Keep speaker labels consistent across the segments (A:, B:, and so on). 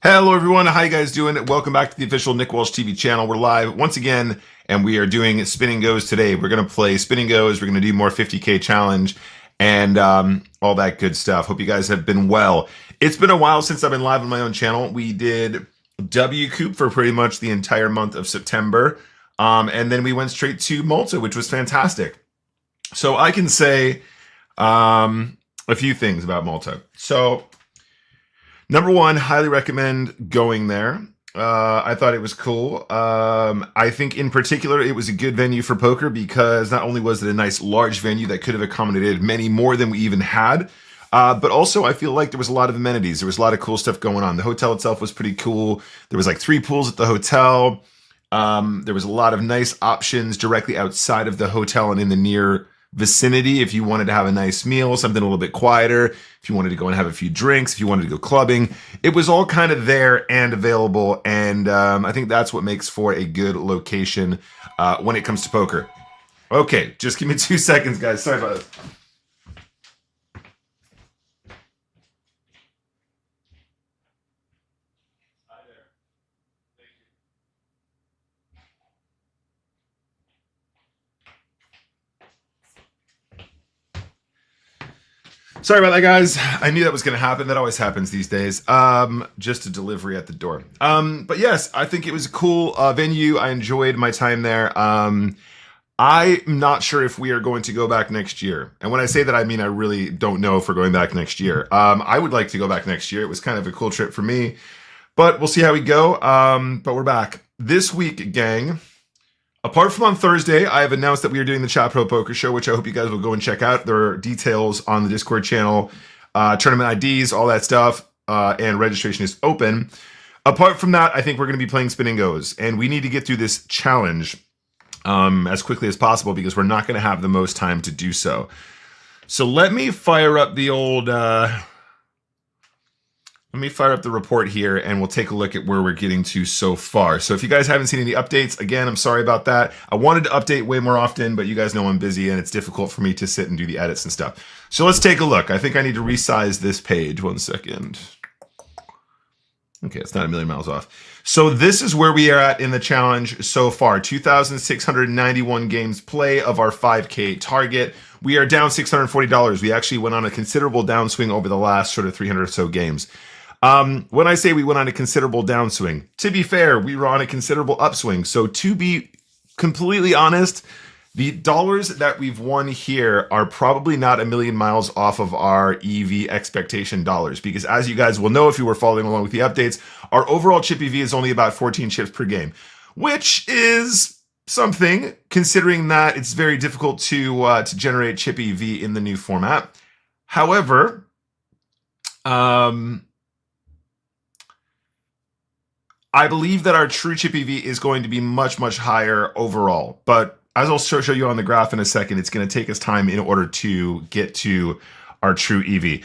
A: Hello everyone, how you guys doing? Welcome back to the official Nick Walsh TV channel. We're live once again, and we are doing Spin Goes today. We're going to play Spin Goes, we're going to do more 50K challenge, and all that good stuff. Hope you guys have been well. It's been a while since I've been live on my own channel. We did W Coop for pretty much the entire month of September, and then we went straight to Malta, which was fantastic. So I can say a few things about Malta. So number one, highly recommend going there. I thought it was cool. I think in particular, it was a good venue for poker because not only was it a nice large venue that could have accommodated many more than we even had, but also I feel like there was a lot of amenities. There was a lot of cool stuff going on. The hotel itself was pretty cool. There was like 3 pools at the hotel. There was a lot of nice options directly outside of the hotel and in the near vicinity if you wanted to have a nice meal, something a little bit quieter, if you wanted to go and have a few drinks, if you wanted to go clubbing. It was all kind of there and available, and I think that's what makes for a good location when it comes to poker. Okay, just give me 2 seconds, guys. Sorry about this. Sorry about that, guys. I knew that was going to happen. That always happens these days. Just a delivery at the door. But yes, I think it was a cool venue. I enjoyed my time there. I'm not sure if we are going to go back next year. And when I say that, I mean I really don't know if we're going back next year. I would like to go back next year. It was kind of a cool trip for me. But we'll see how we go. But we're back. This week, gang, apart from on Thursday, I have announced that we are doing the Chat Pro Poker Show, which I hope you guys will go and check out. There are details on the Discord channel, tournament IDs, all that stuff, and registration is open. Apart from that, I think we're going to be playing Spin Goes, and we need to get through this challenge as quickly as possible because we're not going to have the most time to do so. So let me fire up the old... Let me fire up the report here and we'll take a look at where we're getting to so far. So if you guys haven't seen any updates, again, I'm sorry about that. I wanted to update way more often, but you guys know I'm busy and it's difficult for me to sit and do the edits and stuff. So let's take a look. I think I need to resize this page. 1 second. Okay, it's not a million miles off. So this is where we are at in the challenge so far. 2,691 games play of our 5K target. We are down $640. We actually went on a considerable downswing over the last sort of 300 or so games. When I say we went on a considerable downswing, to be fair, we were on a considerable upswing. So to be completely honest, the dollars that we've won here are probably not a million miles off of our EV expectation dollars. Because as you guys will know, if you were following along with the updates, our overall chip EV is only about 14 chips per game, which is something considering that it's very difficult to generate chip EV in the new format. However, I believe that our true chip EV is going to be much, much higher overall. But as I'll show you on the graph in a second, it's going to take us time in order to get to our true EV.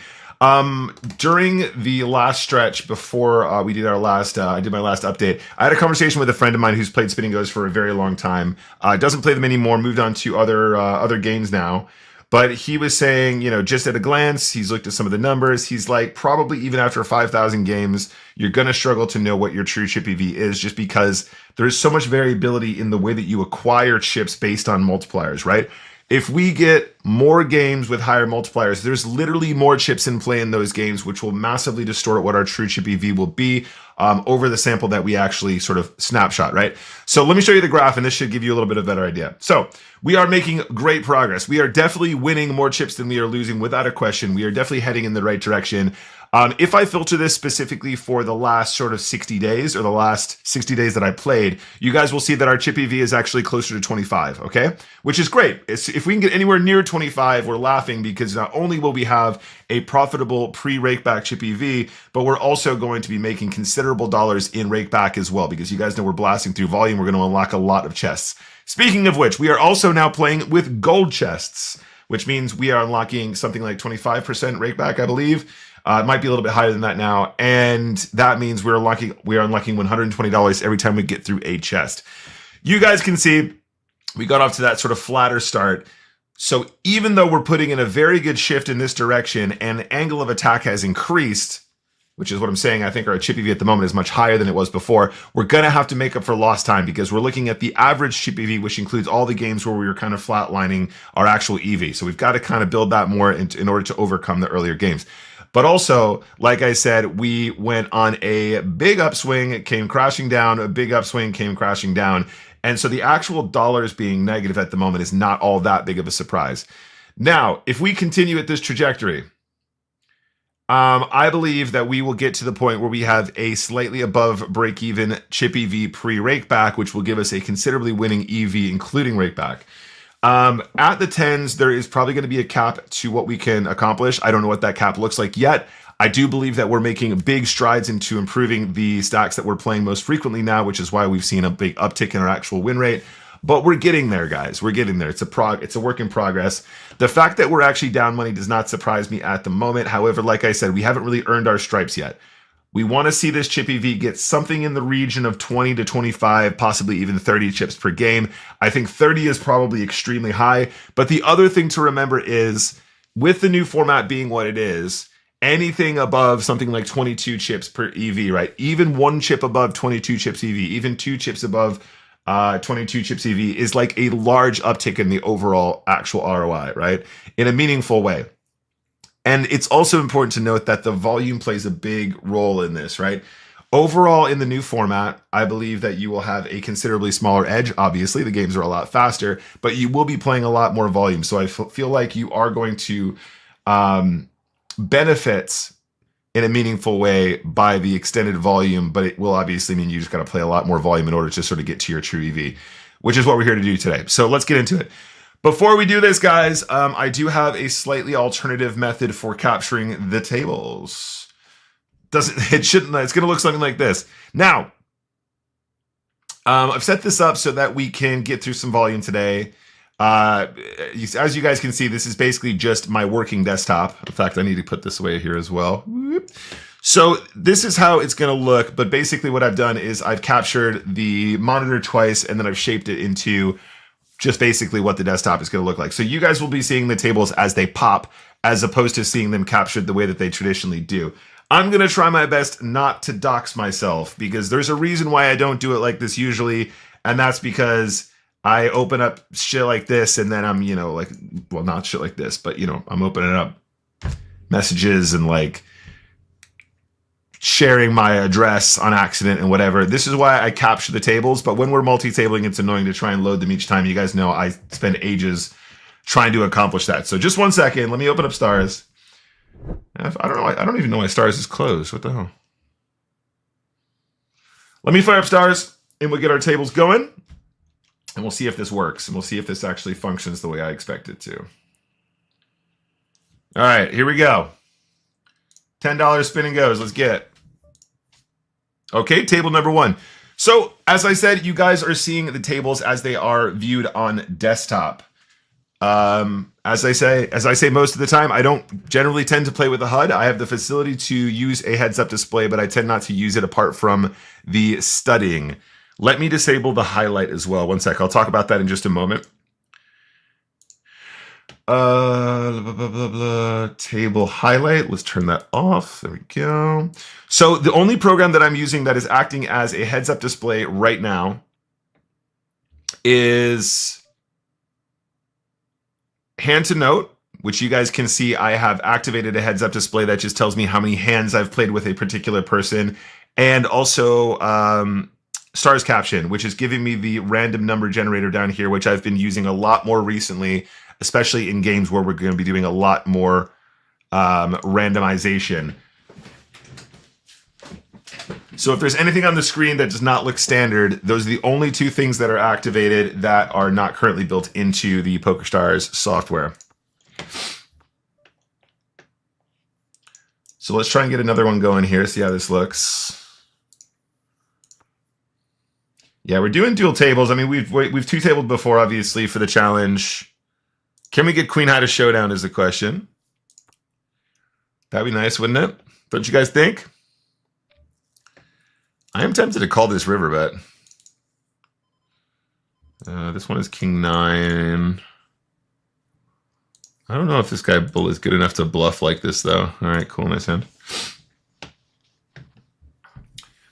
A: During the last stretch before we did our last, I did my last update, I had a conversation with a friend of mine who's played Spin Goes for a very long time. Doesn't play them anymore, moved on to other games now. But he was saying, just at a glance, he's looked at some of the numbers. He's like, probably even after 5,000 games, you're going to struggle to know what your true chip EV is, just because there's so much variability in the way that you acquire chips based on multipliers, right? If we get more games with higher multipliers, there's literally more chips in play in those games, which will massively distort what our true chip EV will be over the sample that we actually sort of snapshot, right? So let me show you the graph, and this should give you a little bit of a better idea. So we are making great progress. We are definitely winning more chips than we are losing, without a question. We are definitely heading in the right direction. If I filter this specifically for the last sort of 60 days, or the last 60 days that I played, you guys will see that our chip EV is actually closer to 25, okay? Which is great. If we can get anywhere near 25, we're laughing, because not only will we have a profitable pre-rakeback chip EV, but we're also going to be making considerable dollars in rakeback as well, because you guys know we're blasting through volume. We're going to unlock a lot of chests. Speaking of which, we are also now playing with gold chests, which means we are unlocking something like 25% rakeback, I believe. It might be a little bit higher than that now, and that means we are unlocking $120 every time we get through a chest. You guys can see we got off to that sort of flatter start. So even though we're putting in a very good shift in this direction, and the angle of attack has increased, which is what I'm saying, I think our chip EV at the moment is much higher than it was before, we're going to have to make up for lost time, because we're looking at the average chip EV, which includes all the games where we were kind of flatlining our actual EV. So we've got to kind of build that more in order to overcome the earlier games. But also, like I said, we went on a big upswing, it came crashing down, a big upswing came crashing down. And so the actual dollars being negative at the moment is not all that big of a surprise. Now, if we continue at this trajectory, I believe that we will get to the point where we have a slightly above break-even chip EV pre-rakeback, which will give us a considerably winning EV, including rakeback. At the 10s, there is probably going to be a cap to what we can accomplish. I don't know what that cap looks like yet. I do believe that we're making big strides into improving the stacks that we're playing most frequently now, which is why we've seen a big uptick in our actual win rate. But we're getting there, guys. We're getting there. It's a work in progress. The fact that we're actually down money does not surprise me at the moment. However, like I said, we haven't really earned our stripes yet. We want to see this chip EV get something in the region of 20 to 25, possibly even 30 chips per game. I think 30 is probably extremely high. But the other thing to remember is, with the new format being what it is, anything above something like 22 chips per EV, right? Even one chip above 22 chips EV, even two chips above 22 chips EV is like a large uptick in the overall actual ROI, right? In a meaningful way. And it's also important to note that the volume plays a big role in this, right? Overall, in the new format, I believe that you will have a considerably smaller edge. Obviously, the games are a lot faster, but you will be playing a lot more volume. So I feel like you are going to benefit in a meaningful way by the extended volume, but it will obviously mean you just got to play a lot more volume in order to sort of get to your true EV, which is what we're here to do today. So let's get into it. Before we do this, guys, I do have a slightly alternative method for capturing the tables. It's going to look something like this. Now, I've set this up so that we can get through some volume today. As you guys can see, this is basically just my working desktop. In fact, I need to put this away here as well. So this is how it's going to look. But basically what I've done is I've captured the monitor twice, and then I've shaped it into just basically what the desktop is going to look like. So you guys will be seeing the tables as they pop, as opposed to seeing them captured the way that they traditionally do. I'm going to try my best not to dox myself, because there's a reason why I don't do it like this usually, and that's because I open up shit like this, and then I'm, well, not shit like this, but, I'm opening up messages and, sharing my address on accident and whatever. This is why I capture the tables, but when we're multi-tabling, it's annoying to try and load them each time. You guys know I spend ages trying to accomplish that. So just 1 second, let me open up Stars. I don't know. I don't even know why Stars is closed. What the hell? Let me fire up Stars, and we'll get our tables going, and we'll see if this works, and we'll see if this actually functions the way I expect it to. All right, here we go. $10 spin and goes. Let's get it. Okay, table number 1. So, as I said, you guys are seeing the tables as they are viewed on desktop. As I say most of the time, I don't generally tend to play with a HUD. I have the facility to use a heads-up display, but I tend not to use it apart from the studying. Let me disable the highlight as well. 1 sec. I'll talk about that in just a moment. Blah, blah, blah, blah. Table highlight. Let's turn that off. There we go. So the only program that I'm using that is acting as a heads-up display right now is Hand to Note, which you guys can see I have activated a heads-up display that just tells me how many hands I've played with a particular person, and also Stars Caption, which is giving me the random number generator down here, which I've been using a lot more recently, especially in games where we're going to be doing a lot more randomization. So if there's anything on the screen that does not look standard, those are the only two things that are activated that are not currently built into the PokerStars software. So let's try and get another one going here, see how this looks. Yeah, we're doing dual tables. I mean, we've two-tabled before, obviously, for the challenge. Can we get Queen High to Showdown is the question. That'd be nice, wouldn't it? Don't you guys think? I am tempted to call this river bet. This one is King 9. I don't know if this guy is good enough to bluff like this, though. All right, cool, nice hand.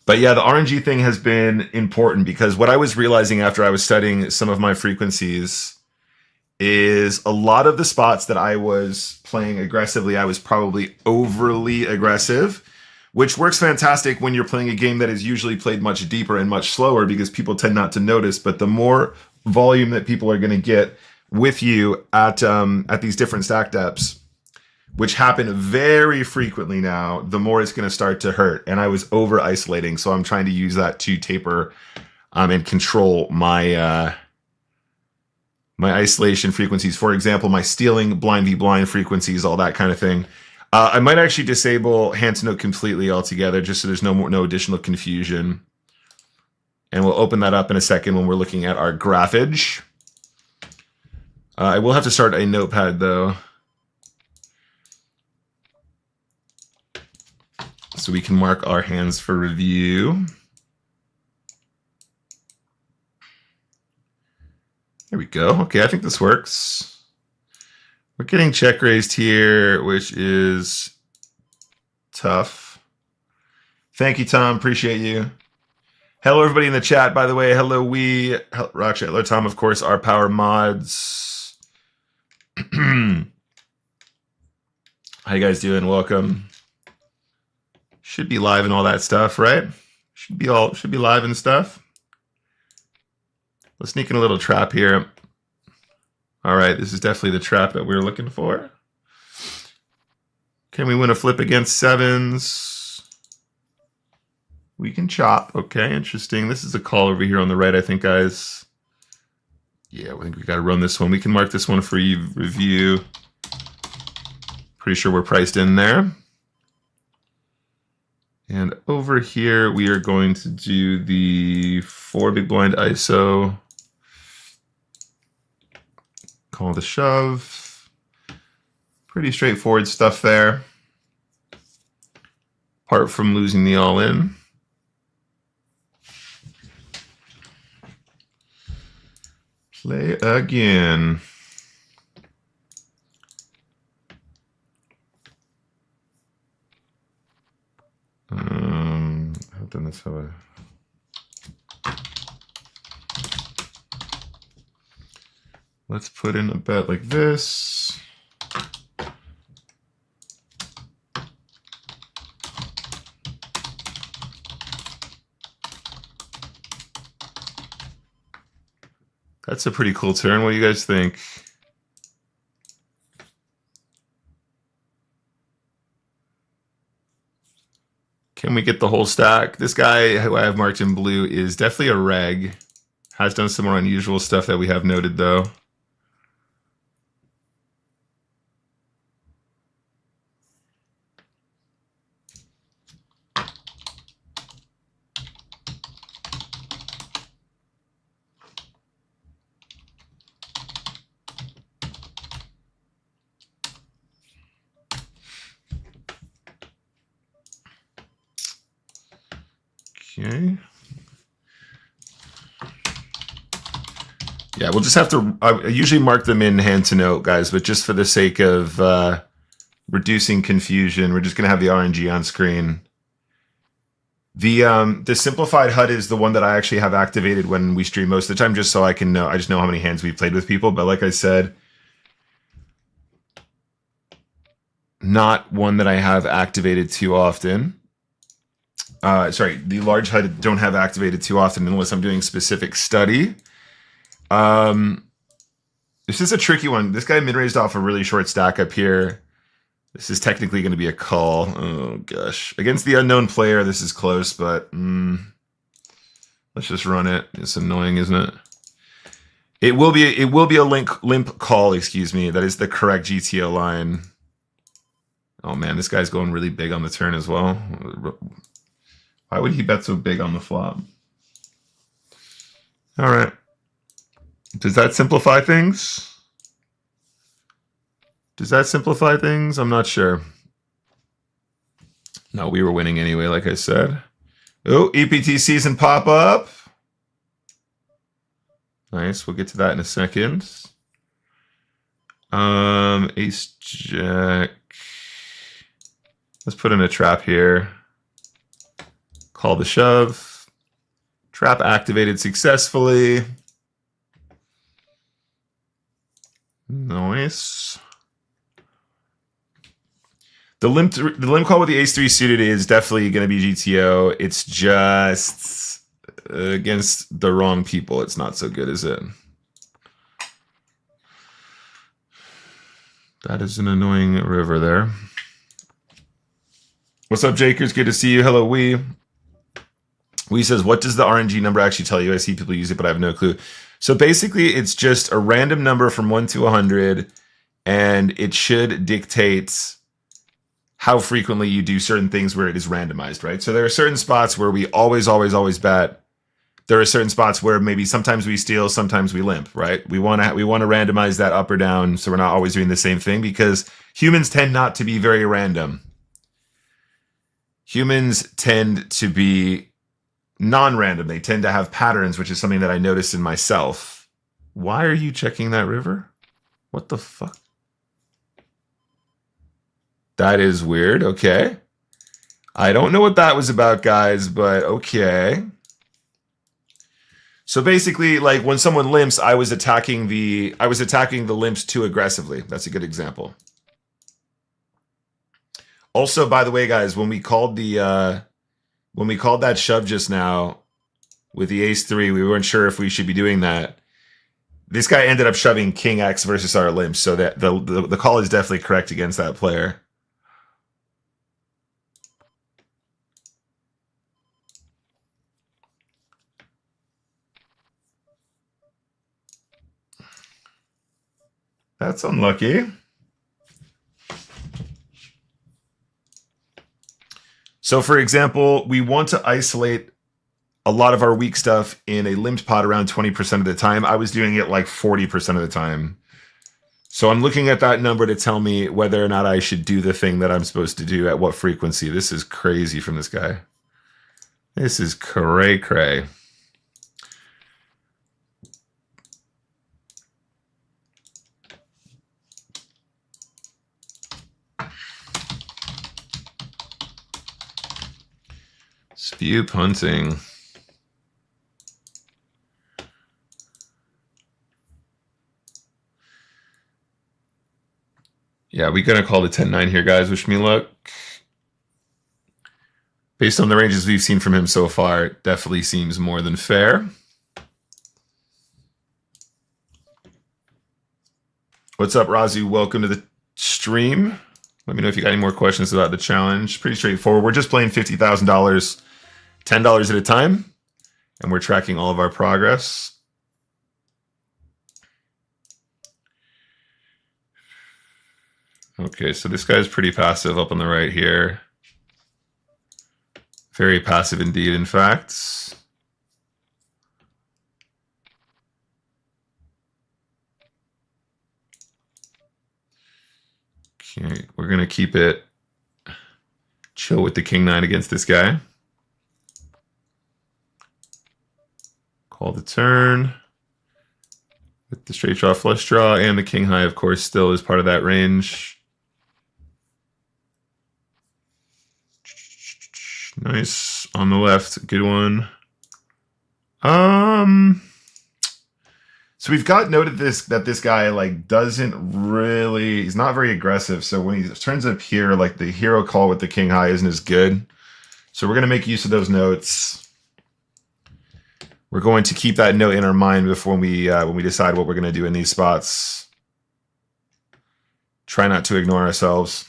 A: But yeah, the RNG thing has been important because what I was realizing after I was studying some of my frequencies is a lot of the spots that I was playing aggressively, I was probably overly aggressive, which works fantastic when you're playing a game that is usually played much deeper and much slower because people tend not to notice. But the more volume that people are going to get with you at these different stack depths, which happen very frequently now, the more it's going to start to hurt. And I was over isolating, so I'm trying to use that to taper and control my my isolation frequencies. For example, my stealing, blind v blind frequencies, all that kind of thing. I might actually disable Hand to Note completely altogether, just so there's no additional confusion. And we'll open that up in a second when we're looking at our graphage. I will have to start a notepad though, so we can mark our hands for review. There we go. Okay, I think this works. We're getting check raised here, which is tough. Thank you, Tom. Appreciate you. Hello, everybody in the chat, by the way. Hello, Rocksha, hello, Tom, of course, our power mods. How you guys doing? Welcome. Should be live and all that stuff, right? Should be live and stuff. Let's sneak in a little trap here. All right, this is definitely the trap that we're looking for. Can we win a flip against sevens? We can chop. Okay, interesting. This is a call over here on the right, I think, guys. Yeah, I think we got to run this one. We can mark this one for review. Pretty sure we're priced in there. And over here, we are going to do the 4 big blind ISO. Call the shove. Pretty straightforward stuff there. Apart from losing the all-in. Play again. I've done this how let's put in a bet like this. That's a pretty cool turn. What do you guys think? Can we get the whole stack? This guy who I have marked in blue is definitely a reg. Has done some more unusual stuff that we have noted though. Okay. Yeah, we'll just have to, I usually mark them in hand to note, guys, but just for the sake of reducing confusion, we're just going to have the RNG on screen. The simplified HUD is the one that I actually have activated when we stream most of the time, just so I can know, I just know how many hands we've played with people. But like I said, not one that I have activated too often. Sorry, the large HUD don't have activated too often unless I'm doing specific study. This is a tricky one. This guy mid-raised off a really short stack up here. This is technically going to be a call. Oh, gosh. Against the unknown player, this is close, but let's just run it. It's annoying, isn't it? It will be a limp call, excuse me. That is the correct GTO line. Oh, man, this guy's going really big on the turn as well. Why would he bet so big on the flop? All right. Does that simplify things? Does that simplify things? I'm not sure. No, we were winning anyway, like I said. Oh, EPT season pop up. Nice. We'll get to that in a second. Ace Jack. Let's put in a trap here. Call the shove. Trap activated successfully. Nice. The limp call with the ace-3 suited is definitely going to be GTO. It's just against the wrong people. It's not so good, is it? That is an annoying river there. What's up, Jakers? Good to see you. Hello, Wee. Wee says, what does the RNG number actually tell you? I see people use it, but I have no clue. So basically, it's just a random number from 1 to 100, and it should dictate how frequently you do certain things where it is randomized, right? So there are certain spots where we always bet. There are certain spots where maybe sometimes we steal, sometimes we limp, right? We want to randomize that up or down, so we're not always doing the same thing, because humans tend not to be very random. Humans tend to be non-random. They tend to have patterns, which is something that I noticed in myself. Why are you checking that river? What the fuck? That is weird. Okay. I don't know what that was about, guys, but okay. So basically, like when someone limps, I was attacking the limps too aggressively. That's a good example. Also, by the way, guys, when we called that shove just now with the ace-3, we weren't sure if we should be doing that. This guy ended up shoving king X versus our limps, so that the call is definitely correct against that player. That's unlucky. So for example, we want to isolate a lot of our weak stuff in a limped pot around 20% of the time. I was doing it like 40% of the time. So I'm looking at that number to tell me whether or not I should do the thing that I'm supposed to do at what frequency. This is crazy from this guy. This is cray-cray. Spew punting. Yeah, we're going to call the 10-9 here, guys. Wish me luck. Based on the ranges we've seen from him so far, it definitely seems more than fair. What's up, Razu? Welcome to the stream. Let me know if you got any more questions about the challenge. Pretty straightforward. We're just playing $50,000, $10 at a time, and we're tracking all of our progress. Okay, so this guy's pretty passive up on the right here. Very passive indeed, in fact. Okay, we're going to keep it chill with the king-9 against this guy. Call the turn. With the straight draw, flush draw, and the king high, of course, still is part of that range. Nice on the left, good one. So we've got noted that this guy like doesn't really, he's not very aggressive. So when he turns up here, like the hero call with the king high isn't as good. So we're gonna make use of those notes. We're going to keep that note in our mind before when we decide what we're gonna do in these spots. Try not to ignore ourselves.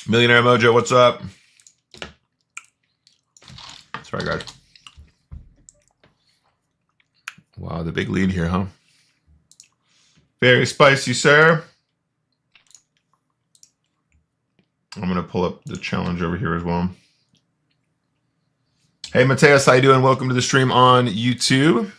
A: Millionaire Mojo, what's up? Sorry, guys. Wow, the big lead here, huh? Very spicy, sir. I'm going to pull up the challenge over here as well. Hey, Mateus, how you doing? Welcome to the stream on YouTube.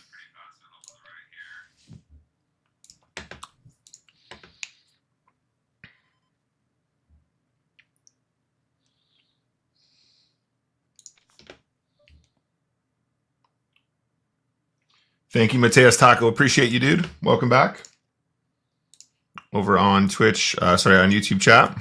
A: Thank you, Mateus Taco. Appreciate you, dude. Welcome back. Over on Twitch, sorry, on YouTube chat.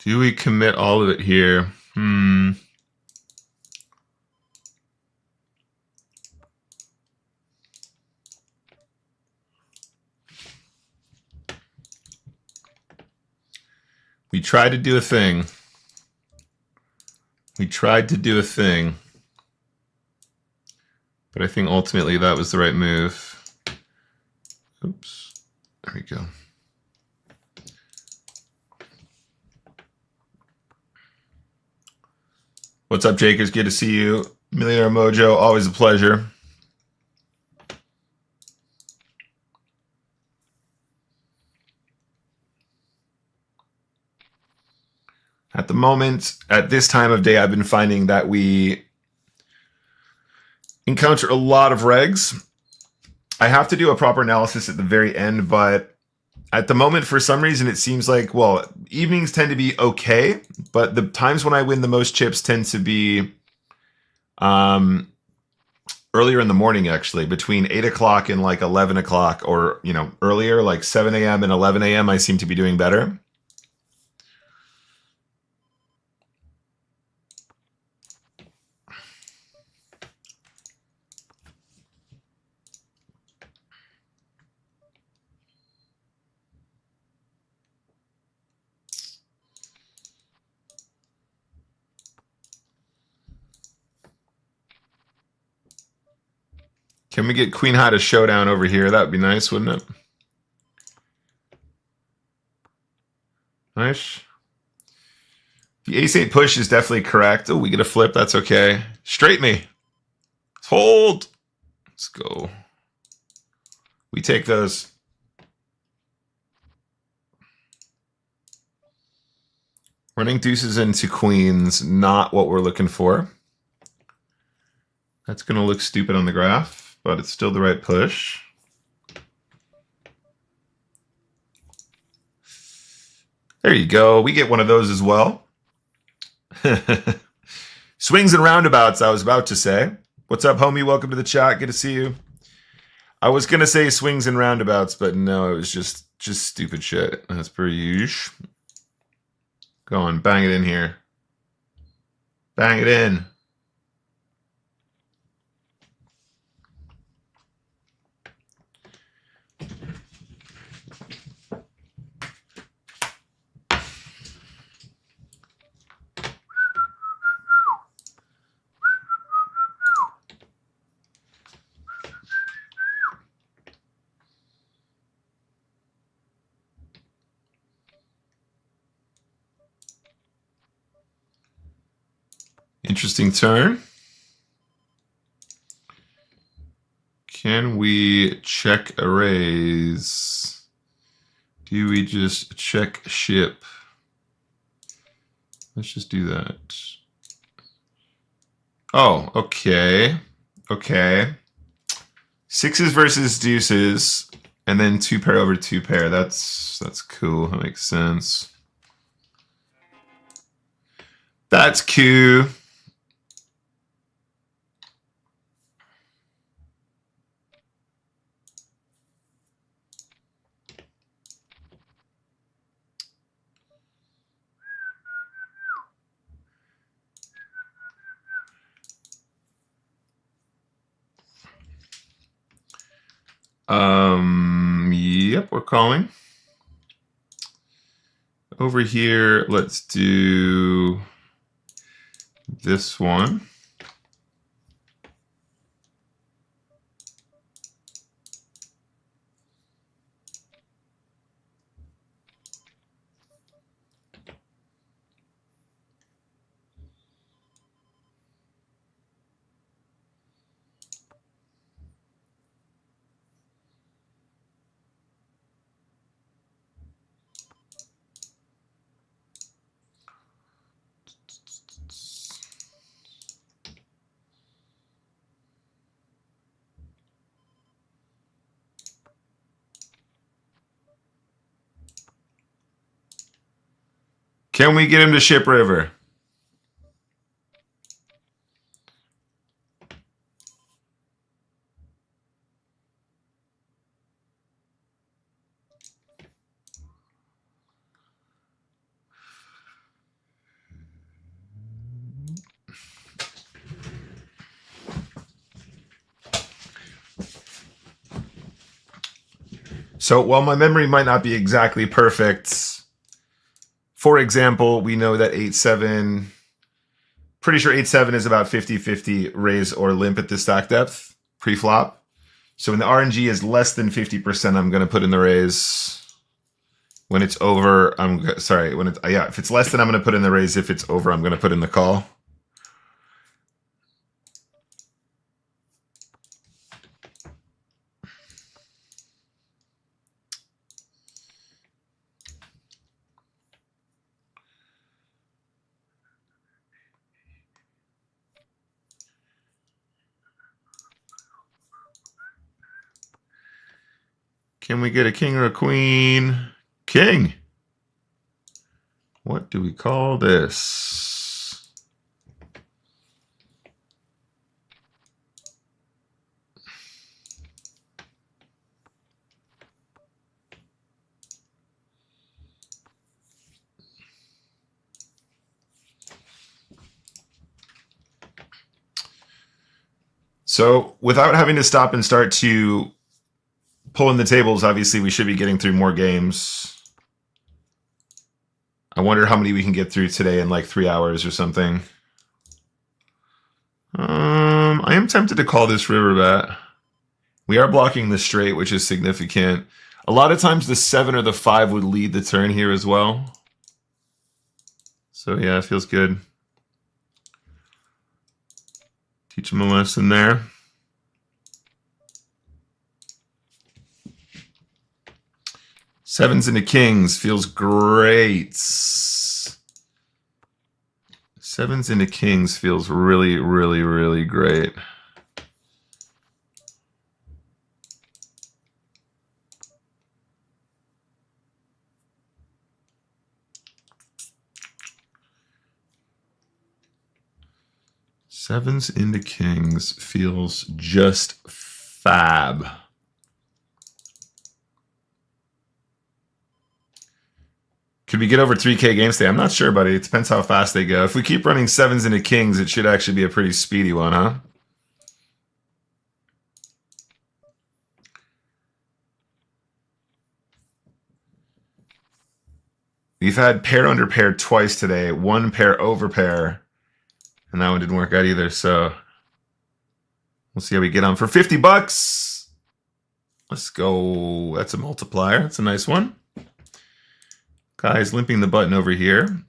A: Do we commit all of it here? We tried to do a thing. But I think ultimately that was the right move. Oops. There we go. What's up, Jakers? Good to see you. Millionaire Mojo, always a pleasure. At the moment, at this time of day, I've been finding that we encounter a lot of regs. I have to do a proper analysis at the very end, but at the moment, for some reason, it seems like, well, evenings tend to be okay, but the times when I win the most chips tend to be earlier in the morning, actually, between 8 o'clock and like 11 o'clock, or, you know, earlier, like 7 a.m. and 11 a.m., I seem to be doing better. Can we get Queen High to showdown over here? That would be nice, wouldn't it? Nice. The ace-8 push is definitely correct. Oh, we get a flip. That's okay. Straight me. Hold. Let's go. We take those. Running deuces into queens, not what we're looking for. That's going to look stupid on the graph, but it's still the right push. There you go. We get one of those as well. Swings and roundabouts, I was about to say. What's up, homie? Welcome to the chat. Good to see you. I was going to say swings and roundabouts, but no, it was just stupid shit. That's per usual. Go on, bang it in here. Bang it in. Interesting turn. Can we check a raise? Do we just check ship? Let's just do that. Oh, okay. Okay. Sixes versus deuces, and then 2 pair over 2 pair. That's cool. That makes sense. That's cool. Yep, we're calling. Over here, let's do this one. Can we get him to ship river? So while my memory might not be exactly perfect, for example, we know that 8-7, pretty sure 8-7 is about 50-50 raise or limp at the stack depth pre-flop. So when the RNG is less than 50%, I'm going to put in the raise. When it's over, if it's less than, I'm going to put in the raise. If it's over, I'm going to put in the call. Can we get a king or a queen? King. What do we call this? So without having to stop and start to pull in the tables, obviously we should be getting through more games. I wonder how many we can get through today in like 3 hours or something. I am tempted to call this river bet. We are blocking the straight, which is significant. A lot of times the 7 or the 5 would lead the turn here as well. So yeah, it feels good. Teach him a lesson there. Sevens into kings feels great. Sevens into kings feels really, really, really great. Sevens into kings feels just fab. Could we get over 3K games today? I'm not sure, buddy. It depends how fast they go. If we keep running sevens into kings, it should actually be a pretty speedy one, huh? We've had pair under pair twice today. 1 pair over pair. And that one didn't work out either, so we'll see how we get on. For 50 bucks, let's go. That's a multiplier. That's a nice one. Guy's limping the button over here.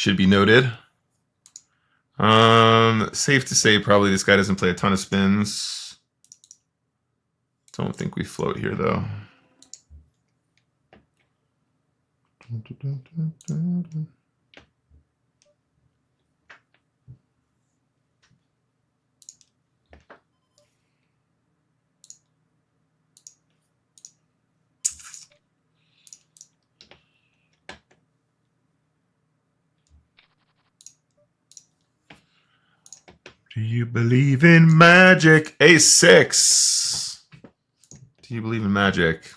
A: should be noted. Safe to say probably this guy doesn't play a ton of spins. Don't think we float here though. Do you believe in magic? Ace-6. Do you believe in magic?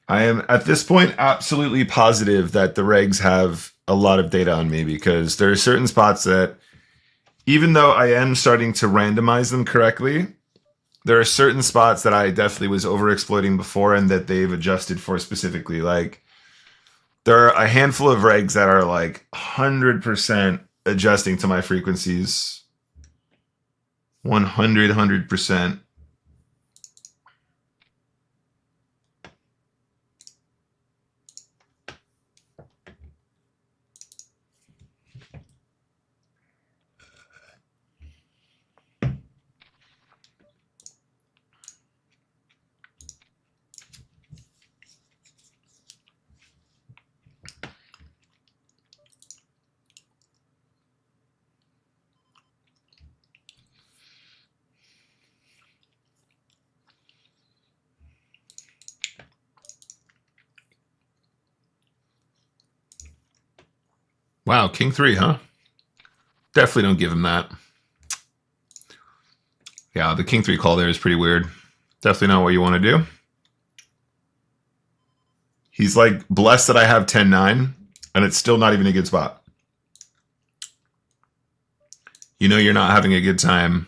A: I am at this point absolutely positive that the regs have a lot of data on me, because there are certain spots that, even though I am starting to randomize them correctly, there are certain spots that I definitely was overexploiting before and that they've adjusted for specifically. Like, there are a handful of regs that are like 100% adjusting to my frequencies. 100%. Wow, King 3, huh? Definitely don't give him that. Yeah, the King 3 call there is pretty weird. Definitely not what you want to do. He's like blessed that I have 10-9, and it's still not even a good spot. You know you're not having a good time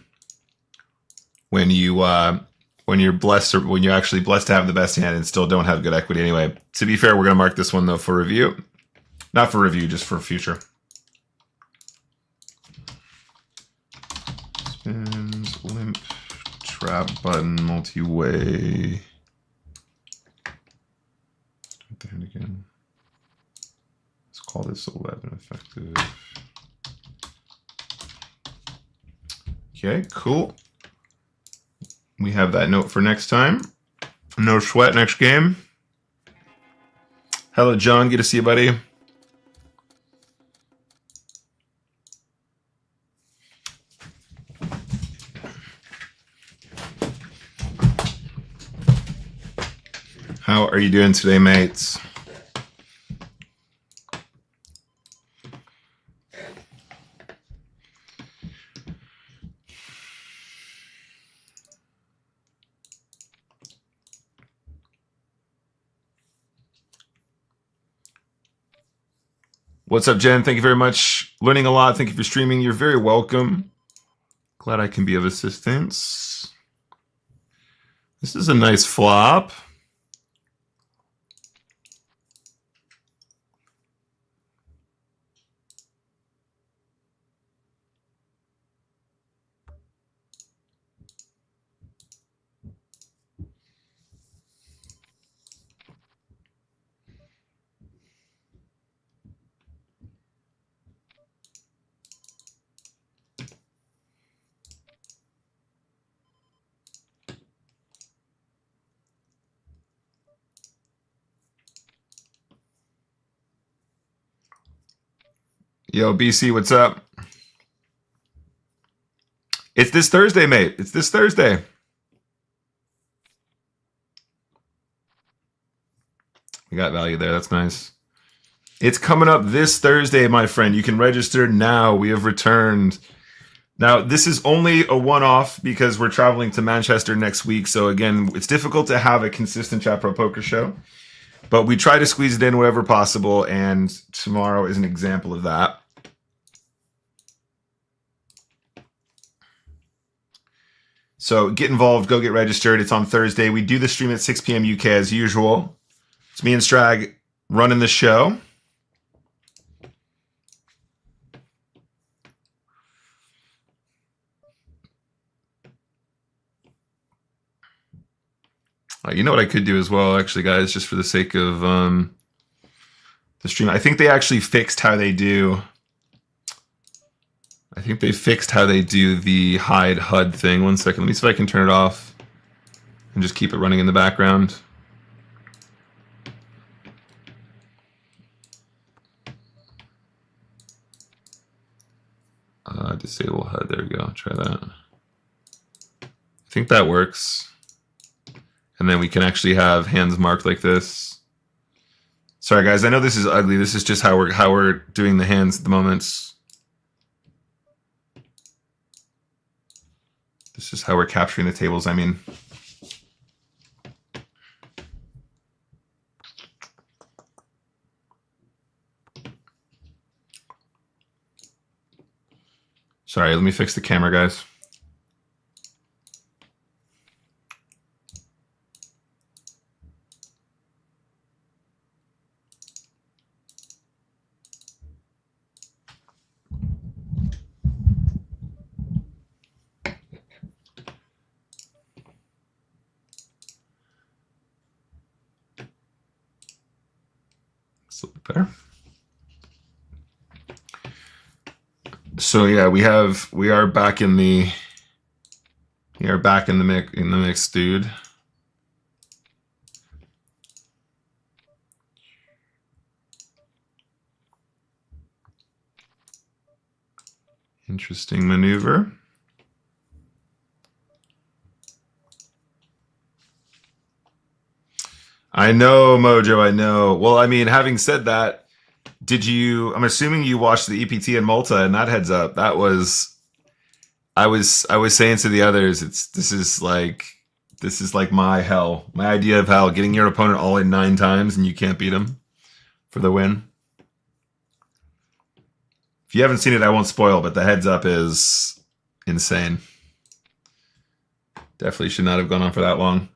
A: when you're blessed, or when you're actually blessed to have the best hand and still don't have good equity anyway. To be fair, we're gonna mark this one though for review. Not for review, just for future. Spins, limp, trap button, multi-way. Start the hand again. Let's call this 11 effective. Okay, cool. We have that note for next time. No sweat next game. Hello, John. Good to see you, buddy. How are you doing today, mates? What's up, Jen? Thank you very much. Learning a lot. Thank you for streaming. You're very welcome. Glad I can be of assistance. This is a nice flop. Yo, BC, what's up? It's this Thursday, mate. It's this Thursday. We got value there. That's nice. It's coming up this Thursday, my friend. You can register now. We have returned. Now, this is only a one-off because we're traveling to Manchester next week. So, again, it's difficult to have a consistent Chat Pro Poker show. But we try to squeeze it in wherever possible. And tomorrow is an example of that. So get involved, go get registered. It's on Thursday. We do the stream at 6 p.m. UK as usual. It's me and Strag running the show. You know what I could do as well, actually, guys, just for the sake of the stream. I think they actually fixed how they do. I think they fixed how they do the hide HUD thing. 1 second. Let me see if I can turn it off and just keep it running in the background. Disable HUD. There we go. Try that. I think that works. And then we can actually have hands marked like this. Sorry, guys. I know this is ugly. This is just how we're doing the hands at the moment. This is how we're capturing the tables. I mean. Sorry, let me fix the camera, guys. It's a little bit better. So yeah, we are back in the mix, dude. Interesting maneuver. I know, Mojo, I know. Well, I mean, having said that, I'm assuming you watched the EPT in Malta, and that heads up, that was, I was saying to the others, this is like my hell, my idea of hell, getting your opponent all in 9 times and you can't beat him for the win. If you haven't seen it, I won't spoil, but the heads up is insane. Definitely should not have gone on for that long.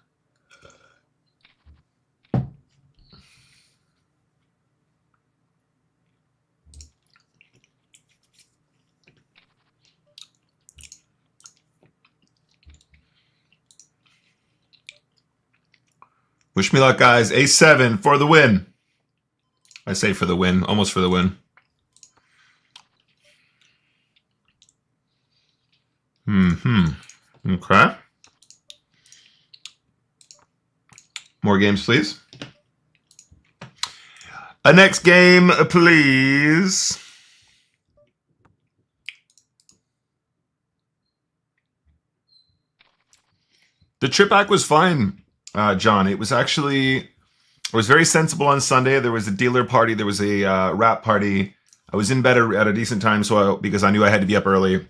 A: Wish me luck, guys. A7 for the win. I say for the win, almost for the win. Okay. More games, please. A next game, please. The trip back was fine, John. It was very sensible on Sunday. There was a dealer party. There was a wrap party. I was in bed at a decent time, because I knew I had to be up early.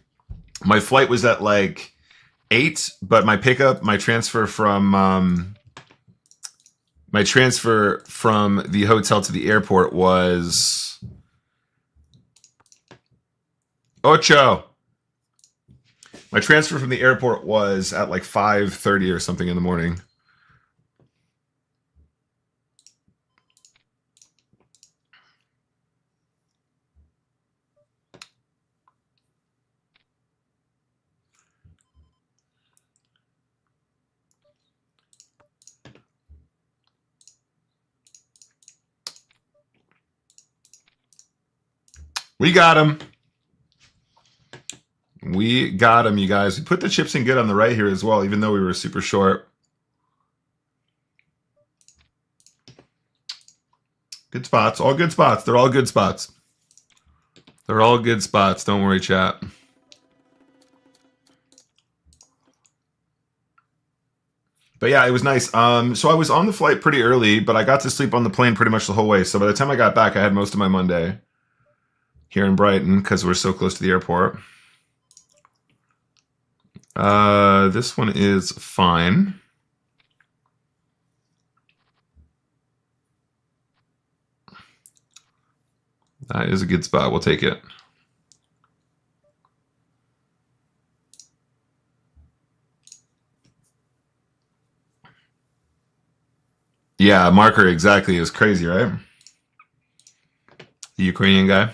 A: My flight was at like 8, but my transfer from the hotel to the airport was 8. My transfer from the airport was at like 5:30 or something in the morning. We got him. We got him, you guys. We put the chips in good on the right here as well, even though we were super short. Good spots. All good spots. They're all good spots. They're all good spots. Don't worry, chat. But yeah, it was nice. So I was on the flight pretty early, but I got to sleep on the plane pretty much the whole way. So by the time I got back, I had most of my Monday here in Brighton because we're so close to the airport. This one is fine. That is a good spot. We'll take it. Yeah, marker exactly is crazy, right? The Ukrainian guy.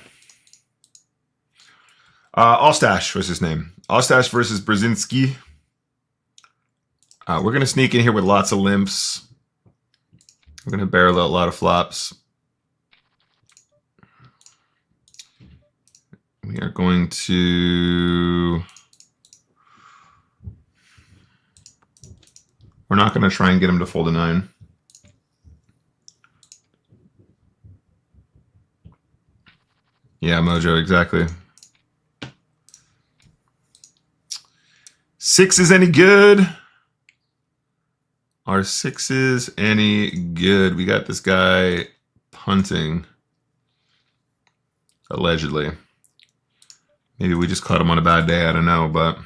A: Allstash was his name. Allstash versus Brzezinski. We're going to sneak in here with lots of limps. We're going to barrel out a lot of flops. We are going to... We're not going to try and get him to fold a 9. Yeah, Mojo, exactly. 6 is any good? Are 6s any good? We got this guy punting. Allegedly. Maybe we just caught him on a bad day, I don't know, but...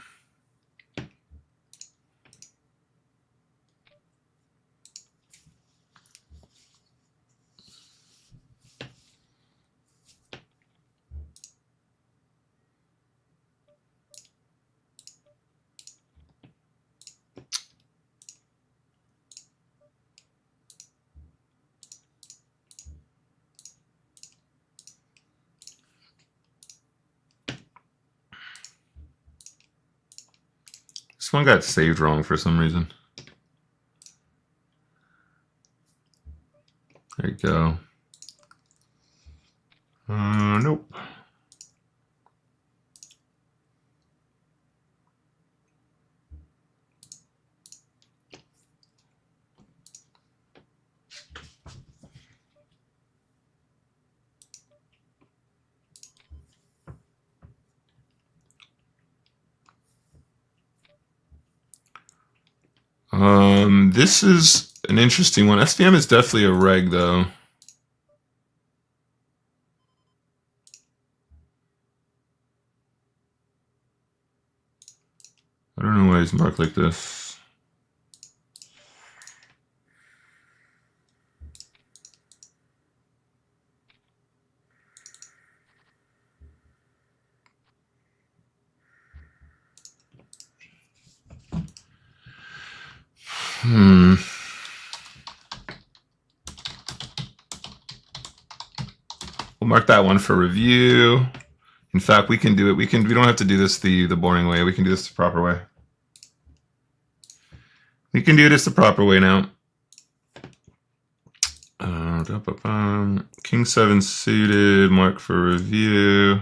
A: This one got saved wrong for some reason. There you go. Nope. This is an interesting one. SVM is definitely a reg, though. I don't know why he's marked like this. We'll mark that one for review. In fact, we can do it. We don't have to do this the boring way. We can do this the proper way. We can do this the proper way now. King 7 suited, mark for review.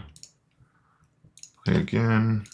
A: Play again.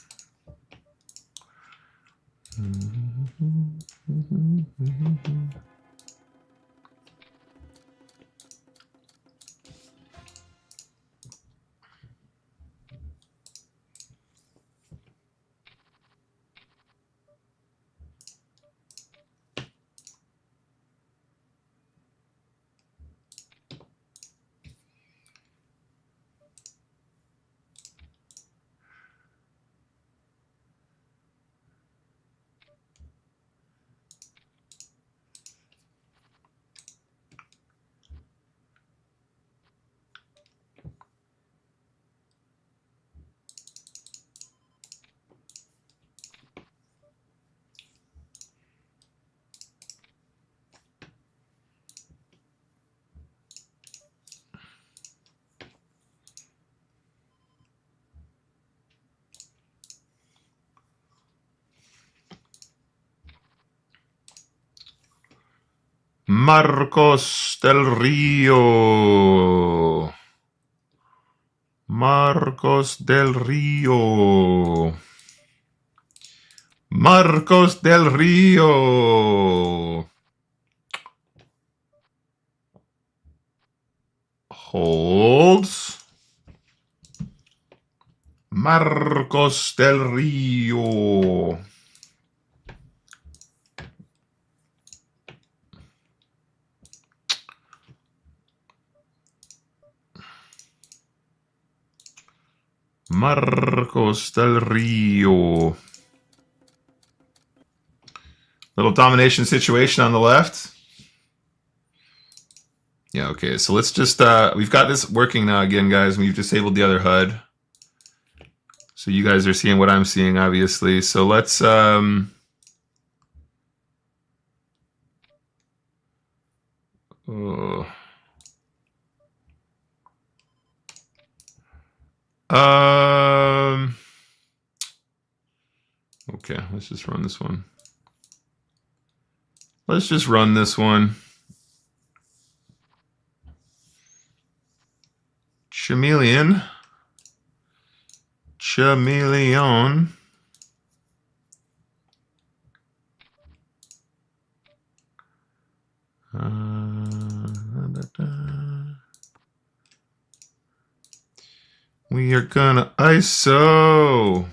A: Marcos del Rio. Marcos del Rio. Marcos del Rio. Holds. Marcos del Rio. Marcos del Rio. Little domination situation on the left. Yeah, okay, so let's just, we've got this working now again, guys. We've disabled the other HUD. So you guys are seeing what I'm seeing, obviously. So let's, okay, let's just run this one. Let's just run this one. Chameleon. Chameleon. We are gonna ISO.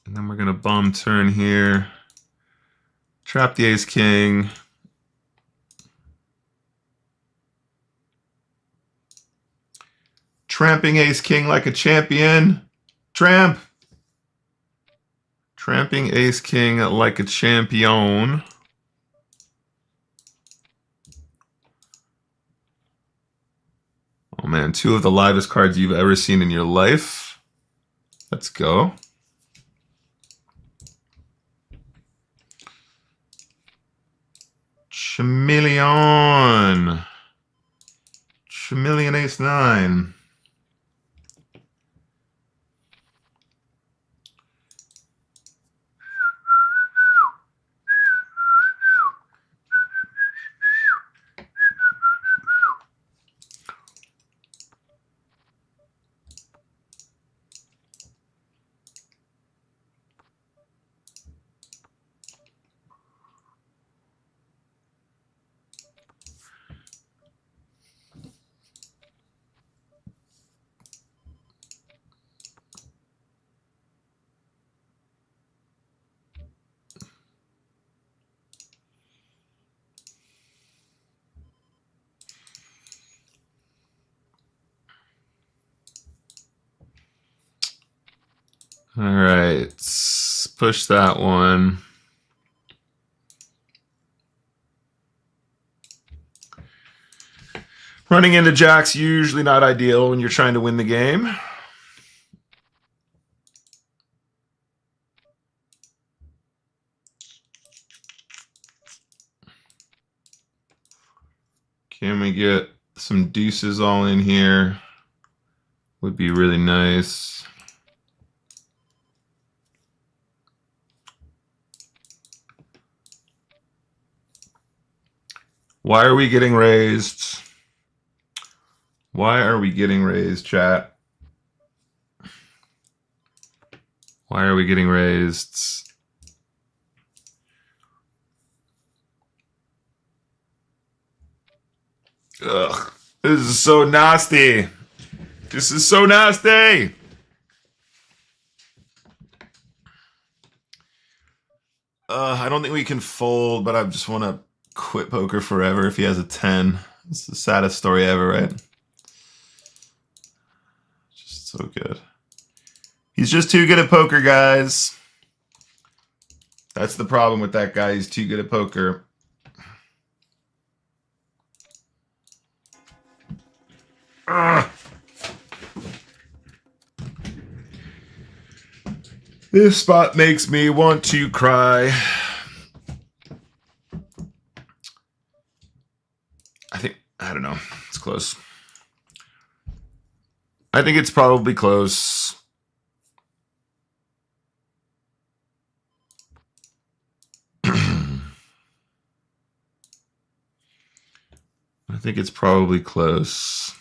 A: And then we're gonna bomb turn here. Trap the ace king. Tramping ace king like a champion. Tramp. Tramping ace king like a champion. Oh man, two of the livest cards you've ever seen in your life. Let's go. Chameleon. Chameleon ace 9. All right, let's push that one. Running into jacks usually not ideal when you're trying to win the game. Can we get some deuces all in here? Would be really nice. Why are we getting raised? Why are we getting raised, chat? Why are we getting raised? Ugh, this is so nasty. This is so nasty. I don't think we can fold, but I just want to quit poker forever if he has a 10. It's the saddest story ever, right? Just so good. He's just too good at poker, guys. That's the problem with that guy. He's too good at poker. Ugh. This spot makes me want to cry. I don't know. It's close. I think it's probably close. I think it's probably close.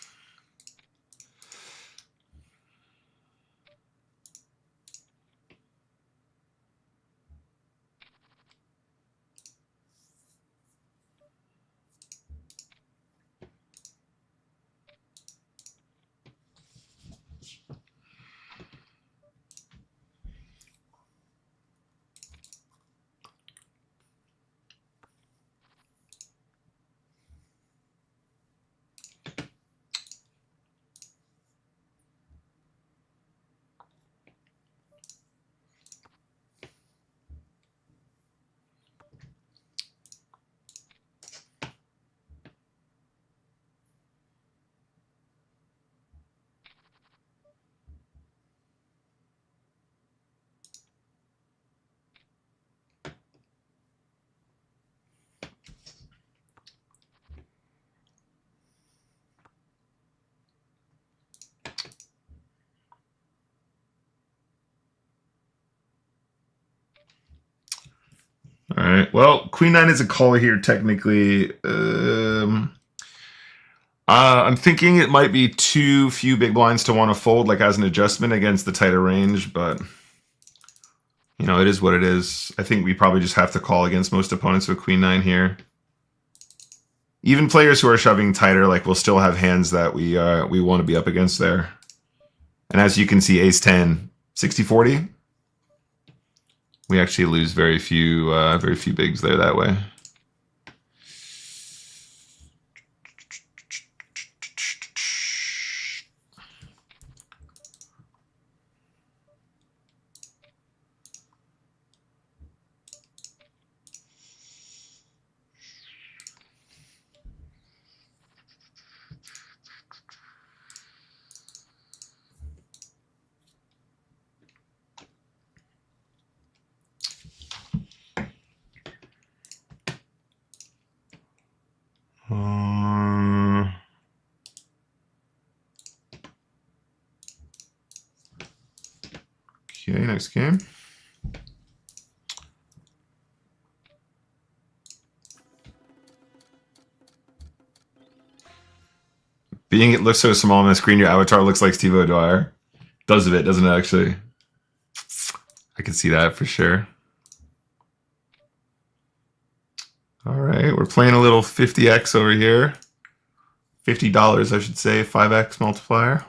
A: right. Well, Queen 9 is a call here technically. I'm thinking it might be too few big blinds to want to fold, like as an adjustment against the tighter range, but you know, it is what it is. I think we probably just have to call against most opponents with Queen 9 here. Even players who are shoving tighter, like, will still have hands that we want to be up against there. And as you can see, Ace 10, 60-40. We actually lose very few bigs there that way. Okay, next game. Being it looks so small on the screen, your avatar looks like Steve O'Dwyer. Does a bit, doesn't it, actually? I can see that for sure. All right, we're playing a little 50x over here. $50, I should say, 5x multiplier.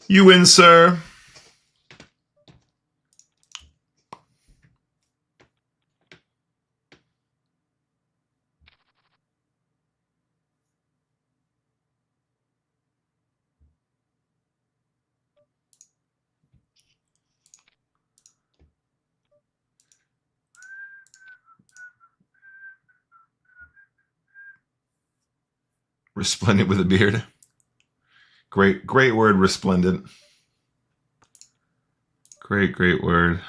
A: You win, sir. Resplendent with a beard. Great word, resplendent. Great word.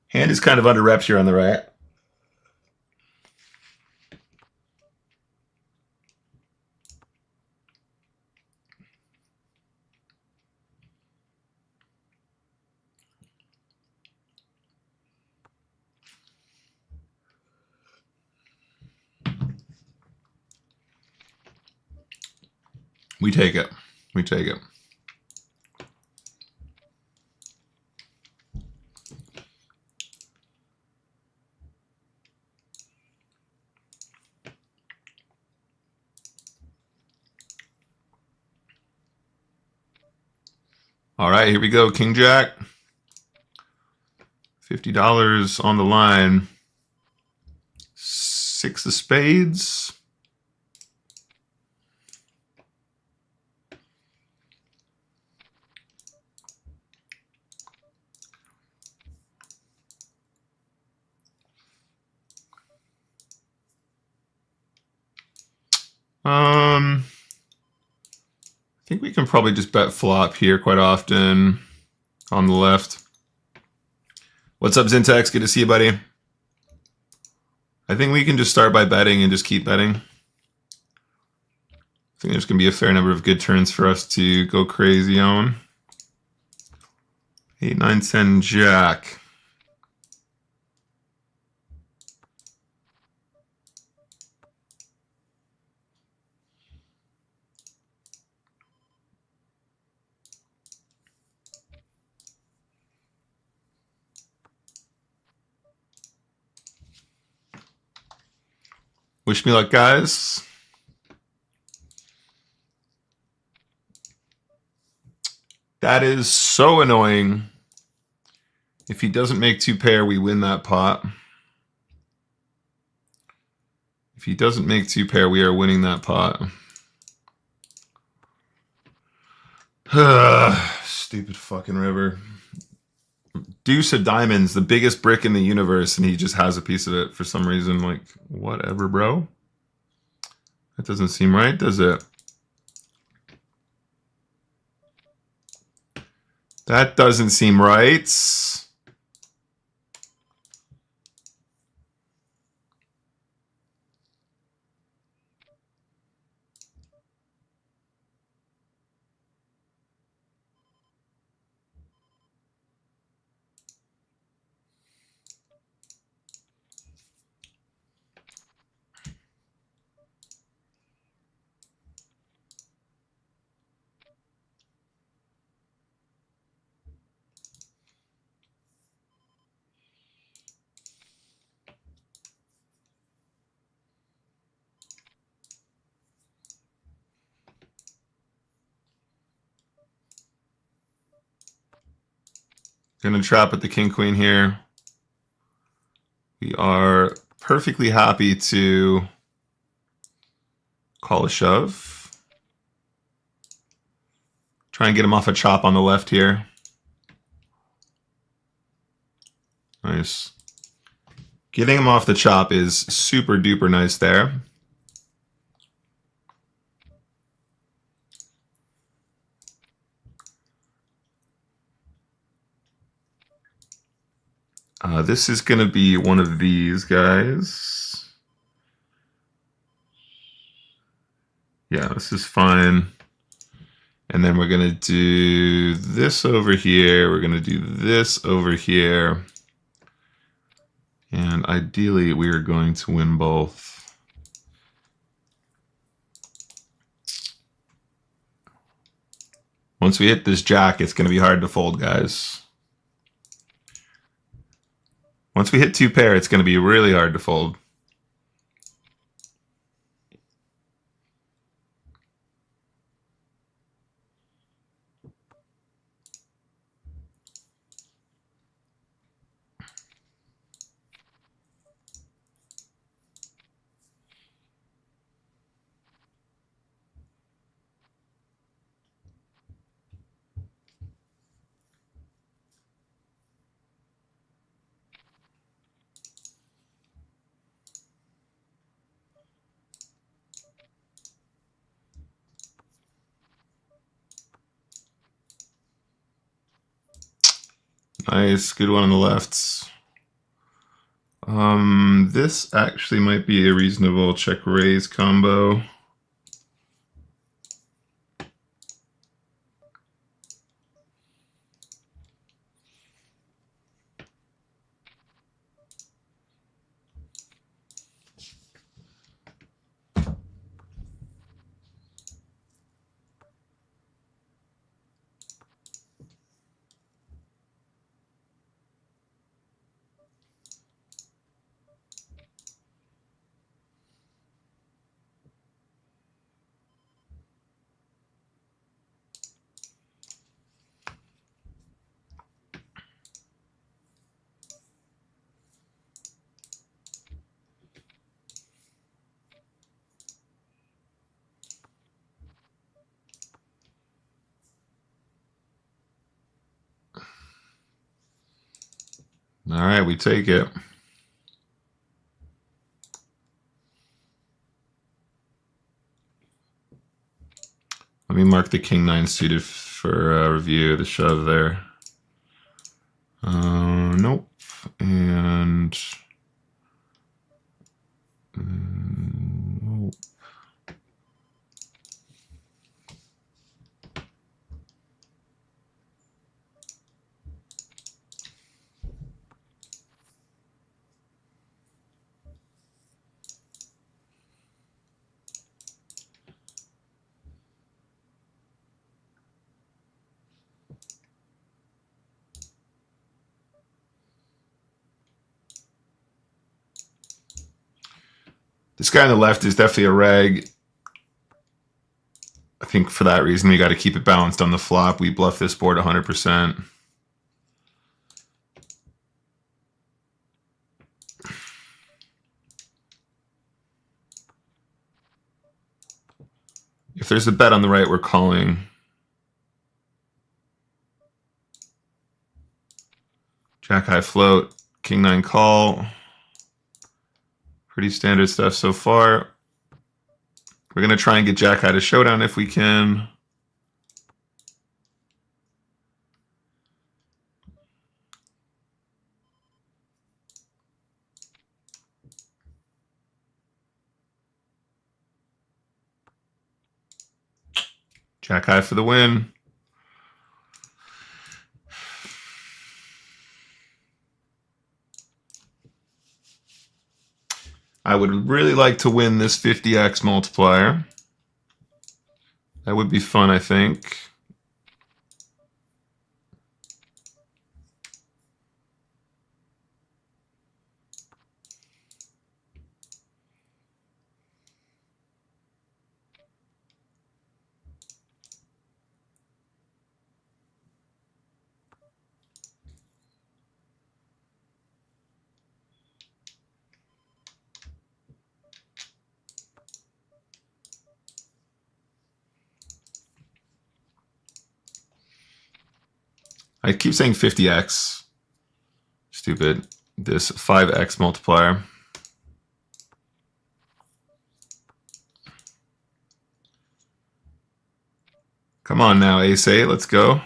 A: Hand is kind of under reps here on the right. We take it. We take it. All right, here we go. King Jack. $50 on the line. 6 of spades. I think we can probably just bet flop here quite often on the left. What's up, Zintex? Good to see you, buddy. I think we can just start by betting and just keep betting. I think there's going to be a fair number of good turns for us to go crazy on. 8, 9, 10, Jack. Wish me luck, guys. That is so annoying. If he doesn't make 2 pair, we win that pot. If he doesn't make 2 pair, we are winning that pot. Stupid fucking river. Deuce of diamonds, the biggest brick in the universe, and he just has a piece of it for some reason. Like, whatever, bro. That doesn't seem right, does it? That doesn't seem right. Gonna trap at the king queen here. We are perfectly happy to call a shove. Try and get him off a chop on the left here. Nice. Getting him off the chop is super duper nice there. This is going to be one of these guys. Yeah, this is fine. And then we're going to do this over here. We're going to do this over here. And ideally, we are going to win both. Once we hit this jack, it's going to be hard to fold, guys. Once we hit 2 pair, it's going to be really hard to fold. Nice, good one on the left. This actually might be a reasonable check raise combo. All right, we take it. Let me mark the king nine suited for review. The shove there. Nope. And nope. This guy on the left is definitely a reg. I think for that reason, we got to keep it balanced on the flop. We bluff this board 100%. If there's a bet on the right, we're calling. Jack high float, king nine call. Pretty standard stuff so far. We're going to try and get jack high to showdown if we can. Jack high for the win. I would really like to win this 50x multiplier. That would be fun, I think. I keep saying 50x. Stupid. This 5x multiplier. Come on now, ace 8, let's go.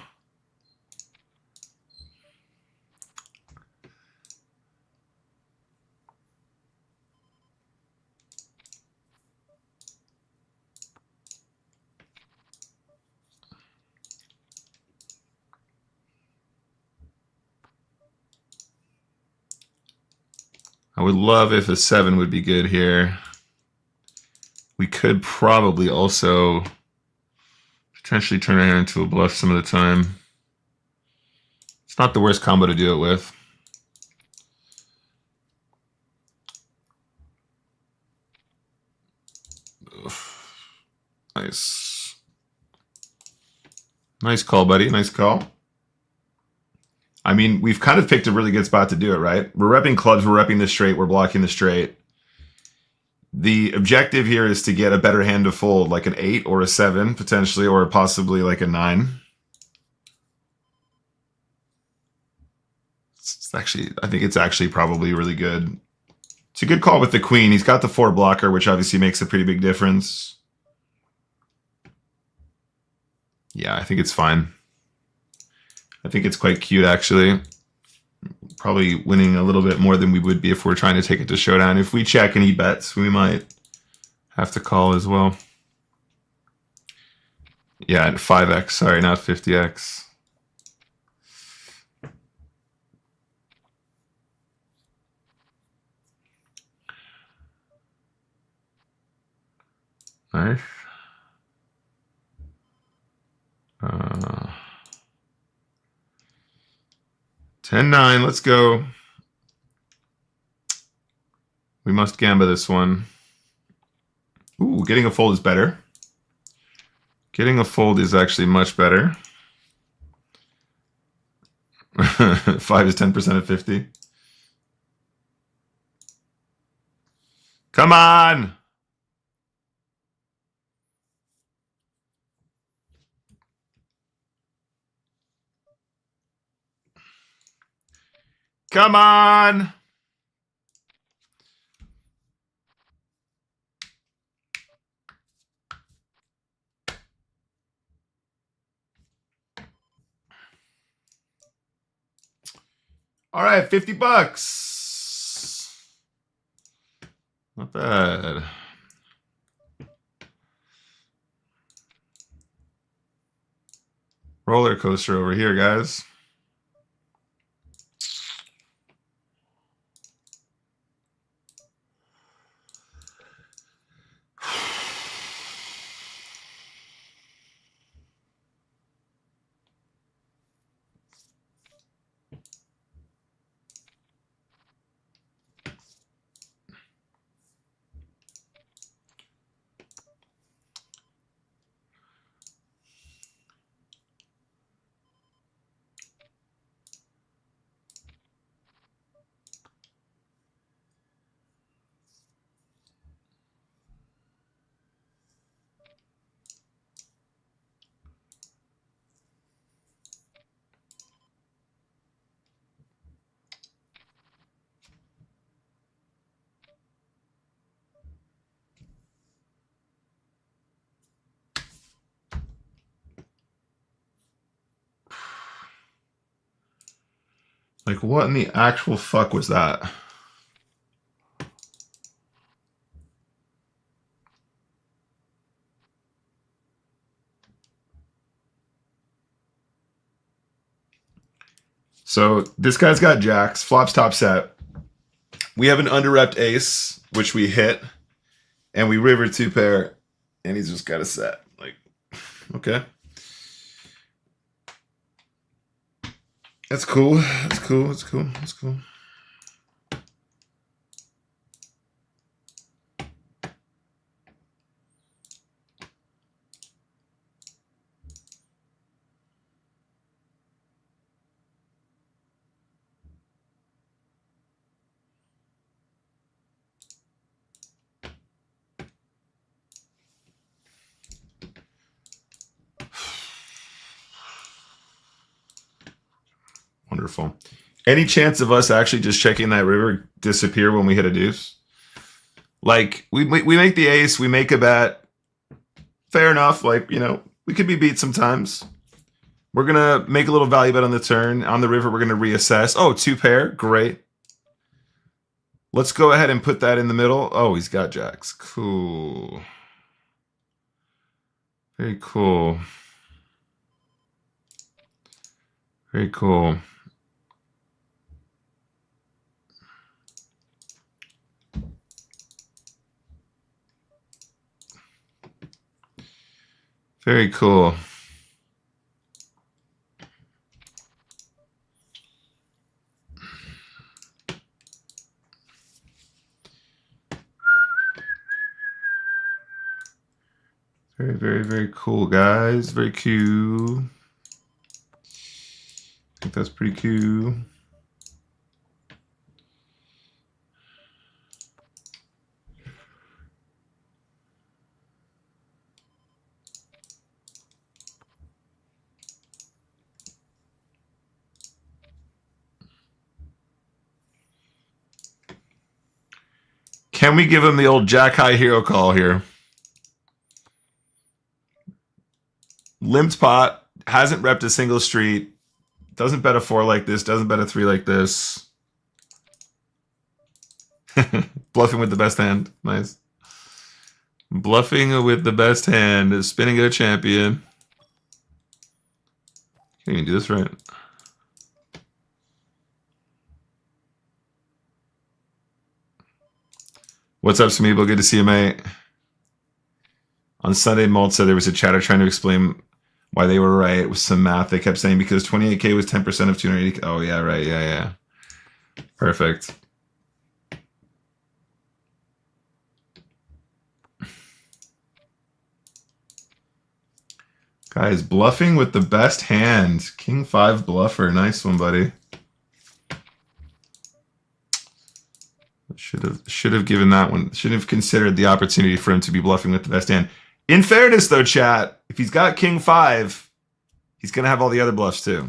A: I would love if a 7 would be good here. We could probably also potentially turn our hand into a bluff some of the time. It's not the worst combo to do it with. Oof. Nice. Nice call, buddy. Nice call. I mean, we've kind of picked a really good spot to do it, right? We're repping clubs, we're repping the straight, we're blocking the straight. The objective here is to get a better hand to fold, like an 8 or a 7, potentially, or possibly like a 9. It's actually, I think it's actually probably really good. It's a good call with the queen. He's got the 4 blocker, which obviously makes a pretty big difference. Yeah, I think it's fine. I think it's quite cute, actually. Probably winning a little bit more than we would be if we're trying to take it to showdown. If we check and he bets, we might have to call as well. Yeah, at 5x, sorry, not 50x. Nice. 10-9, let's go. We must gamba this one. Ooh, getting a fold is better. Getting a fold is actually much better. 5 is 10% of 50. Come on! Come on. All right, 50 bucks. Not bad. Roller coaster over here, guys. Like, what in the actual fuck was that? So this guy's got jacks, flops top set. We have an under-repped ace, which we hit, and we river two pair, and he's just got a set. Like, okay. That's cool. That's cool. That's cool. That's cool. Wonderful. Any chance of us actually just checking that river disappear when we hit a deuce? Like, we make the ace, we make a bet. Fair enough. Like, you know, we could be beat sometimes. We're going to make a little value bet on the turn. On the river, we're going to reassess. Oh, two pair. Great. Let's go ahead and put that in the middle. Oh, he's got jacks. Cool. Very cool. Very cool. Very cool. Very, very, very cool, guys. Very cool. I think that's pretty cool. Can we give him the old Jack High hero call here? Limped pot, hasn't repped a single street, doesn't bet a 4 like this, doesn't bet a 3 like this. Bluffing with the best hand. Nice. Bluffing with the best hand is Spin Go champion. Can't even do this right. What's up, Smeeble? Good to see you, mate. On Sunday, Malt said there was a chatter trying to explain why they were right with some math. They kept saying because 28K was 10% of 280K. Oh, yeah, right. Yeah. Perfect. Guys, bluffing with the best hand. King 5 bluffer. Nice one, buddy. Should have given that one. Should have considered the opportunity for him to be bluffing with the best hand. In fairness, though, chat, if he's got King 5, he's going to have all the other bluffs, too.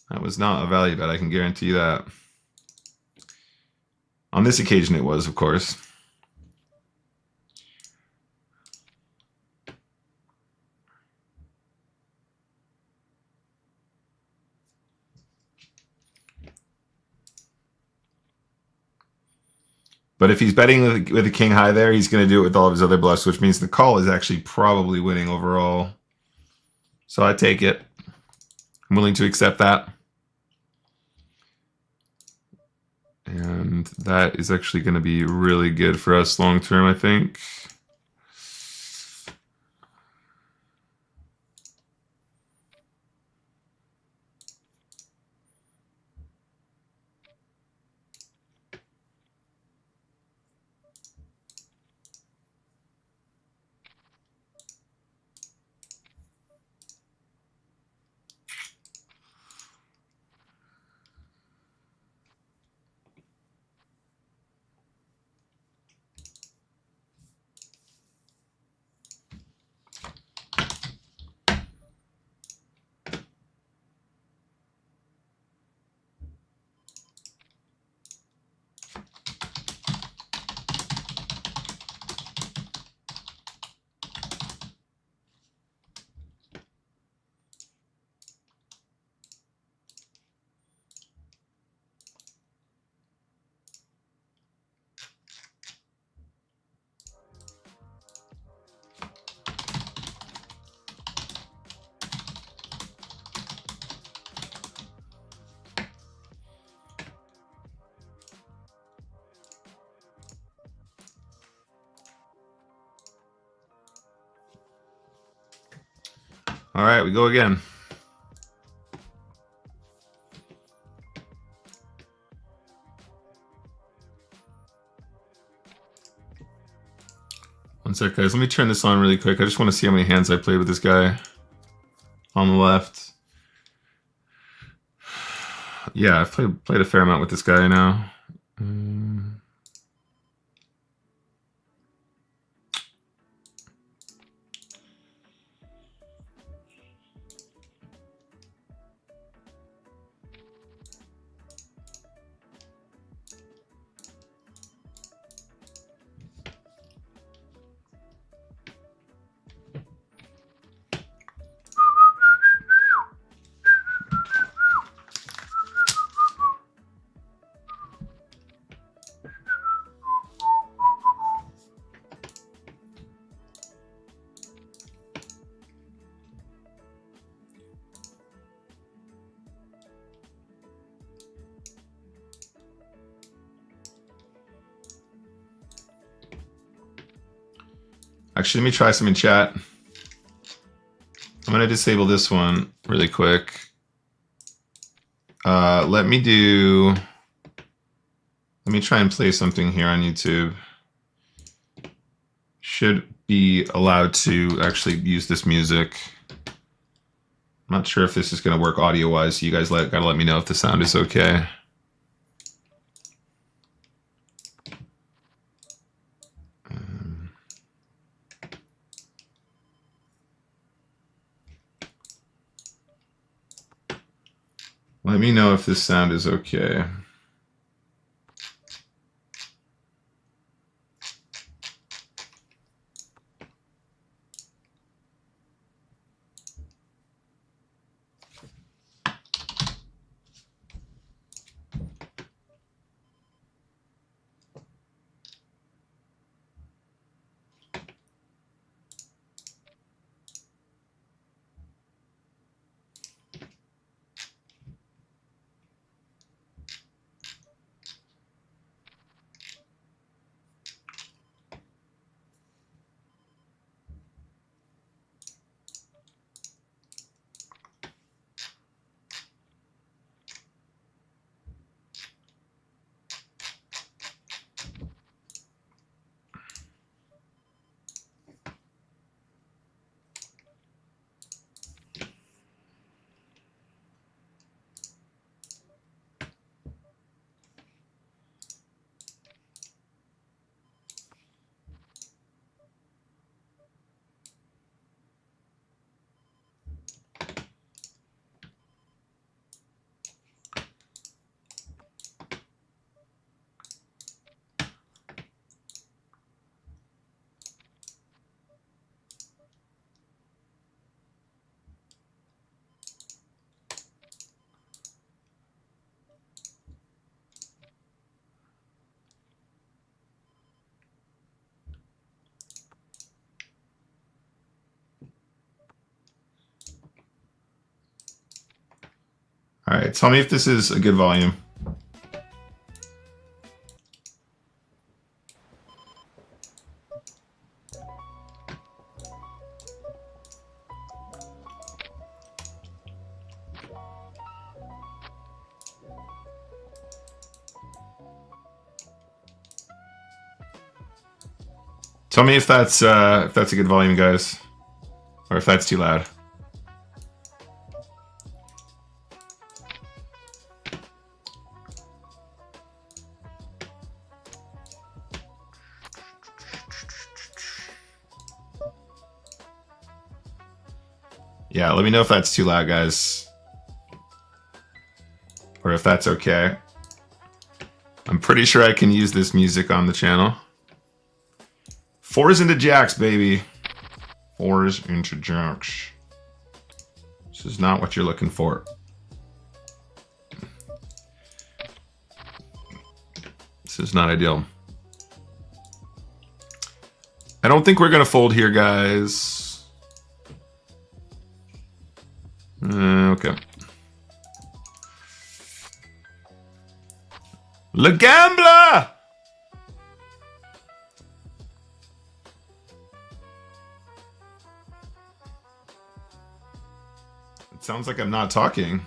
A: That was not a value bet, I can guarantee you that. On this occasion it was, of course. But if he's betting with a king high there, he's going to do it with all of his other bluffs, which means the call is actually probably winning overall. So I take it. I'm willing to accept that. And that is actually going to be really good for us long term, I think. All right, we go again. One sec, guys. Let me turn this on really quick. I just want to see how many hands I played with this guy on the left. Yeah, I've played a fair amount with this guy now. Actually, let me try some in chat. I'm going to disable this one really quick. Let me try and play something here on YouTube. Should be allowed to actually use this music. I'm not sure if this is going to work audio-wise, so you guys gotta let me know if the sound is okay. Let me know if this sound is okay. right, tell me if this is a good volume. Tell me if that's a good volume, guys, or if that's too loud. Yeah, let me know if that's too loud, guys, or if that's okay. I'm pretty sure I can use this music on the channel. Fours into jacks, baby. Fours into jacks. This is not what you're looking for. This is not ideal. I don't think we're going to fold here, guys. Okay. Le Gambler! It sounds like I'm not talking.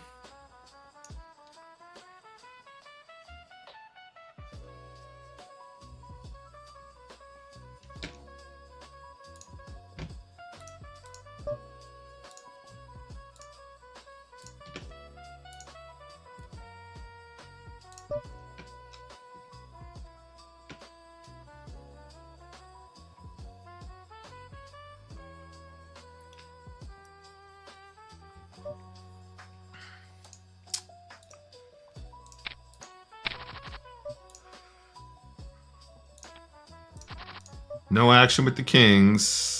A: No action with the kings.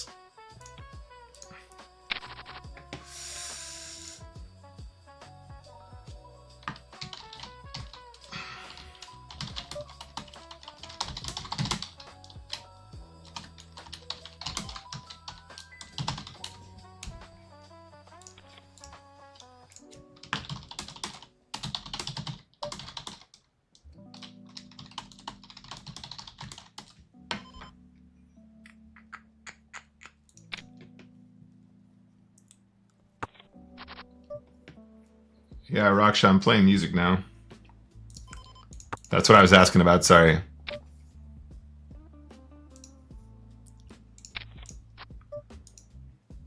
A: Yeah, Raksha, I'm playing music now. That's what I was asking about, sorry.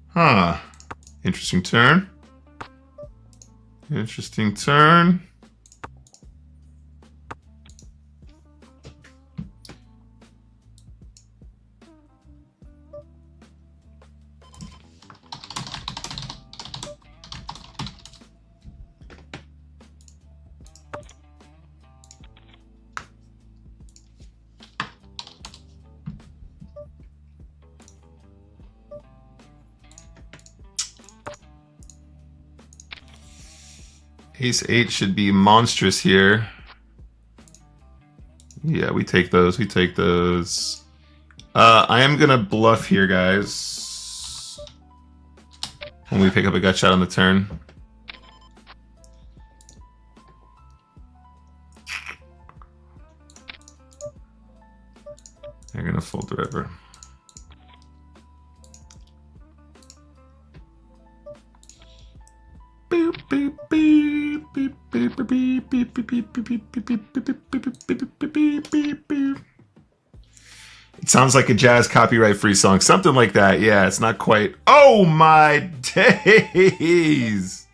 A: Huh. Interesting turn. Interesting turn. Ace-8 should be monstrous here. Yeah, we take those. We take those. I am going to bluff here, guys. When we pick up a gut shot on the turn. They're going to fold the river. It sounds like a jazz copyright free song, something like that. Yeah, it's not quite. Oh my days!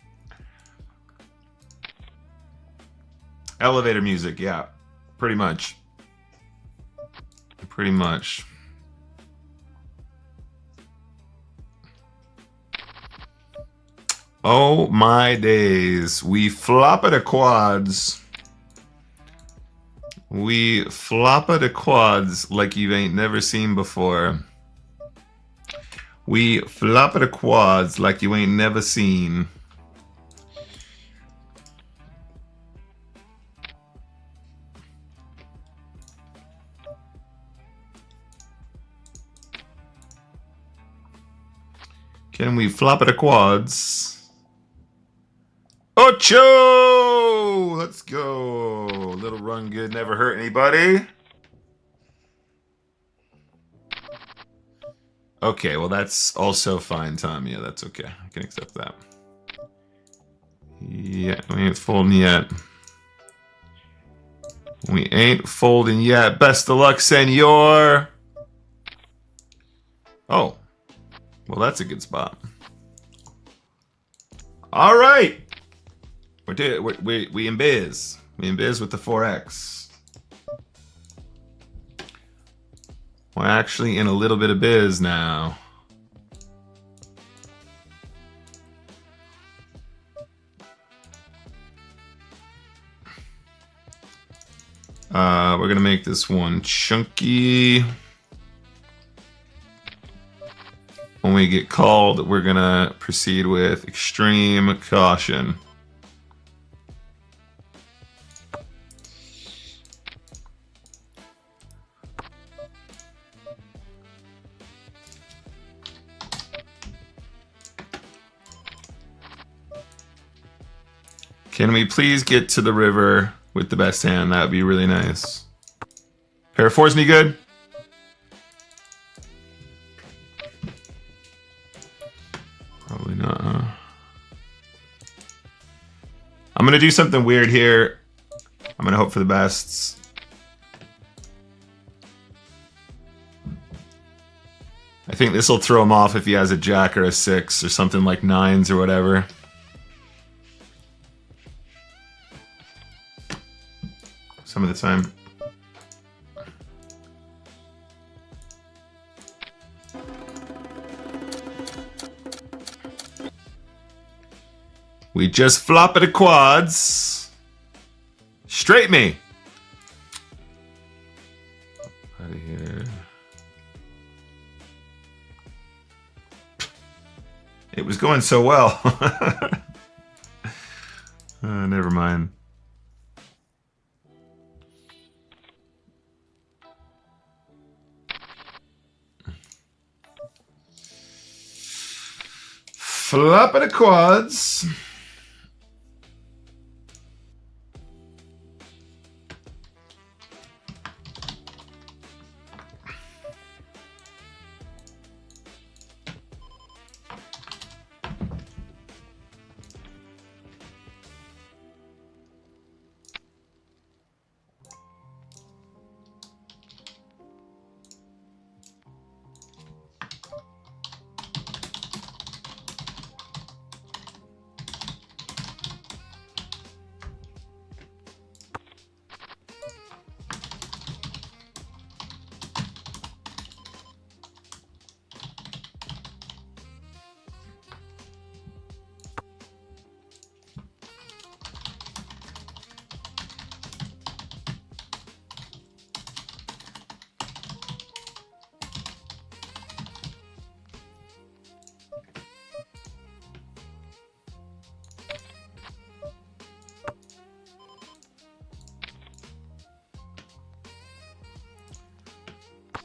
A: Elevator music, yeah, pretty much. Pretty much. Oh my days. We flop at a quads. We flop at a quads like you ain't never seen before. We flop at a quads like you ain't never seen. Can we flop at a quads? Ocho! Let's go. Little run good, never hurt anybody. Okay, well, that's also fine, Tom. Yeah, that's okay. I can accept that. Yeah, we ain't folding yet. We ain't folding yet. Best of luck, senor. Oh, well, that's a good spot. All right. We in biz. We in biz with the 4X. We're actually in a little bit of biz now. We're gonna make this one chunky. When we get called, we're gonna proceed with extreme caution. Can we please get to the river with the best hand? That would be really nice. Pair of fours, any good? Probably not, huh? I'm going to do something weird here. I'm going to hope for the best. I think this will throw him off if he has a jack or a 6 or something like 9s or whatever. Some of the time. We just flop at the quads. Straight me. Out of here. It was going so well. Never mind. Flop at the quads.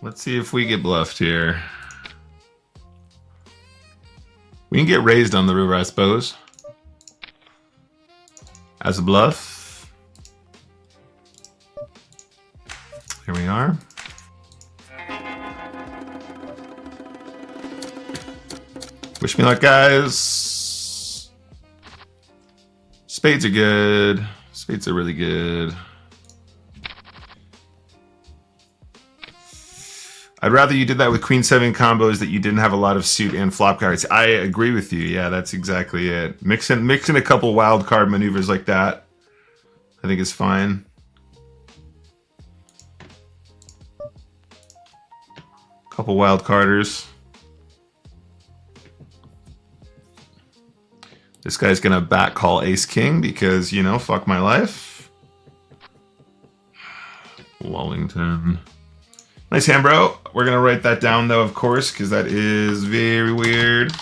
A: Let's see if we get bluffed here. We can get raised on the river, I suppose. As a bluff. Here we are. Wish me luck, guys. Spades are good. Spades are really good. I'd rather you did that with Queen 7 combos that you didn't have a lot of suit and flop cards. I agree with you. Yeah, that's exactly it. Mixing a couple wild card maneuvers like that, I think is fine. Couple wild carders. This guy's gonna back call Ace King because, you know, fuck my life. Wellington. Nice hand, bro. We're going to write that down, though, of course, because that is very weird.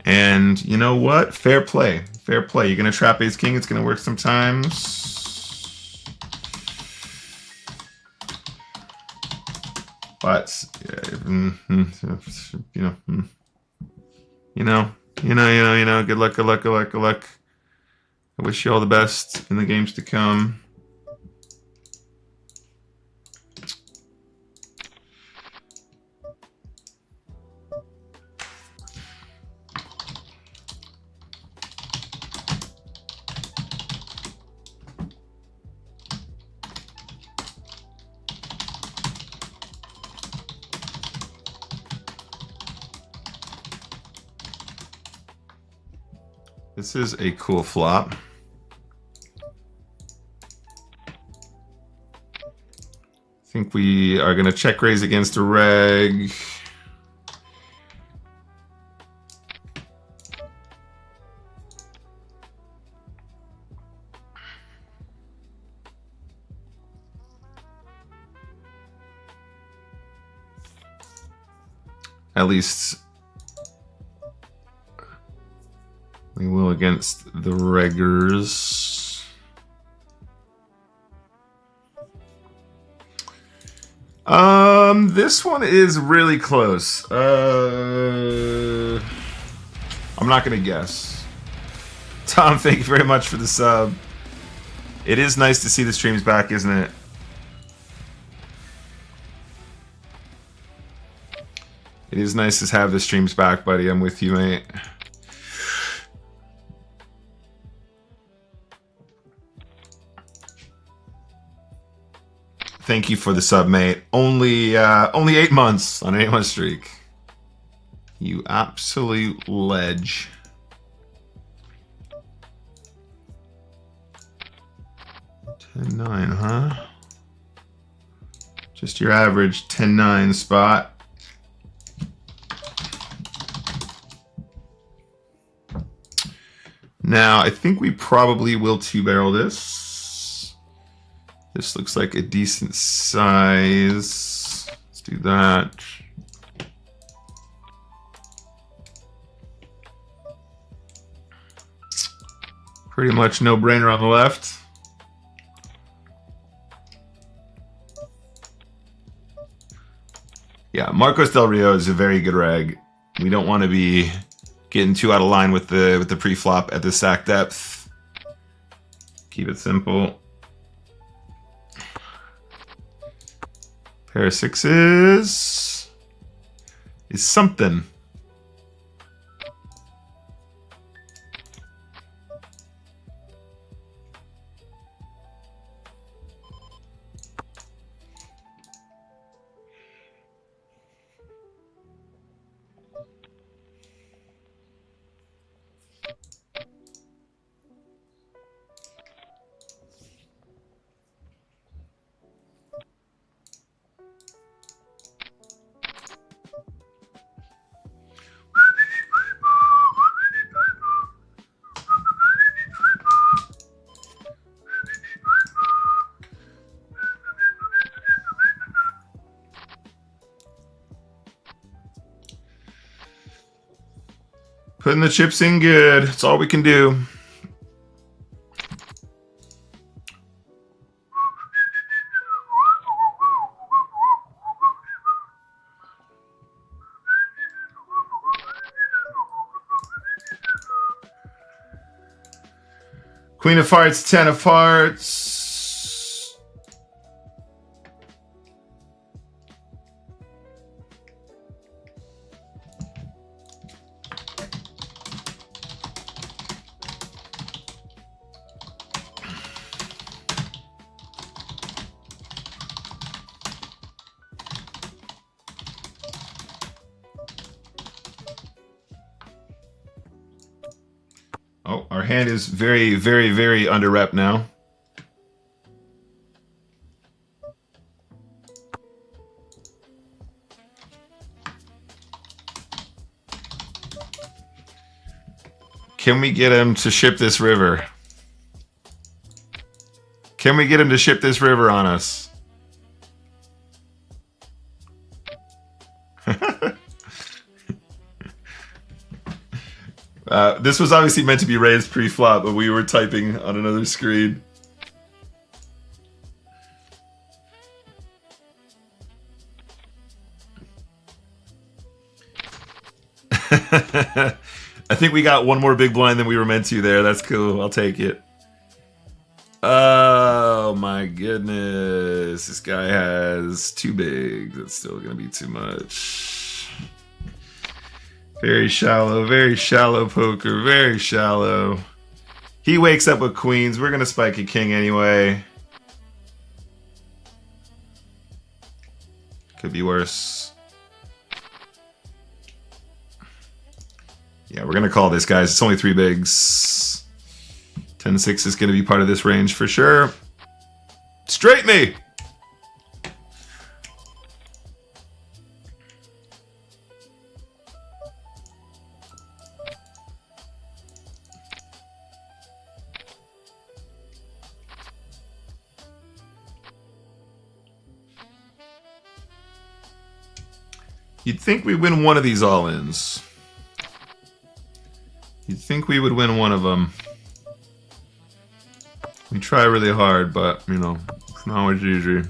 A: And you know what? Fair play. Fair play. You're going to trap Ace King. It's going to work sometimes. But, you know. Good luck, good luck, good luck, good luck. I wish you all the best in the games to come. This is a cool flop. I think we are going to check raise against a reg. At least we will against the reggers. This one is really close. I'm not gonna guess. Tom, thank you very much for the sub. It is nice to see the streams back, isn't it? It is nice to have the streams back, buddy. I'm with you, mate. Thank you for the sub, mate. Only 8 months on an 8-month streak. You absolute ledge. $10-9, huh? Just your average $10-9 spot. Now, I think we probably will two-barrel this. This looks like a decent size. Let's do that. Pretty much no-brainer on the left. Yeah, Marcos Del Rio is a very good reg. We don't want to be getting too out of line with the pre-flop at the stack depth. Keep it simple. Pair of sixes is something. Putting the chips in good. That's all we can do. Queen of Hearts, 10 of Hearts. Oh, our hand is very, very, very under rep now. Can we get him to ship this river? Can we get him to ship this river on us? This was obviously meant to be raised pre-flop, but we were typing on another screen. I think we got one more big blind than we were meant to there. That's cool. I'll take it. my goodness. This guy has too big. That's still going to be too much. Very shallow poker. Very shallow. He wakes up with queens. We're going to spike a king anyway. Could be worse. Yeah, we're going to call this, guys. It's only 3 bigs. 10-6 is going to be part of this range for sure. Straight me! You'd think we'd win one of these all-ins. You'd think we would win one of them. We try really hard, but, you know, it's not always easy.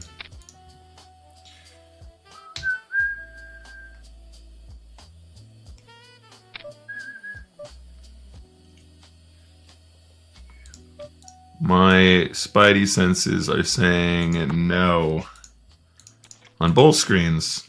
A: My spidey senses are saying no on both screens.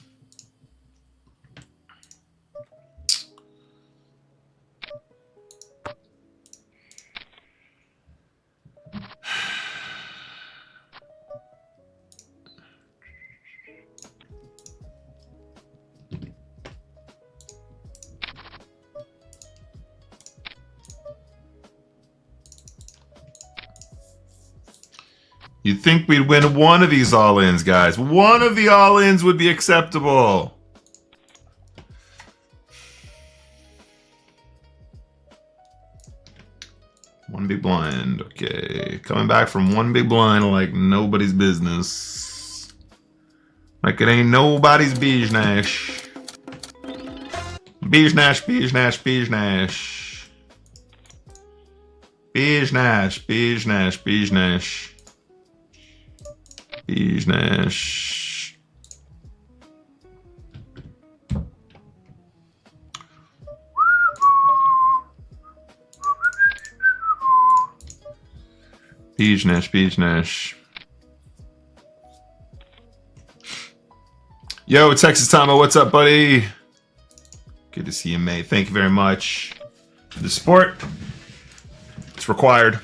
A: You'd think we'd win one of these all-ins, guys. One of the all-ins would be acceptable. One big blind. Okay. Coming back from one big blind like nobody's business. Like it ain't nobody's beejnash. Beejnash, beejnash, beejnash. Beejnash, beejnash, beejnash. Beejnash. Beejnash, beejnash. Yo, Texas Tomo, what's up, buddy? Good to see you, mate. Thank you very much for the support. It's required.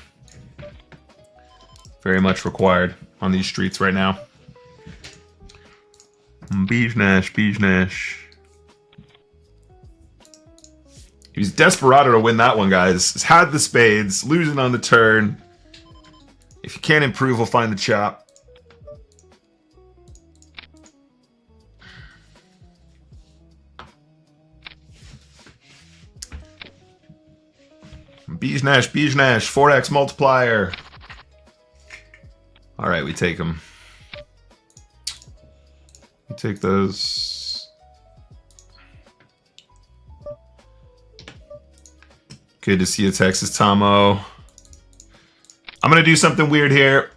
A: Very much required on these streets right now. Beejnash, beejnash. He was desperado to win that one, guys. He's had the spades, losing on the turn. If you can't improve, we'll find the chop. Beejnash, beejnash, 4x multiplier. All right, we take them. We take those. Good to see you, Texas Tomo. I'm going to do something weird here.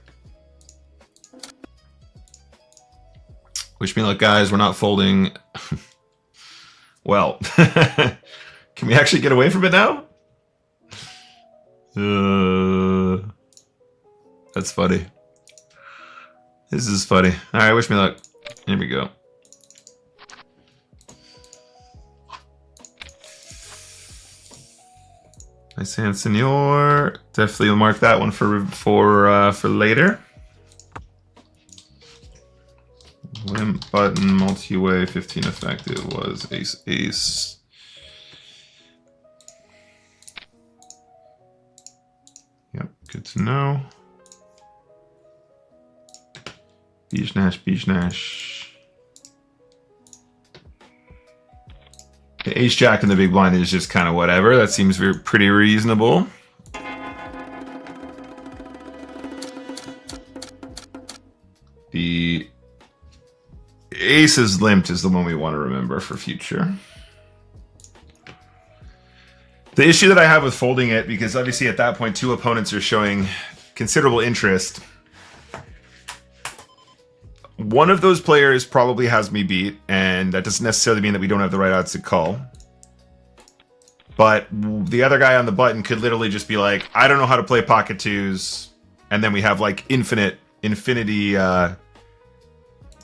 A: Wish me luck, guys. We're not folding. Well, can we actually get away from it now? That's funny. This is funny. All right, wish me luck. Here we go. Nice hand, senor. Definitely will mark that one for later. Limp button, multi-way, 15 effective was ace, ace. Yep, good to know. Beejnash, beejnash. The ace jack in the big blind is just kind of whatever. That seems pretty reasonable. The aces limped is the one we want to remember for future. The issue that I have with folding it, because obviously at that point 2 opponents are showing considerable interest. One of those players probably has me beat, and that doesn't necessarily mean that we don't have the right odds to call. But the other guy on the button could literally just be like, I don't know how to play pocket twos, and then we have like infinite infinity.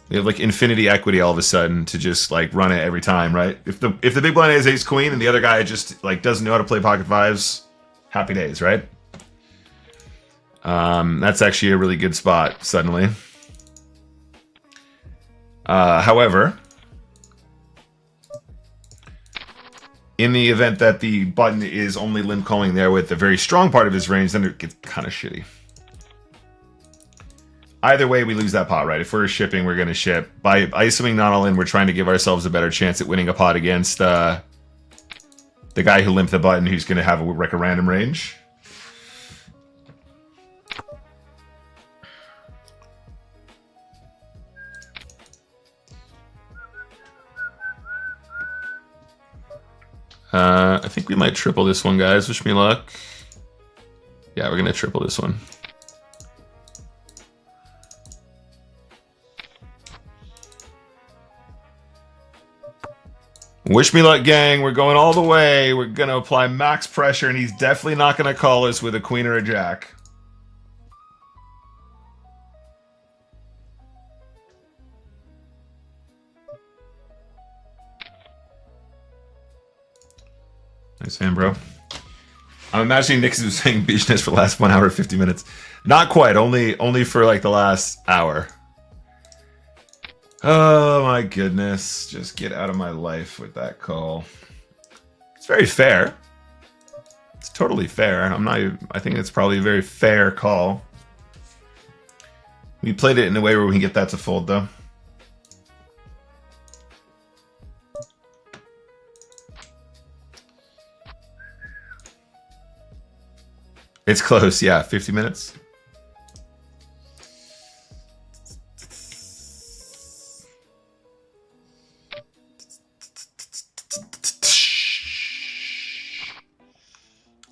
A: We have like infinity equity all of a sudden to just like run it every time, right? If the big blind has ace queen and the other guy just like doesn't know how to play pocket fives, happy days, right? That's actually a really good spot suddenly. However, in the event that the button is only limp calling there with a very strong part of his range, then it gets kind of shitty. Either way, we lose that pot, right? If we're shipping, we're going to ship. By ISOing not all in, we're trying to give ourselves a better chance at winning a pot against the guy who limped the button, who's going to have a random range. I think we might triple this one, guys. Wish me luck. Yeah, we're going to triple this one. Wish me luck, gang. We're going all the way. We're going to apply max pressure, and he's definitely not going to call us with a queen or a jack. Nice hand, bro. I'm imagining Nick is saying business for the last 1 hour 50 minutes. Not quite. Only for like the last hour. Oh my goodness. Just get out of my life with that call. It's very fair. It's totally fair. I think it's probably a very fair call. We played it in a way where we can get that to fold though. It's close, yeah. 50 minutes.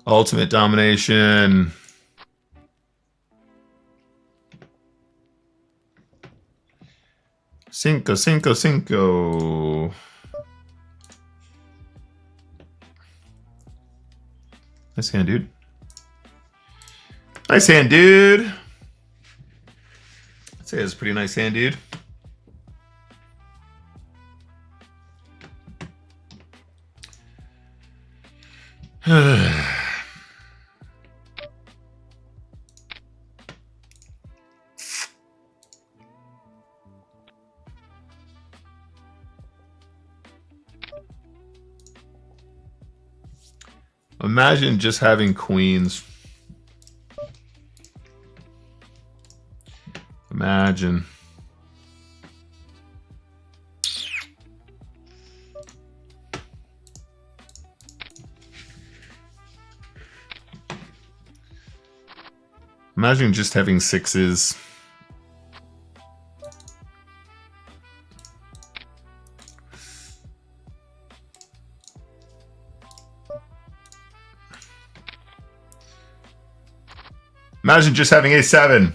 A: Ultimate domination. Cinco, cinco, cinco. Nice hand, dude. Nice hand, dude. I'd say it's a pretty nice hand, dude. Imagine just having queens. Imagine. Imagine just having sixes. Imagine just having a7.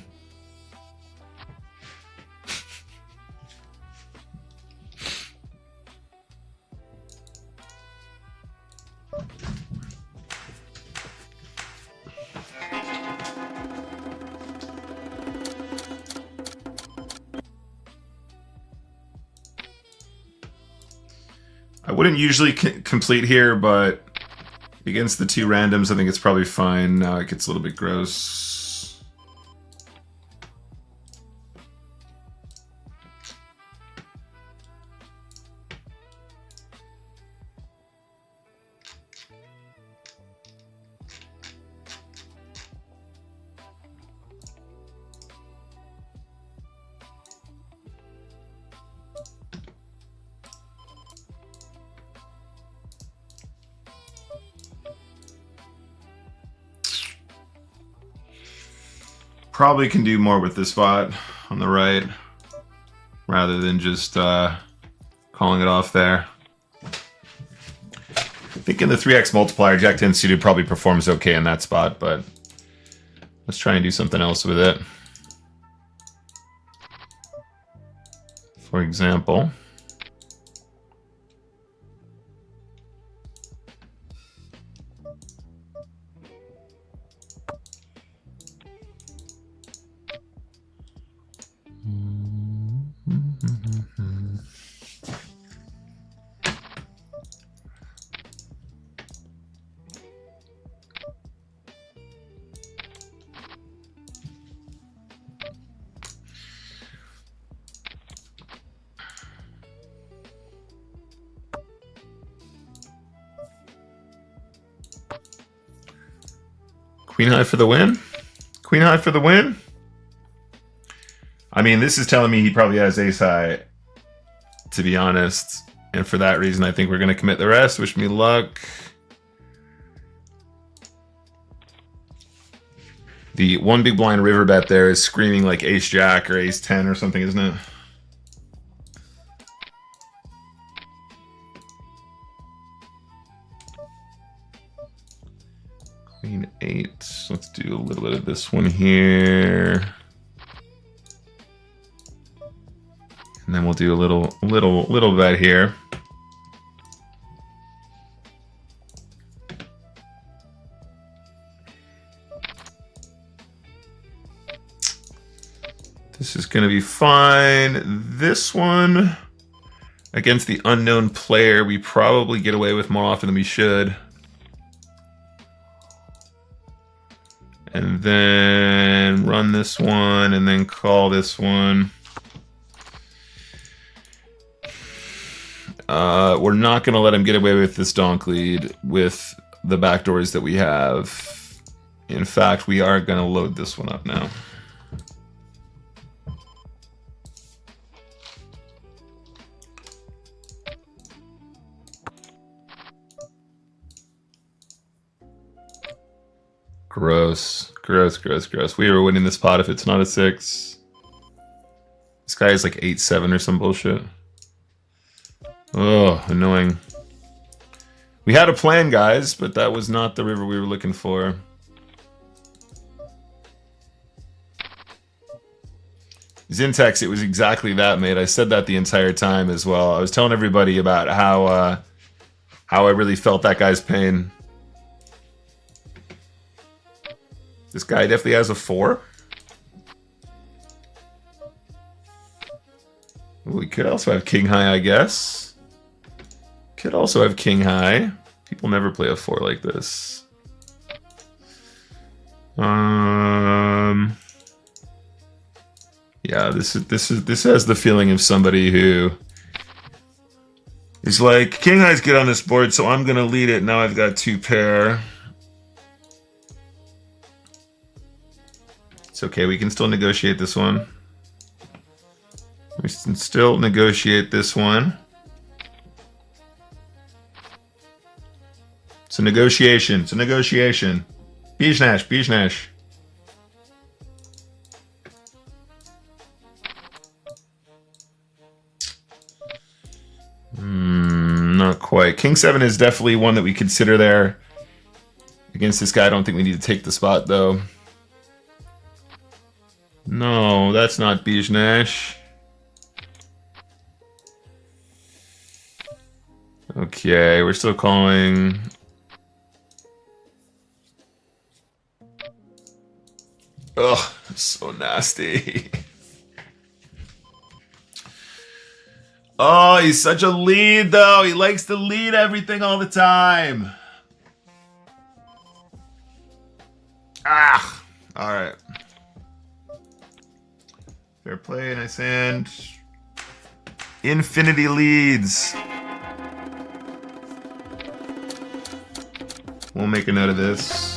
A: I wouldn't usually complete here, but against the two randoms, I think it's probably fine. Now it gets a little bit gross. Probably can do more with this spot on the right rather than just calling it off there. I think in the 3x multiplier, Jack 10 suited probably performs okay in that spot, but let's try and do something else with it. For example, Queen high for the win? Queen high for the win? I mean, this is telling me he probably has ace high, to be honest. And for that reason, I think we're going to commit the rest. Wish me luck. The one big blind river bet there is screaming like ace jack or ace 10 or something, isn't it? Queen 8. Let's do a little bit of this one here. And then we'll do a little bet here. This is going to be fine. This one, against the unknown player, we probably get away with more often than we should. And then run this one, and then call this one. We're not going to let him get away with this donk lead with the backdoors that we have. In fact, we are going to load this one up now. Gross. Gross, gross, gross. We were winning this pot if it's not a 6. This guy is like 8-7 or some bullshit. Oh, annoying. We had a plan, guys, but that was not the river we were looking for. Zintex, it was exactly that, mate. I said that the entire time as well. I was telling everybody about how I really felt that guy's pain. This guy definitely has a 4. We could also have king high, I guess. Could also have king high. People never play a 4 like this. Yeah, this has the feeling of somebody who is like, king high's good on this board, so I'm gonna lead it. Now I've got 2 pair. It's okay, we can still negotiate this one. We can still negotiate this one. It's a negotiation. It's a negotiation. Bijnash, Bijnash. Not quite. King 7 is definitely one that we consider there. Against this guy, I don't think we need to take the spot, though. No, that's not Bijnash. Okay, we're still calling. Ugh, so nasty. Oh, he's such a lead, though. He likes to lead everything all the time. Ah, all right. Fair play, nice hand. Infinity leads. We'll make a note of this.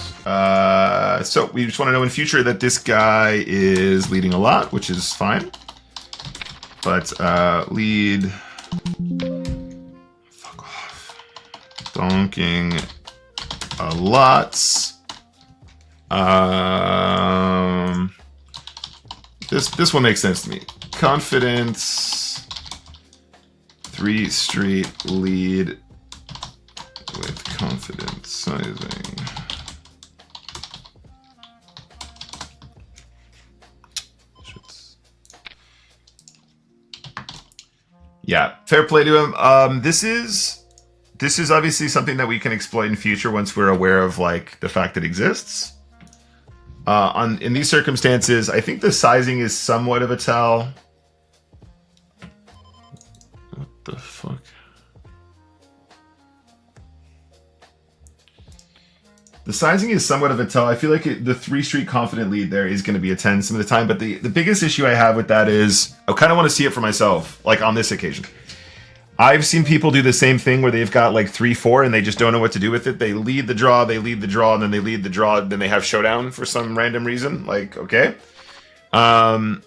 A: So we just want to know in future that this guy is leading a lot, which is fine. But lead. Fuck off. Donking a lot. This one makes sense to me. Confidence. 3 street lead with confidence sizing. Yeah, fair play to him. This is obviously something that we can exploit in future once we're aware of like the fact it exists. In these circumstances, I think the sizing is somewhat of a tell. What the fuck? The sizing is somewhat of a tell. I feel like the 3 street confident lead there is going to be a 10 some of the time, but the biggest issue I have with that is I kind of want to see it for myself, like on this occasion. I've seen people do the same thing where they've got like 3-4 and they just don't know what to do with it. They lead the draw, and then they lead the draw, then they have showdown for some random reason. Like, okay. I've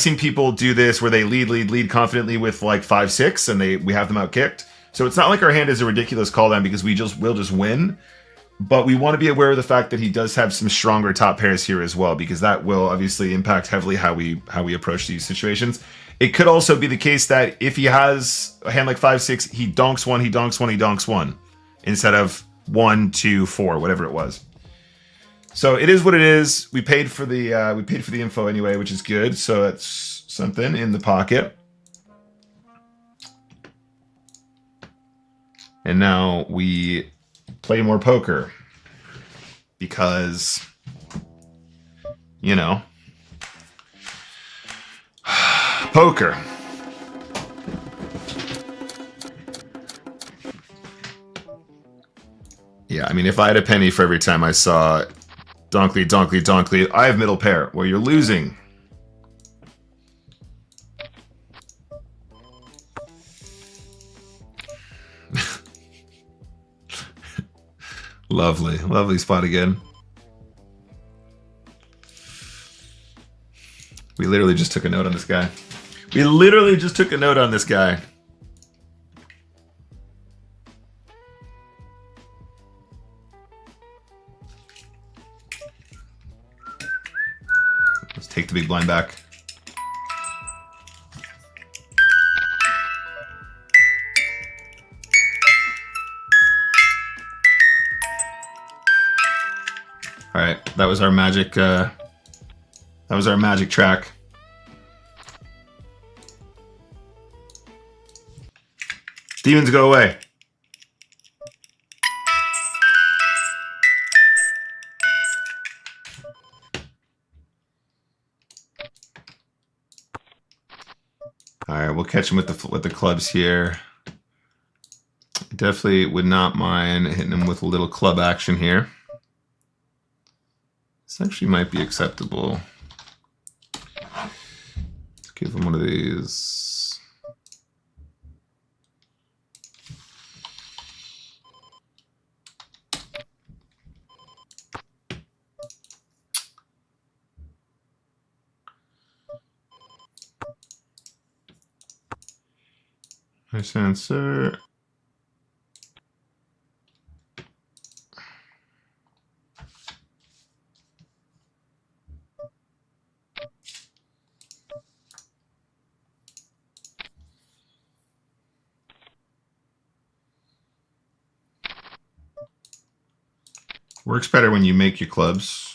A: seen people do this where they lead confidently with like 5-6 and we have them out kicked. So it's not like our hand is a ridiculous call down because we'll just win. But we want to be aware of the fact that he does have some stronger top pairs here as well, because that will obviously impact heavily how we approach these situations. It could also be the case that if he has a hand like 5-6, he donks one, he donks one, instead of 1, 2, 4, whatever it was. So it is what it is. We paid for the info anyway, which is good. So that's something in the pocket. And now we play more poker because, you know, poker. Yeah, I mean, if I had a penny for every time I saw Donkly, I have middle pair. Well, you're losing. Lovely spot again. We literally just took a note on this guy. Let's take the big blind back. All right, that was our magic. That was our magic track. Demons go away. All right, we'll catch him with the clubs here. Definitely would not mind hitting him with a little club action here. This actually might be acceptable. Let's give him one of these. Nice answer. Works better when you make your clubs.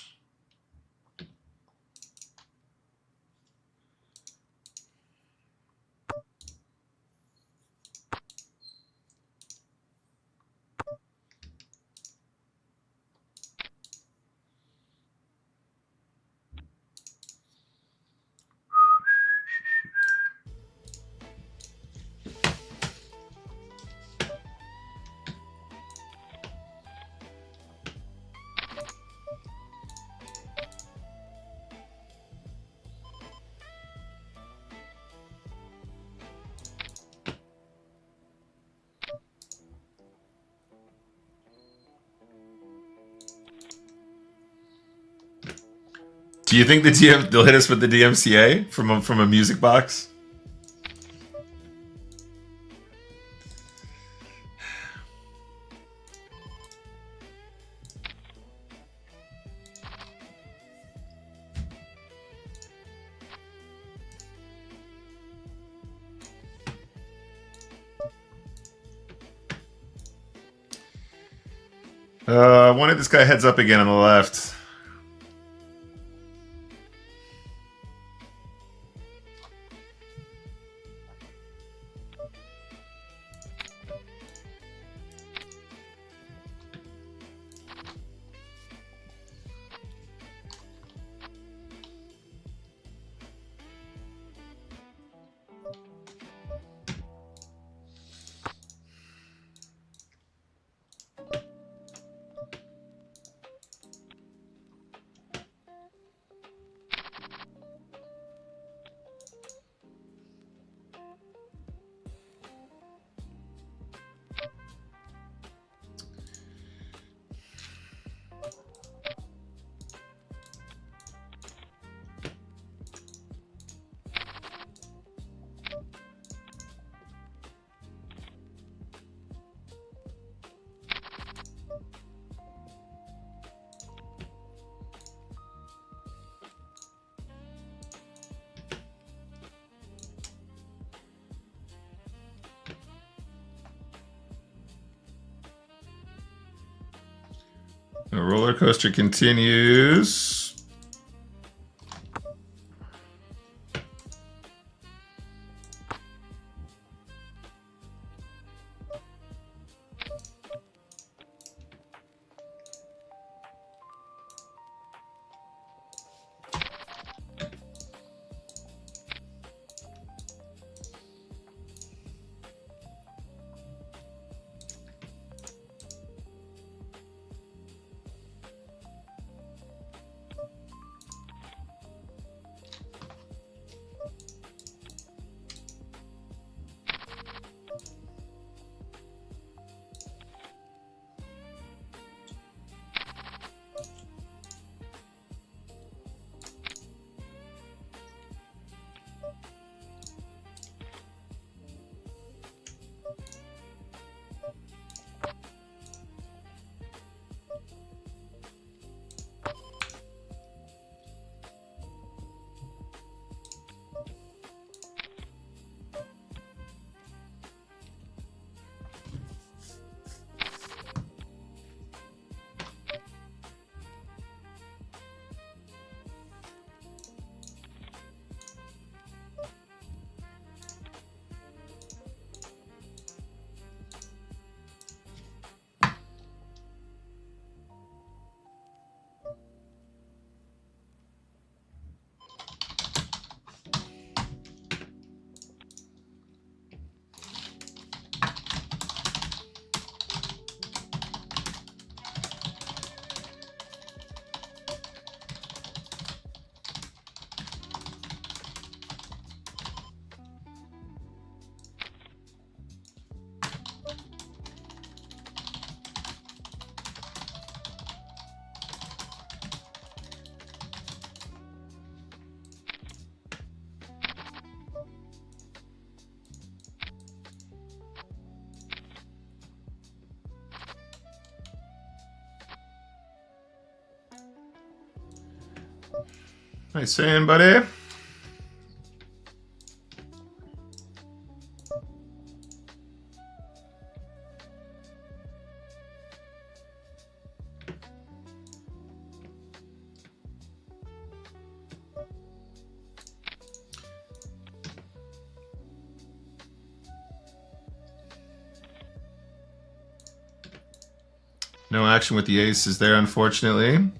A: Do you think they'll hit us with the DMCA from a music box? I wanted this guy heads up again on the left. The roller coaster continues. Nice saying, buddy. No action with the aces there, unfortunately.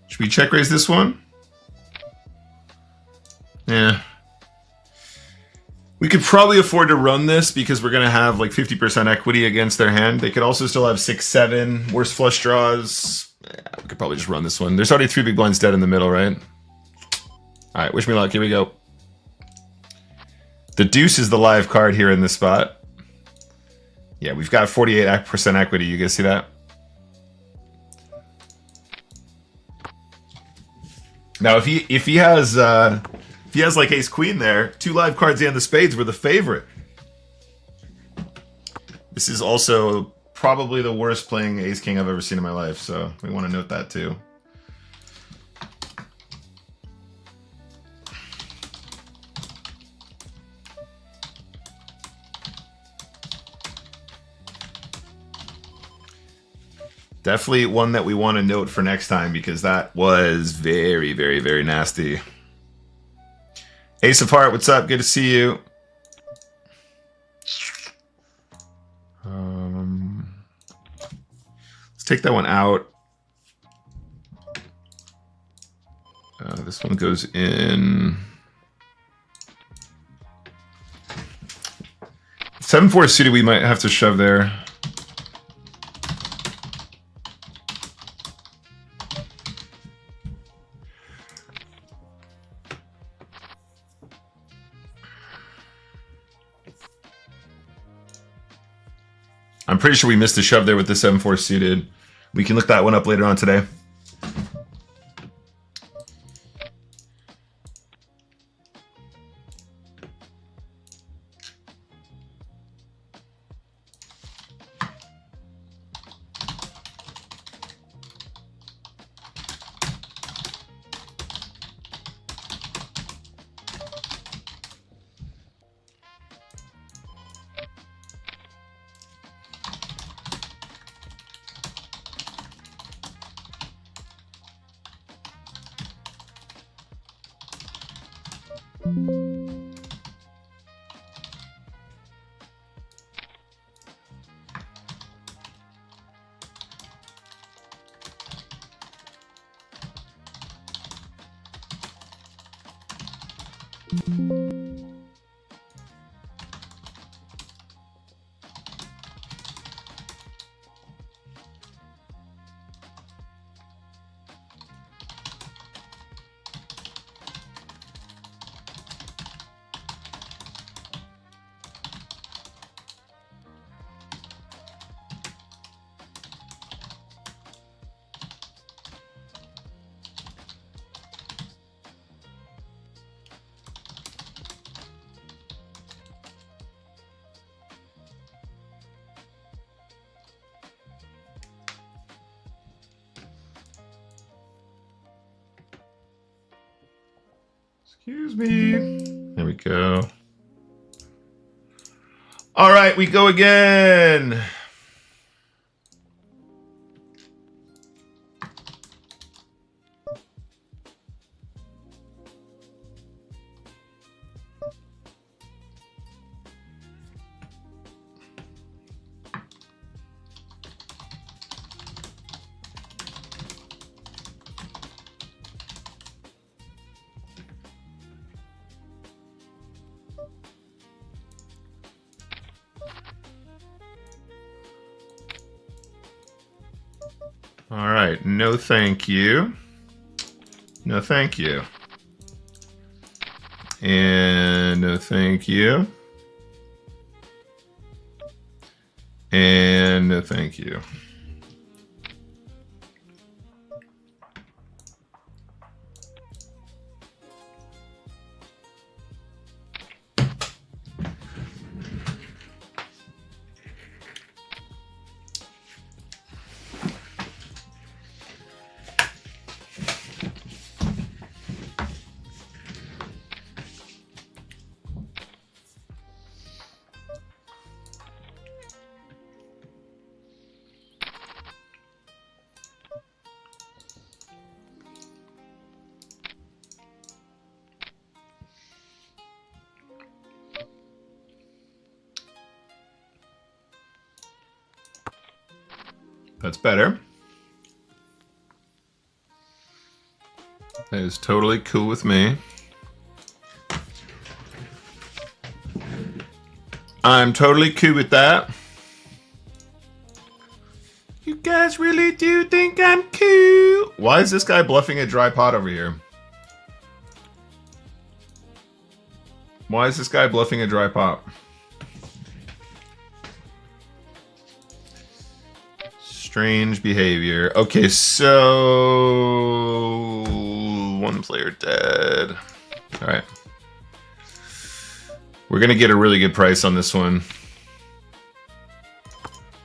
A: Should we check raise this one? Yeah. We could probably afford to run this because we're going to have like 50% equity against their hand. They could also still have 6-7, worse flush draws. Yeah, we could probably just run this one. There's already 3 big blinds dead in the middle, right? All right, wish me luck. Here we go. The deuce is the live card here in this spot. Yeah, we've got 48% equity. You guys see that? Now, if he has like ace queen there, 2 live cards and the spades were the favorite. This is also probably the worst playing ace king I've ever seen in my life, so we want to note that too. Definitely one that we want to note for next time because that was very, very, very nasty. Ace of Heart, what's up? Good to see you. Let's take that one out. This one goes in. 7-4 suited, we might have to shove there. I'm pretty sure we missed a shove there with the 7-4 suited. We can look that one up later on today. Excuse me. There we go. All right, we go again. All right, no thank you. No thank you. And no thank you. And no thank you. That's better. That is totally cool with me. I'm totally cool with that. You guys really do think I'm cool? Why is this guy bluffing a dry pot over here? Why is this guy bluffing a dry pot? Strange behavior. Okay, so one player dead. All right. We're going to get a really good price on this one.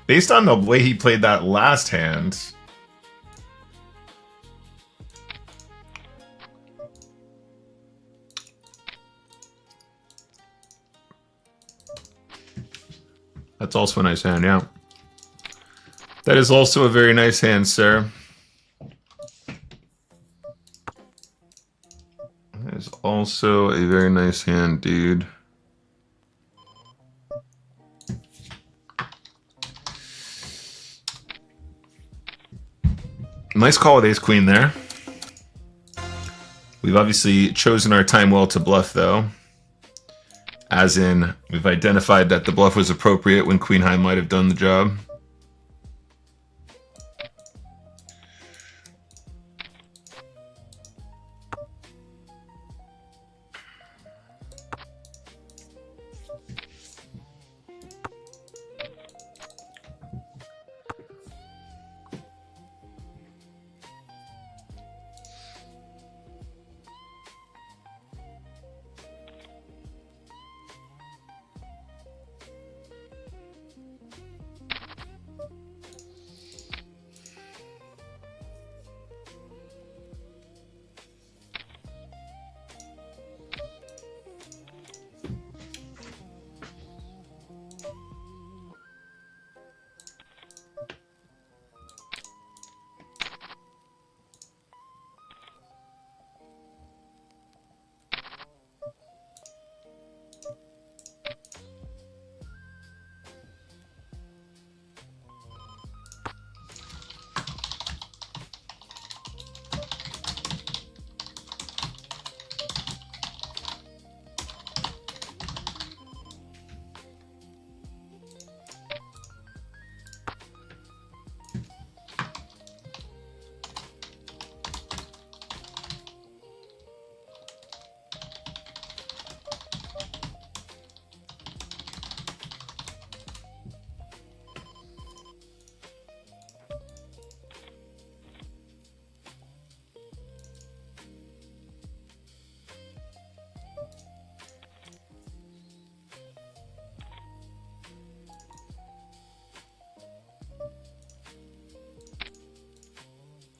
A: Based on the way he played that last hand. That's also a nice hand, yeah. That is also a very nice hand, sir. That is also a very nice hand, dude. Nice call with ace-queen there. We've obviously chosen our time well to bluff, though. As in, we've identified that the bluff was appropriate when queen high might have done the job.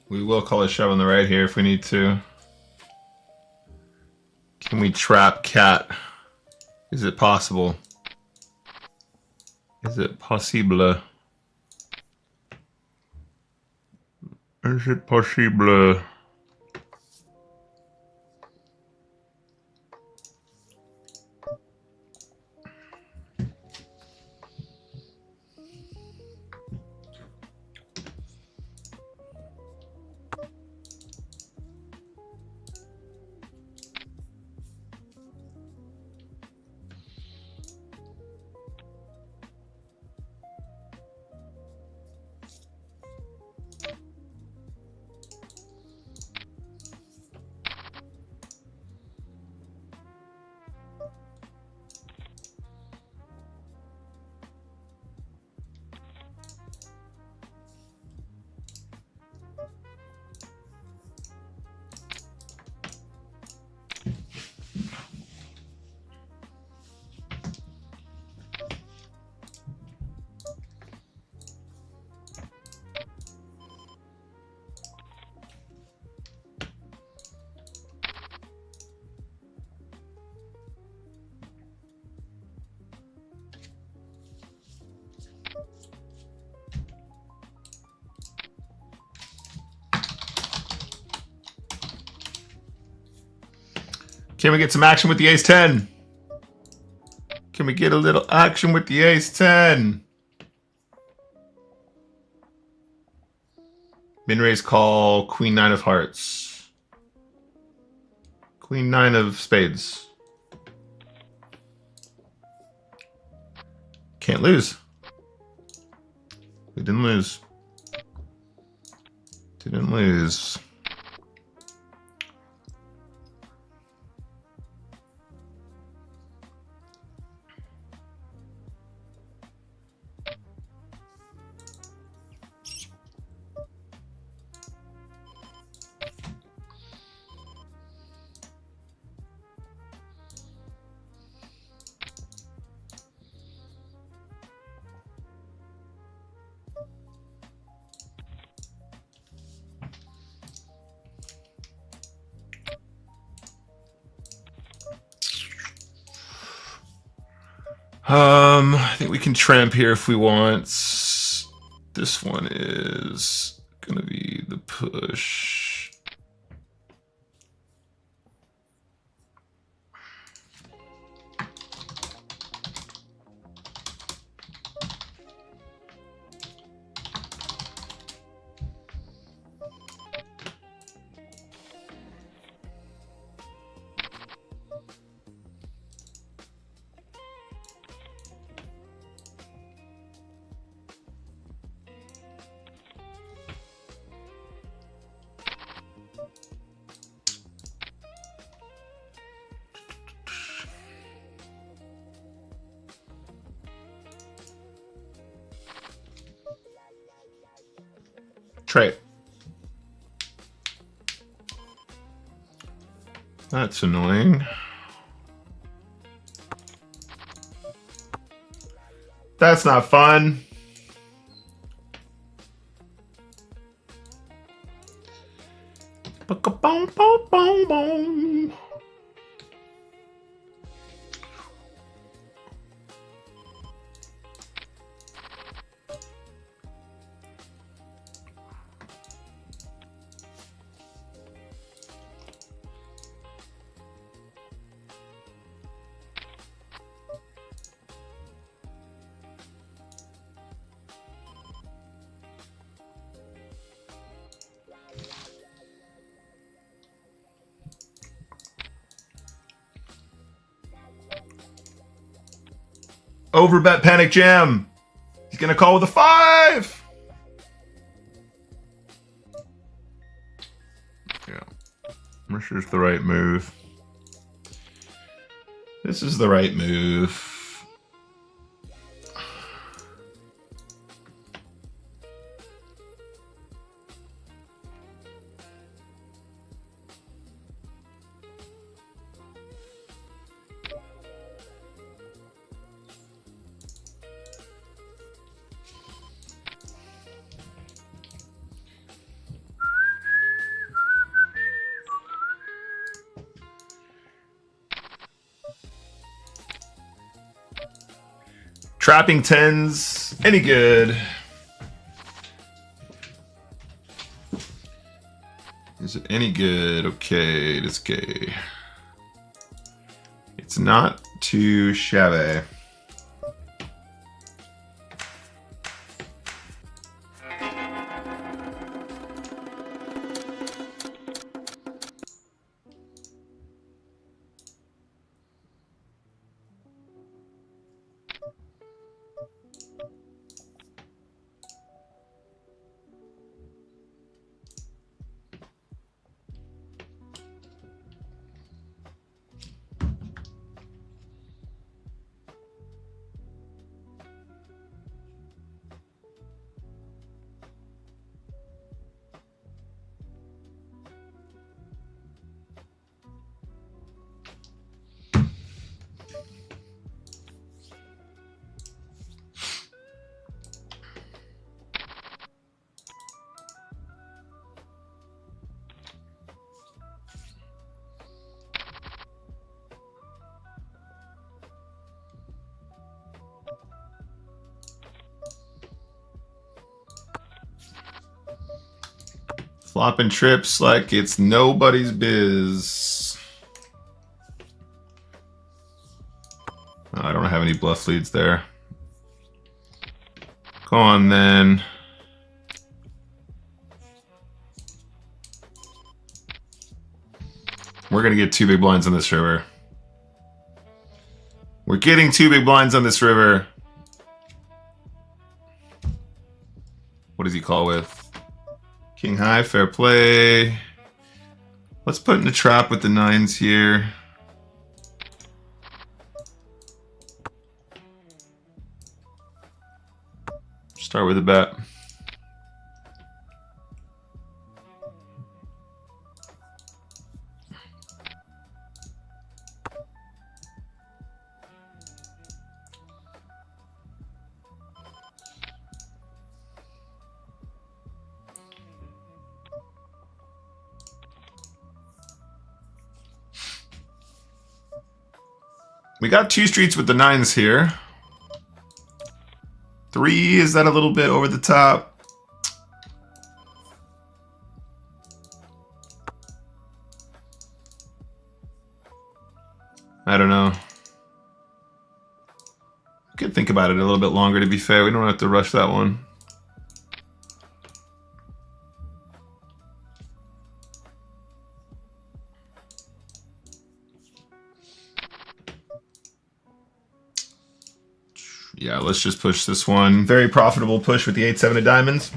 A: We will call a shove on the right here if we need to. Can we trap cat? Is it possible? Is it possible? Is it possible? Can we get some action with the ace-10? Can we get a little action with the ace-10? Min-raise call, queen-9 of hearts. Queen-9 of spades. Can't lose. We didn't lose. Didn't lose. I think we can tramp here if we want. This one is gonna be the push. Trade. That's annoying. That's not fun. Overbet panic jam. He's gonna call with a 5. Yeah, I'm sure it's the right move. This is the right move. Tapping tens, any good? Is it any good? Okay, it is okay. It's not too shabby. Flopping trips like it's nobody's biz. Oh, I don't have any bluff leads there. Go on then. We're gonna get 2 big blinds on this river. We're getting 2 big blinds on this river. What does he call with? King high, fair play. Let's put in a trap with the 9s here. Start with a bet. We got 2 streets with the 9s here. 3, is that a little bit over the top? I don't know. Could think about it a little bit longer, to be fair. We don't have to rush that one. Yeah, let's just push this one. Very profitable push with the 8-7 of diamonds.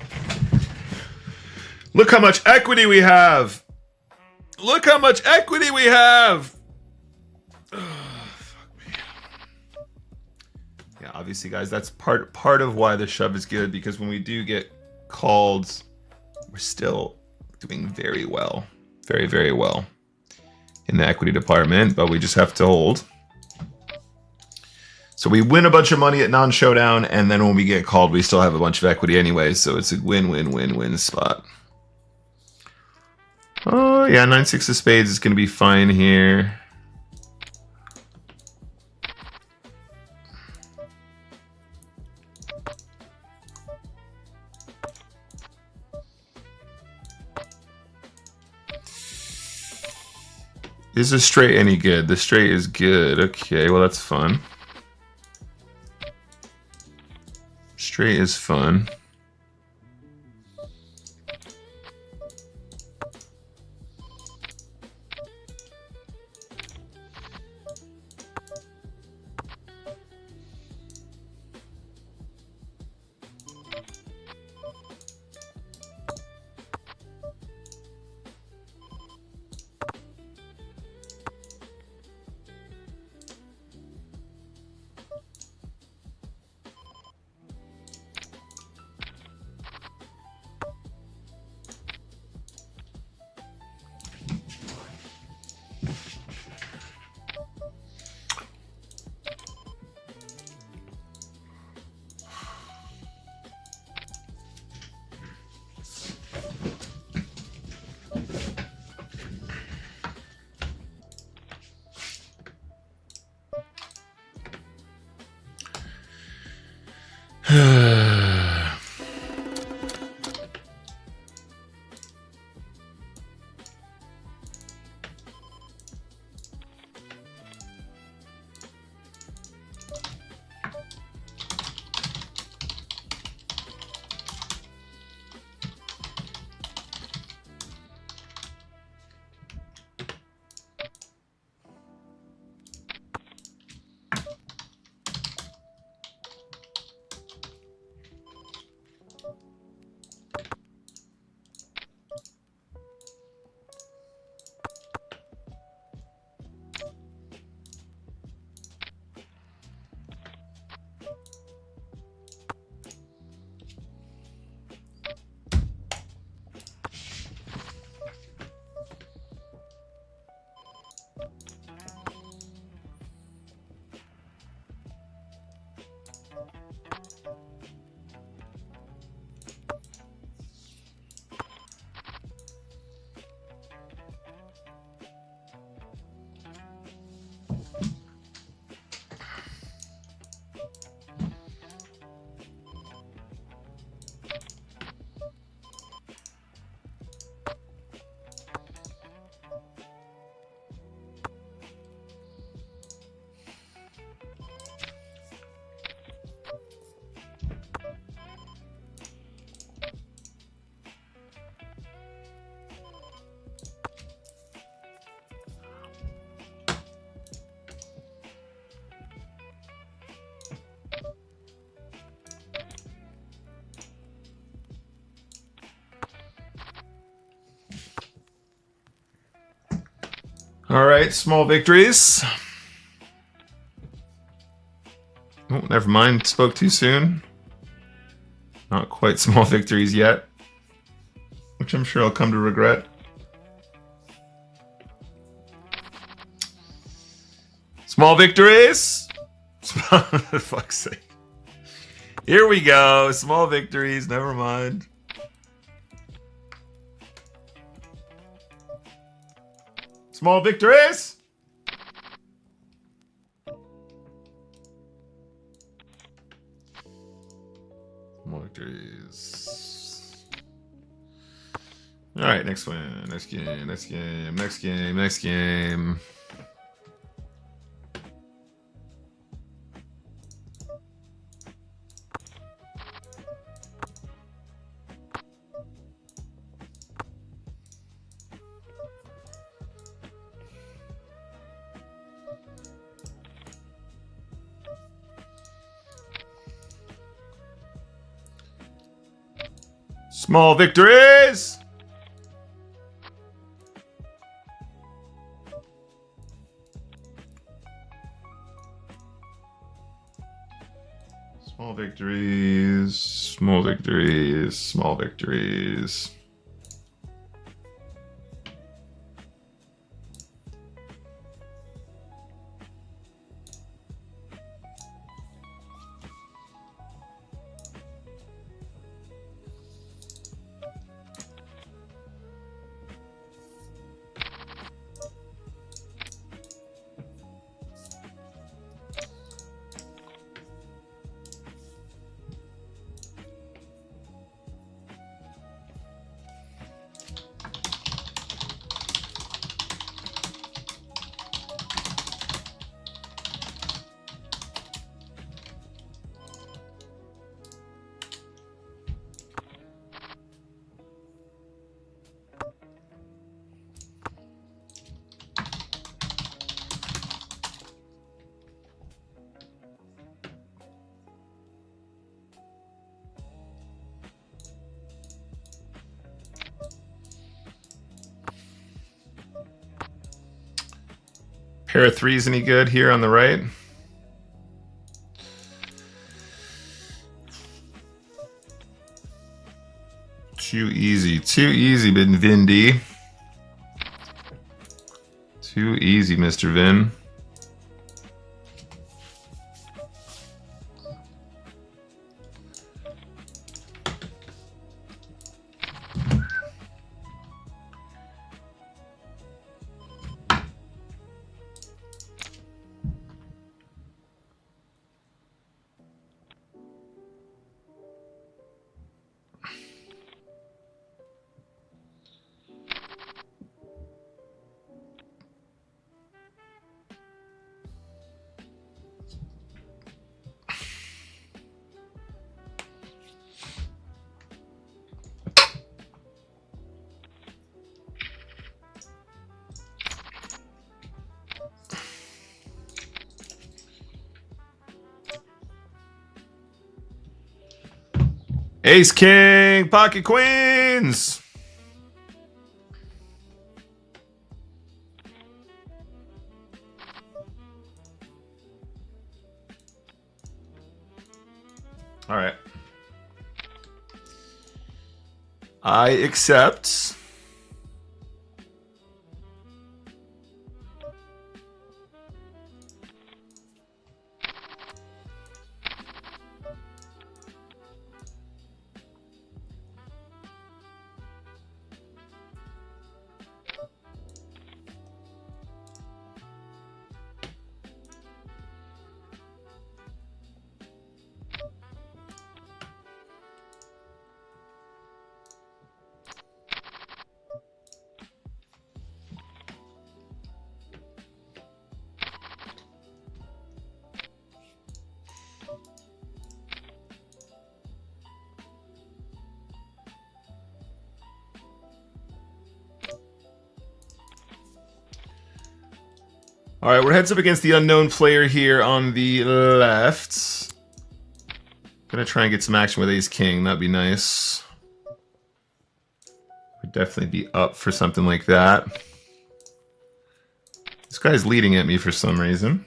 A: Look how much equity we have. Look how much equity we have. Oh, fuck me. Yeah, obviously, guys, that's part of why the shove is good, because when we do get called, we're still doing very well. Very, very well in the equity department, but we just have to hold. So we win a bunch of money at non-showdown, and then when we get called, we still have a bunch of equity anyway, so it's a win-win-win-win spot. Oh, yeah, 9-6 of spades is going to be fine here. Is the straight any good? The straight is good. Okay, well, that's fun. Straight is fun. All right, small victories. Oh, never mind. Spoke too soon. Not quite small victories yet, which I'm sure I'll come to regret. Small victories. For fuck's sake. Here we go. Small victories. Never mind. Small victories. Small victories. All right, next one. Next game. Next game. Next game. Next game. Small victories. Small victories. Small victories. Small victories. Pair of threes any good here on the right? Too easy, Vin D. Too easy, Mr. Vin. Ace, king, pocket queens. All right. I accept. All right, we're heads up against the unknown player here on the left. Gonna try and get some action with ace king. That'd be nice. Would definitely be up for something like that. This guy's leading at me for some reason.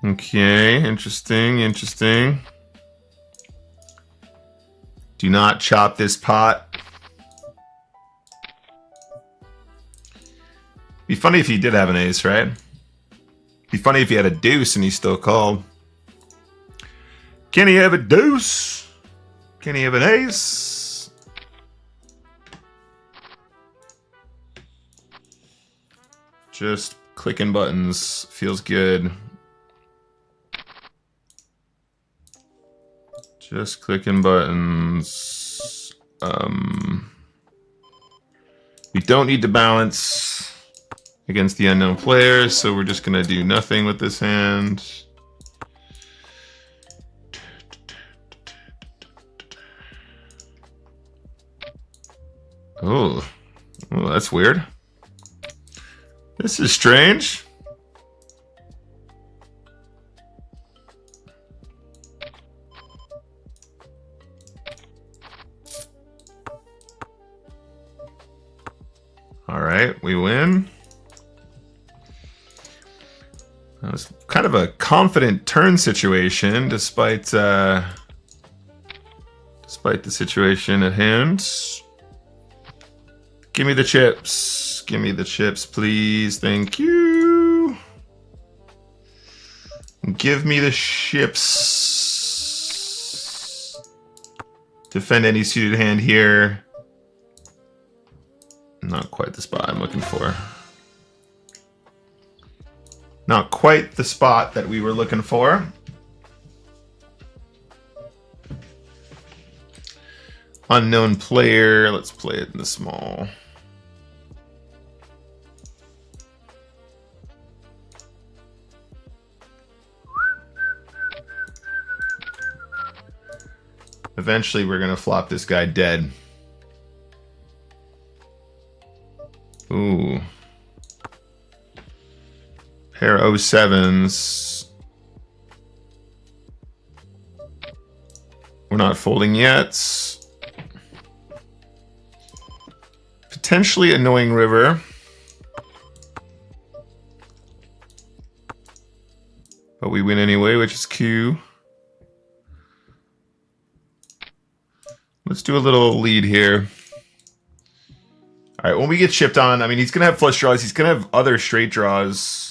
A: Okay, interesting, interesting. Do not chop this pot. Be funny if he did have an ace, right? Be funny if he had a deuce and he still called. Can he have a deuce? Can he have an ace? Just clicking buttons feels good. Just clicking buttons. We don't need to balance against the unknown player, so we're just gonna do nothing with this hand. Oh, that's weird. This is strange. All right, we win. That was kind of a confident turn situation, despite the situation at hand. Give me the chips. Give me the chips, please. Thank you. Give me the chips. Defend any suited hand here. Not quite the spot I'm looking for. Not quite the spot that we were looking for. Unknown player. Let's play it in the small. Eventually, we're going to flop this guy dead. Ooh. Pair 07s. We're not folding yet. Potentially annoying river. But we win anyway, which is Q. Let's do a little lead here. All right, when we get chipped on, I mean, he's going to have flush draws. He's going to have other straight draws.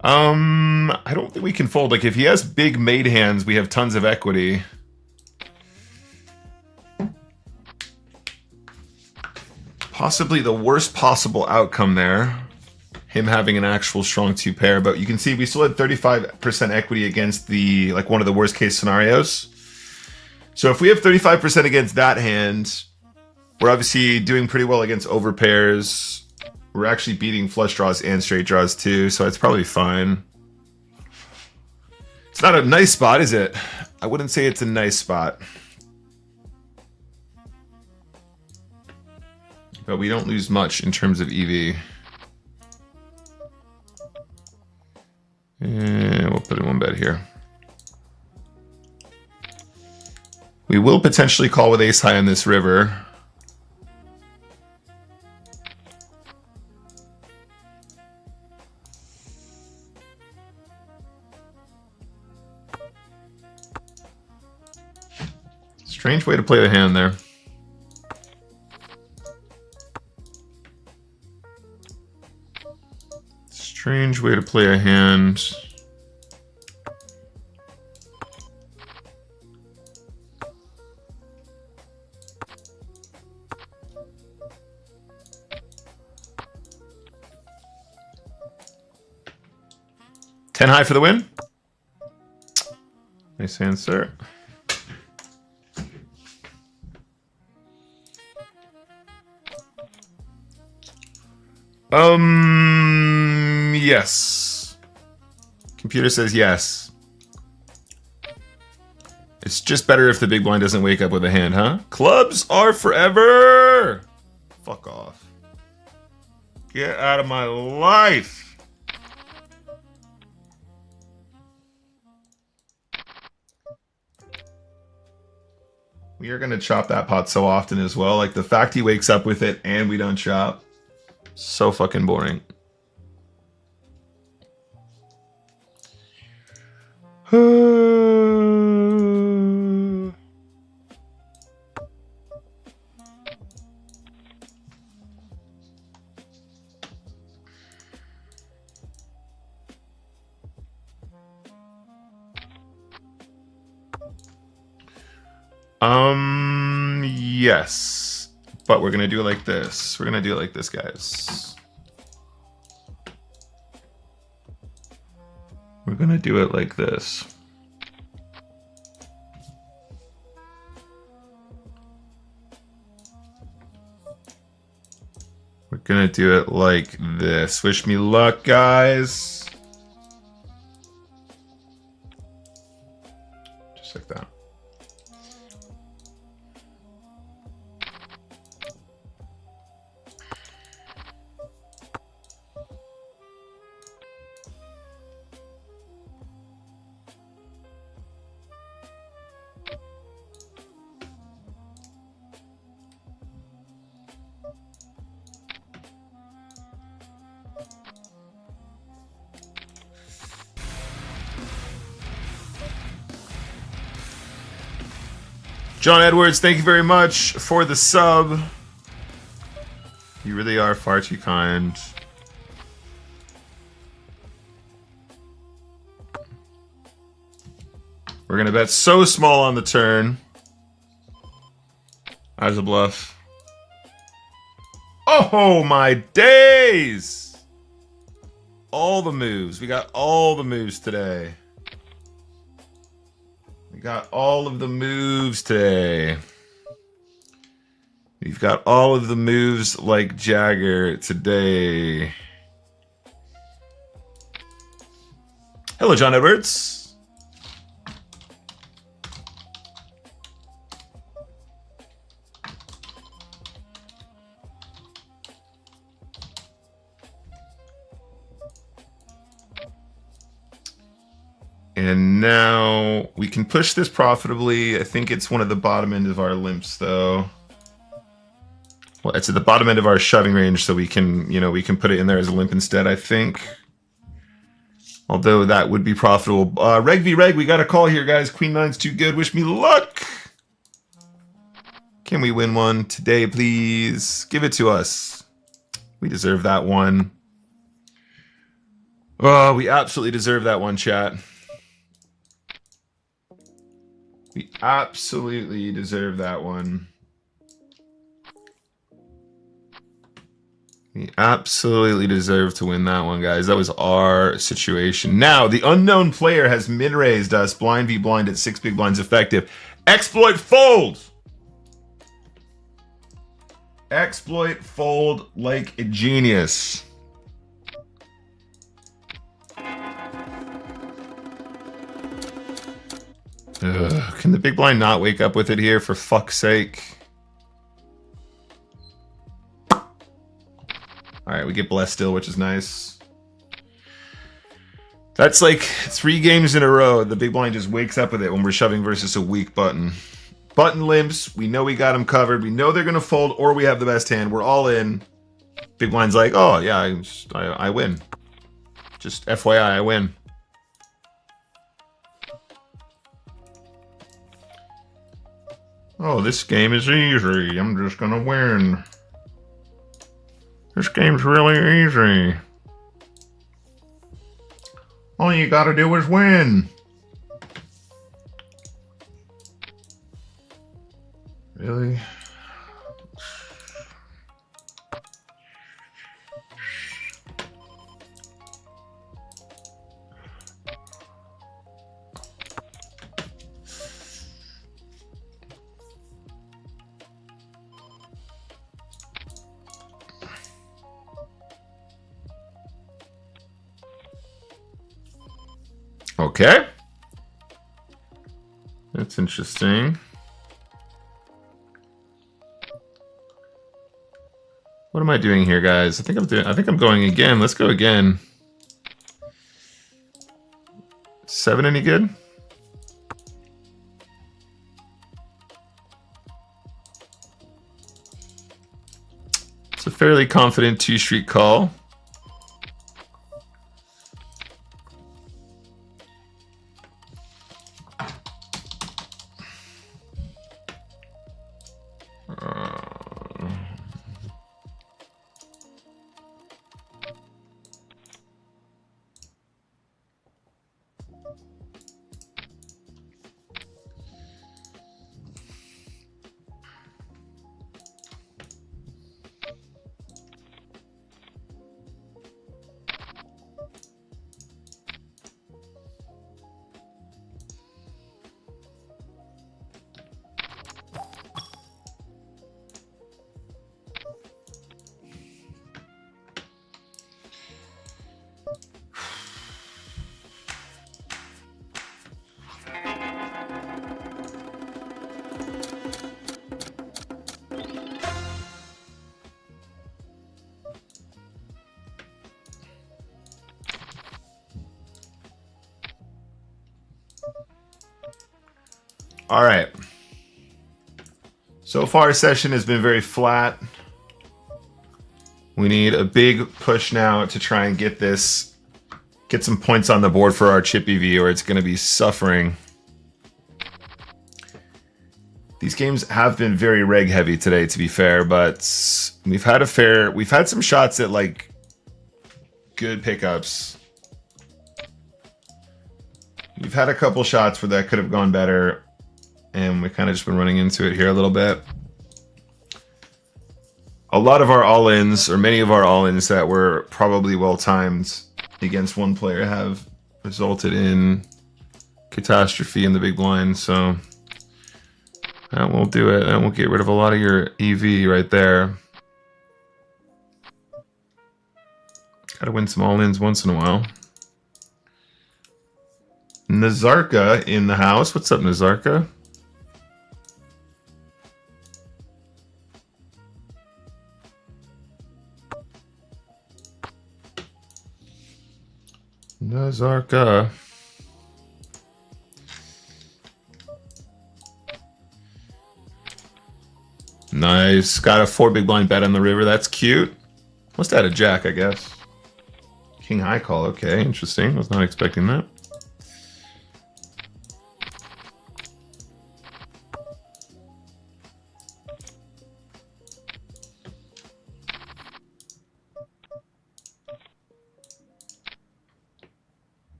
A: I don't think we can fold. Like, if he has big made hands, we have tons of equity. Possibly the worst possible outcome there. Him having an actual strong two pair. But you can see we still had 35% equity against the, like, one of the worst case scenarios. So if we have 35% against that hand, we're obviously doing pretty well against overpairs. We're actually beating flush draws and straight draws too, so it's probably fine. It's not a nice spot, is it? I wouldn't say it's a nice spot. But we don't lose much in terms of EV. And we'll put in one bet here. We will potentially call with ace high on this river. Strange way to play the hand there. Strange way to play a hand. Ten high for the win. Nice hand, sir. Yes. Computer says yes. It's just better if the big blind doesn't wake up with a hand, huh? Clubs are forever! Fuck off. Get out of my life! We are gonna chop that pot so often as well. Like, the fact he wakes up with it and we don't chop. So fucking boring. Yes. But we're gonna do it like this. We're gonna do it like this, guys. We're gonna do it like this. We're gonna do it like this. Wish me luck, guys. Just like that. John Edwards, thank you very much for the sub. You really are far too kind. We're gonna bet so small on the turn. As a bluff. Oh my days! All the moves. We got all the moves today. We got all of the moves today. We've got all of the moves like Jagger today. Hello, John Edwards. And now we can push this profitably. I think it's one of the bottom end of our limps, though. Well, it's at the bottom end of our shoving range, so we can, you know, we can put it in there as a limp instead, I think. Although that would be profitable. Reg v Reg, we got a call here, guys. Queen nine's too good. Wish me luck. Can we win one today, please? Give it to us. We deserve that one. Oh, we absolutely deserve that one, chat. We absolutely deserve that one. We absolutely deserve to win that one, guys. That was our situation. Now, the unknown player has min-raised us blind v blind at 6 big blinds effective. Exploit fold! Exploit fold like a genius. Ugh, can the big blind not wake up with it here, for fuck's sake? Alright, we get blessed still, which is nice. That's like 3 games in a row. The big blind just wakes up with it when we're shoving versus a weak button. Button limps. We know we got them covered. We know they're going to fold or we have the best hand. We're all in. Big blind's like, oh, yeah, I win. Just FYI, I win. Oh, this game is easy. I'm just going to win. This game's really easy. All you got to do is win. Really? Okay. That's interesting. What am I doing here, guys? I think I'm going again. Let's go again. 7 any good? It's a fairly confident 2-street call. All right. So far, session has been very flat. We need a big push now to try and get some points on the board for our chip EV, or it's going to be suffering. These games have been very reg heavy today, to be fair, but we've had some shots at like good pickups. We've had a couple shots where that could have gone better, and we kind of just been running into it here a little bit. A lot of our all-ins, or many of our all-ins that were probably well-timed against one player have resulted in catastrophe in the big blind, so that won't do it. That won't get rid of a lot of your EV right there. Gotta win some all-ins once in a while. Nazarka in the house. What's up, Nazarka? Nazarka. Nice. Got a 4 big blind bet on the river. That's cute. Must have had a jack, I guess. King high call. Okay, interesting. Was not expecting that.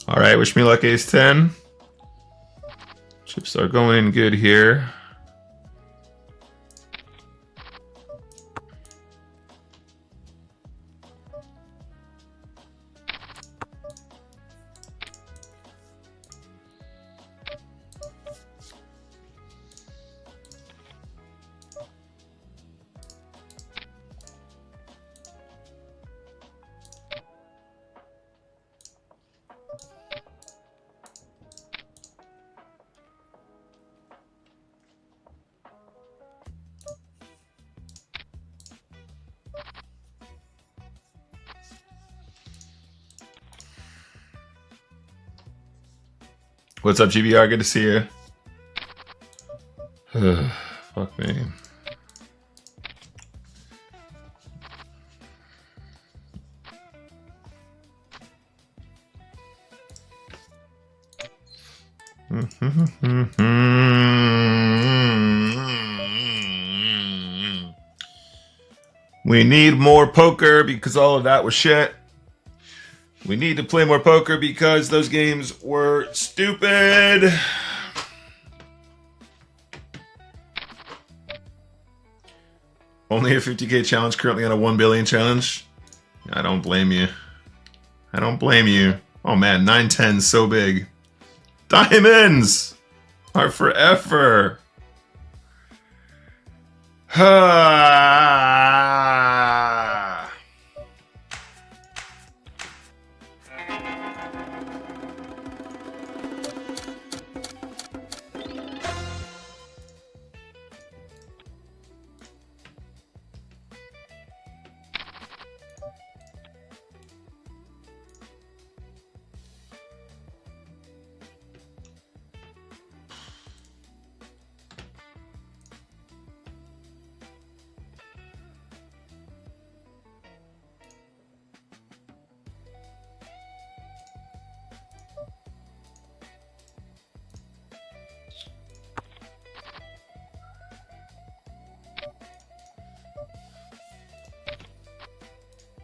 A: All right, wish me luck, ace 10. Chips are going in good here. What's up, GBR? Good to see you. Fuck me. We need more poker because all of that was shit. We need to play more poker because those games were stupid. Only a 50K challenge, currently on a 1 billion challenge. I don't blame you. I don't blame you. Oh man, 910 so big. Diamonds are forever.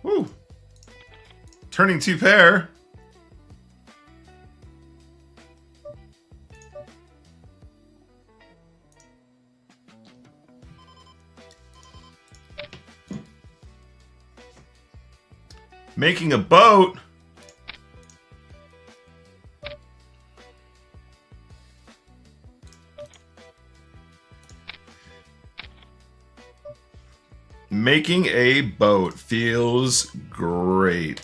A: Woo. Turning 2 pair. Making a boat. Making a boat feels great.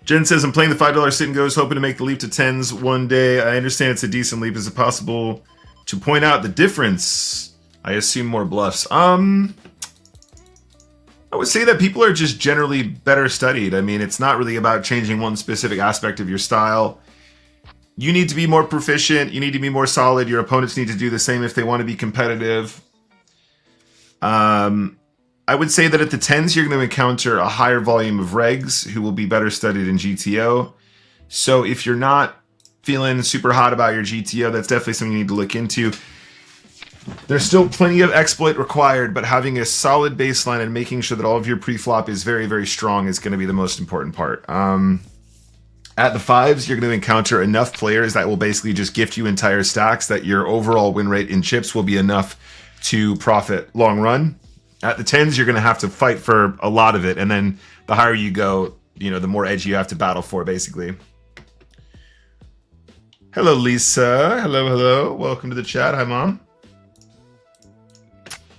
A: Jen says, I'm playing the $5 sit and goes, hoping to make the leap to 10s one day. I understand it's a decent leap. Is it possible to point out the difference? I assume more bluffs. I would say that people are just generally better studied. I mean, it's not really about changing one specific aspect of your style. You need to be more proficient. You need to be more solid. Your opponents need to do the same if they want to be competitive. I would say that at the 10s, you're going to encounter a higher volume of regs who will be better studied in GTO. So if you're not feeling super hot about your GTO, that's definitely something you need to look into. There's still plenty of exploit required, but having a solid baseline and making sure that all of your pre-flop is very, very strong is going to be the most important part. At the 5s, you're going to encounter enough players that will basically just gift you entire stacks that your overall win rate in chips will be enough to profit long run. At the 10s, you're going to have to fight for a lot of it, and then the higher you go, you know, the more edge you have to battle for, basically. Hello, Lisa. Hello, hello. Welcome to the chat. Hi, Mom.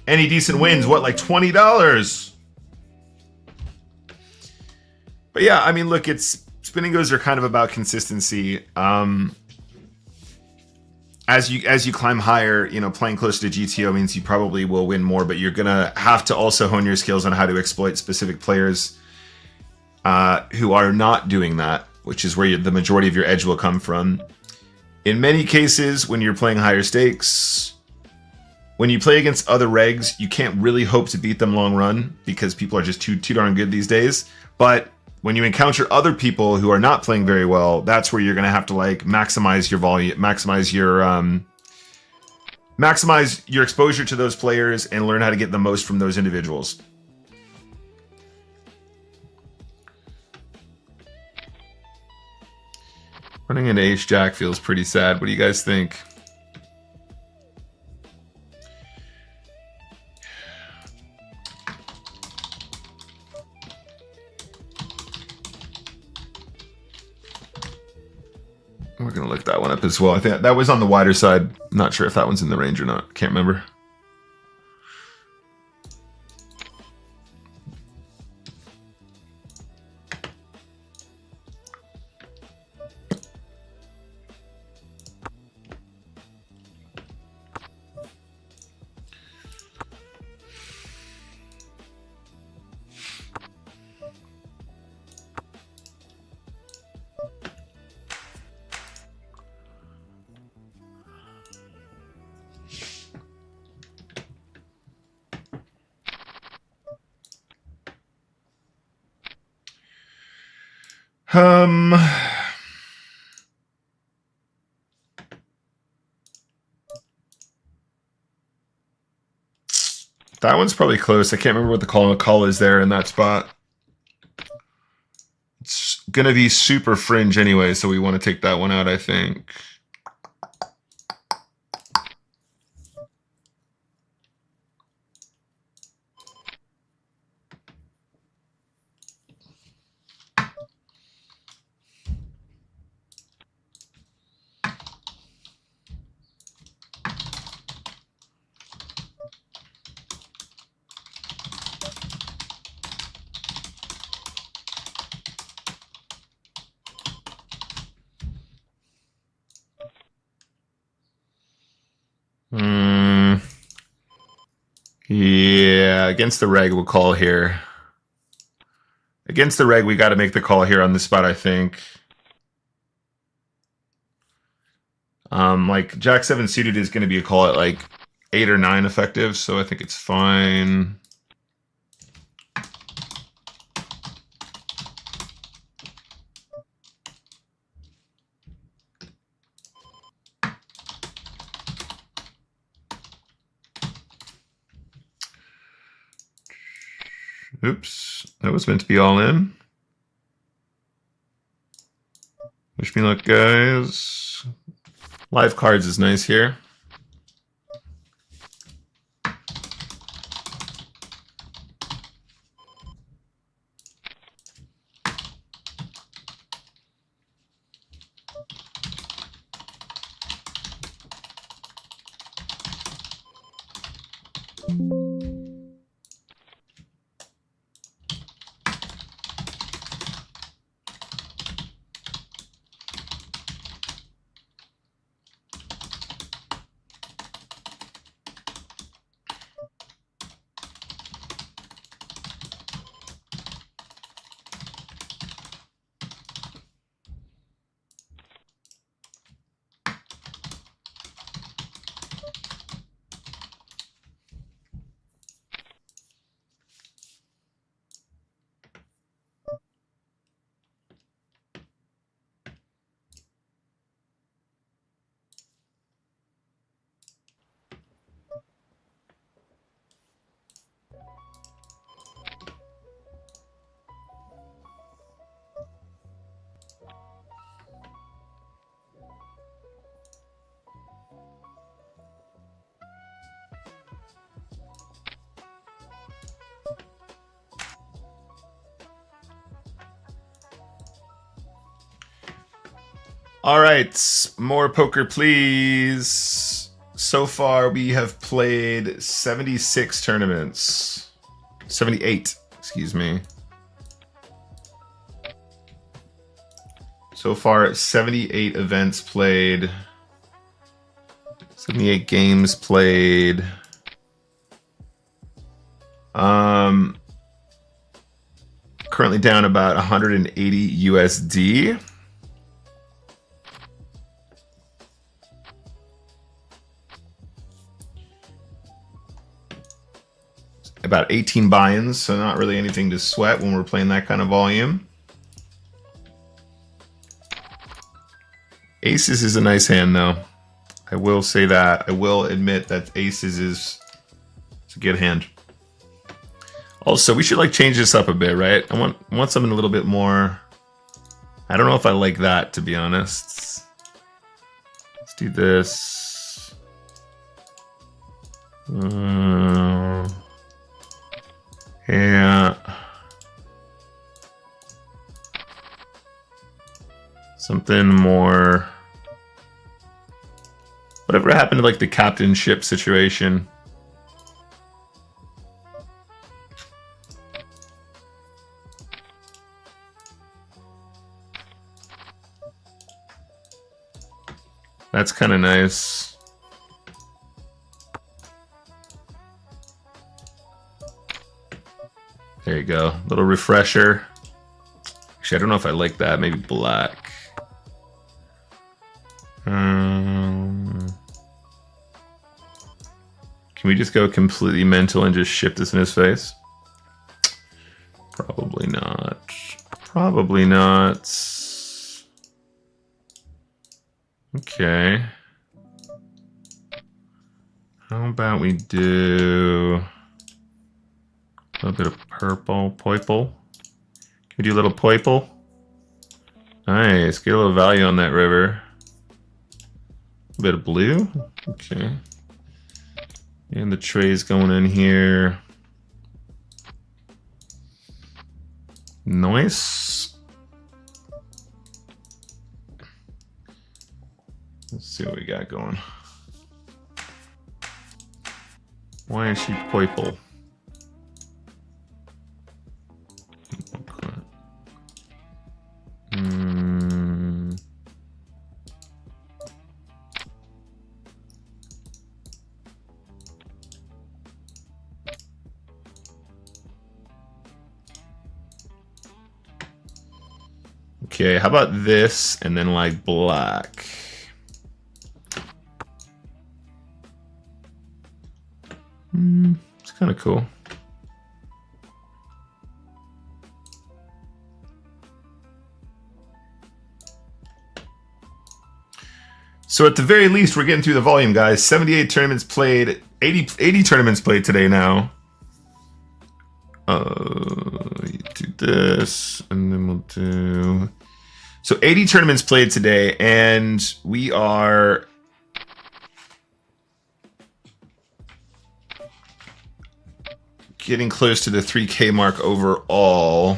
A: Any decent wins? What, like $20? But yeah, I mean, look, spinning goes are kind of about consistency. As you climb higher, you know, playing closer to GTO means you probably will win more, but you're gonna have to also hone your skills on how to exploit specific players who are not doing that, which is where the majority of your edge will come from. In many cases, when you're playing higher stakes, when you play against other regs, you can't really hope to beat them long run because people are just too darn good these days. But when you encounter other people who are not playing very well, that's where you're going to have to like maximize your volume, maximize your exposure to those players and learn how to get the most from those individuals. Running into Ace Jack feels pretty sad. What do you guys think? We're going to look that one up as well. I think that was on the wider side. I'm not sure if that one's in the range or not. Can't remember. Um, that one's probably close. I can't remember what the call is there in that spot. It's gonna be super fringe anyway, so we want to take that one out, I think. Yeah, against the reg, we'll call here. Against the reg, we got to make the call here on this spot, I think. Like Jack 7 suited is going to be a call at like 8 or 9 effective, so I think it's fine. Oops, that was meant to be all in. Wish me luck, guys. Live cards is nice here. All right, more poker, please. So far, we have played 76 tournaments. 78, excuse me. So far, 78 events played. 78 games played. Currently down about 180 USD. About 18 buy-ins, so not really anything to sweat when we're playing that kind of volume. Aces is a nice hand, though. I will say that. I will admit that Aces is a good hand. Also, we should like change this up a bit, right? I want something a little bit more. I don't know if I like that, to be honest. Let's do this. Yeah. Something more. Whatever happened to like the captainship situation? That's kind of nice. There you go. Little refresher. Actually, I don't know if I like that. Maybe black. Can we just go completely mental and just ship this in his face? Probably not. Probably not. Okay. How about we do a little bit of purple, poiple? Can we do a little poiple? Nice, get a little value on that river. A bit of blue, okay. And the tray's going in here. Nice. Let's see what we got going. Why is she purple? Okay, how about this and then like black? It's kind of cool. So at the very least, we're getting through the volume, guys. 78 tournaments played, 80 tournaments played today now. Do this, and then we'll do... So 80 tournaments played today, and we are... getting close to the 3K mark overall.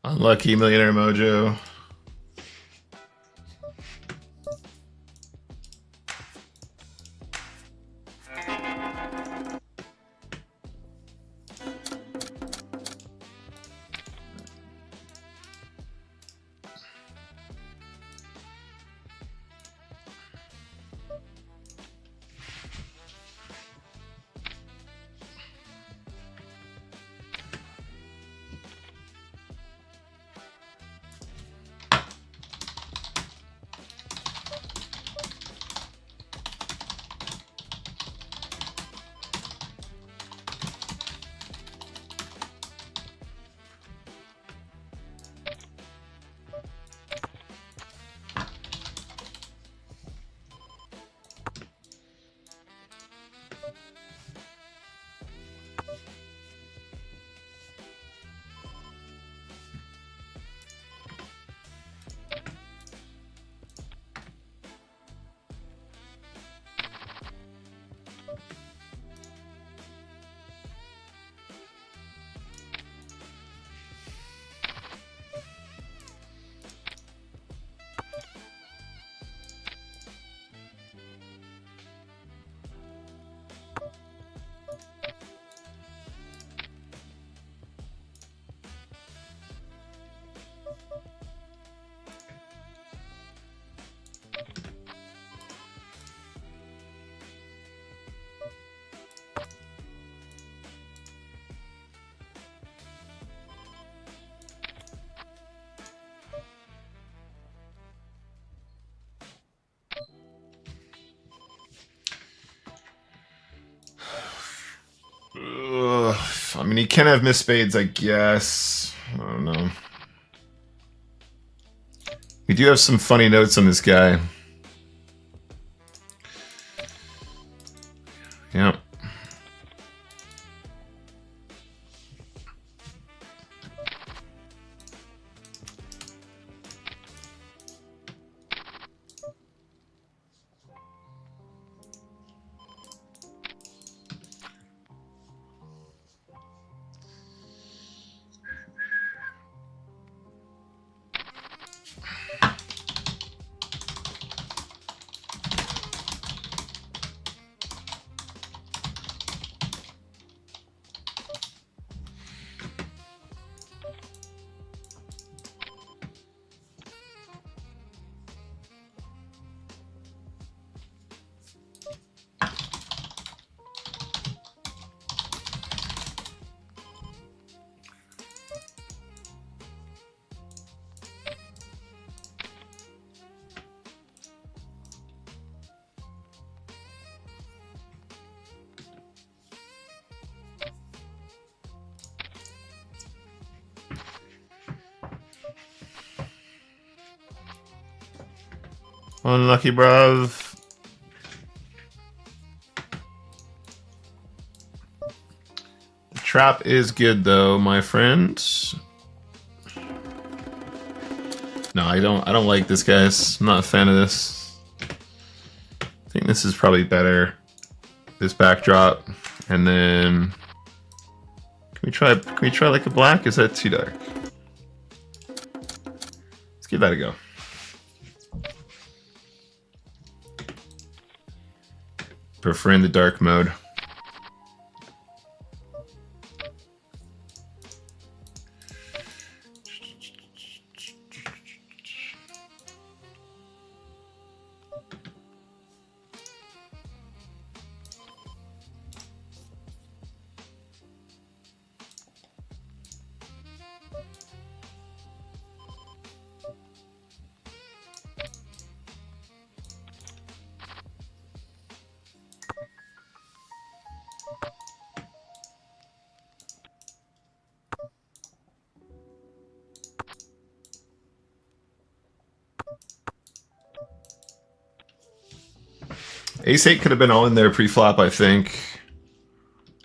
A: Unlucky Millionaire Mojo. I mean, he can have missed spades, I guess. I don't know. We do have some funny notes on this guy. Yep. Unlucky, bruv. The trap is good though, my friends. No, I don't like this, guys. I'm not a fan of this. I think this is probably better. This backdrop. And then can we try like a black? Is that too dark? Let's give that a go. Preferring the dark mode. Ace-8 could have been all in there pre-flop, I think.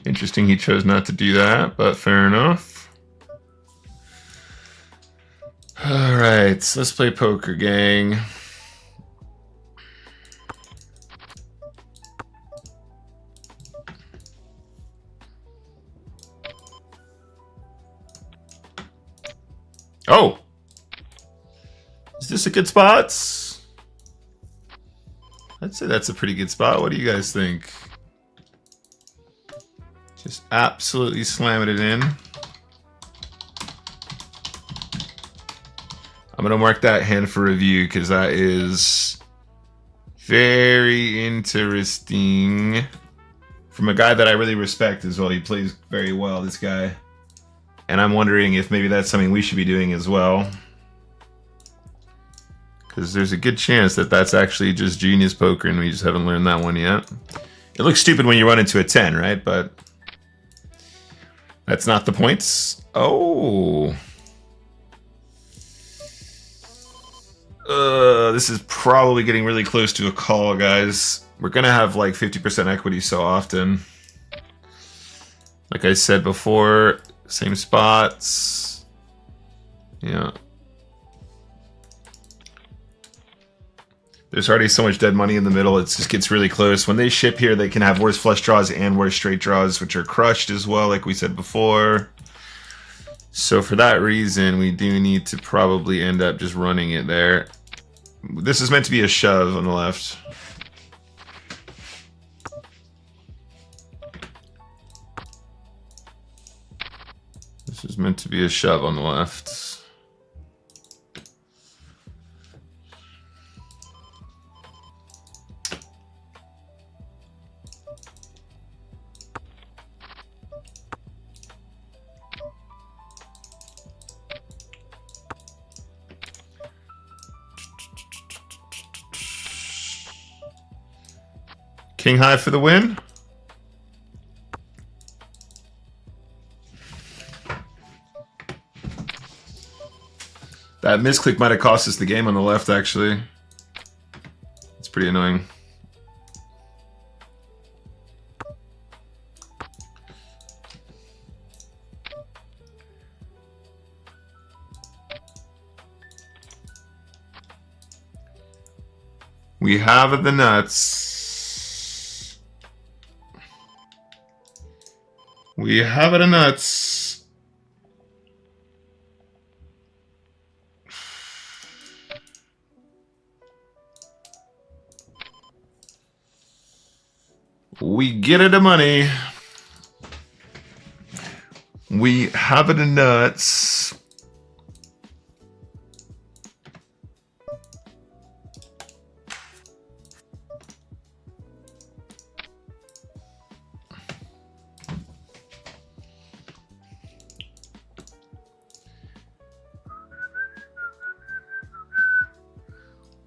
A: Interesting he chose not to do that, but fair enough. Alright, so let's play poker, gang. Oh! Is this a good spot? I'd say that's a pretty good spot. What do you guys think? Just absolutely slamming it in. I'm going to mark that hand for review because that is very interesting. From a guy that I really respect as well. He plays very well, this guy. And I'm wondering if maybe that's something we should be doing as well. Because there's a good chance that that's actually just genius poker and we just haven't learned that one yet. It looks stupid when you run into a 10, right? But that's not the points. Oh. This is probably getting really close to a call, guys. We're going to have like 50% equity so often. Like I said before, same spots. Yeah. There's already so much dead money in the middle, it just gets really close. When they ship here, they can have worse flush draws and worse straight draws, which are crushed as well, like we said before. So for that reason, we do need to probably end up just running it there. This is meant to be a shove on the left. This is meant to be a shove on the left. King high for the win. That misclick might have cost us the game on the left, actually. It's pretty annoying. We have the nuts. We have the nuts. We get it the money. We have it the nuts.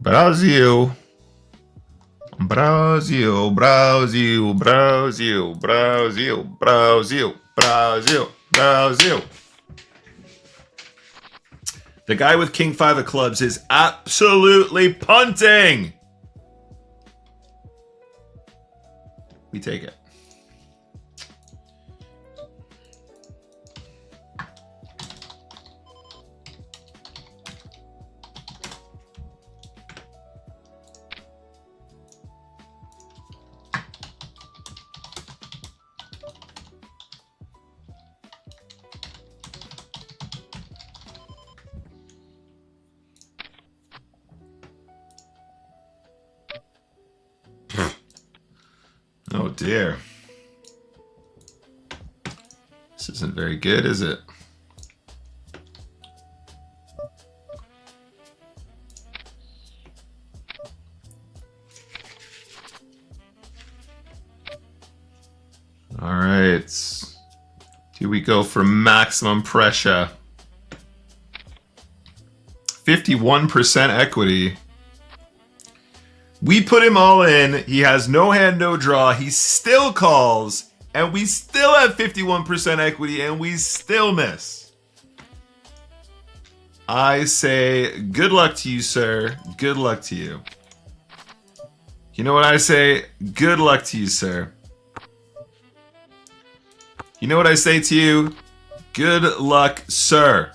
A: Brazil. Brazil, Brazil, Brazil, Brazil, Brazil, Brazil, Brazil. The guy with King 5 of clubs is absolutely punting. We take it. Oh dear. This isn't very good, is it? All right. Do we go for maximum pressure? 51% equity. We put him all in. He has no hand, no draw. He still calls. And we still have 51% equity. And we still miss. I say good luck to you, sir. Good luck to you. You know what I say? Good luck to you, sir. You know what I say to you? Good luck, sir.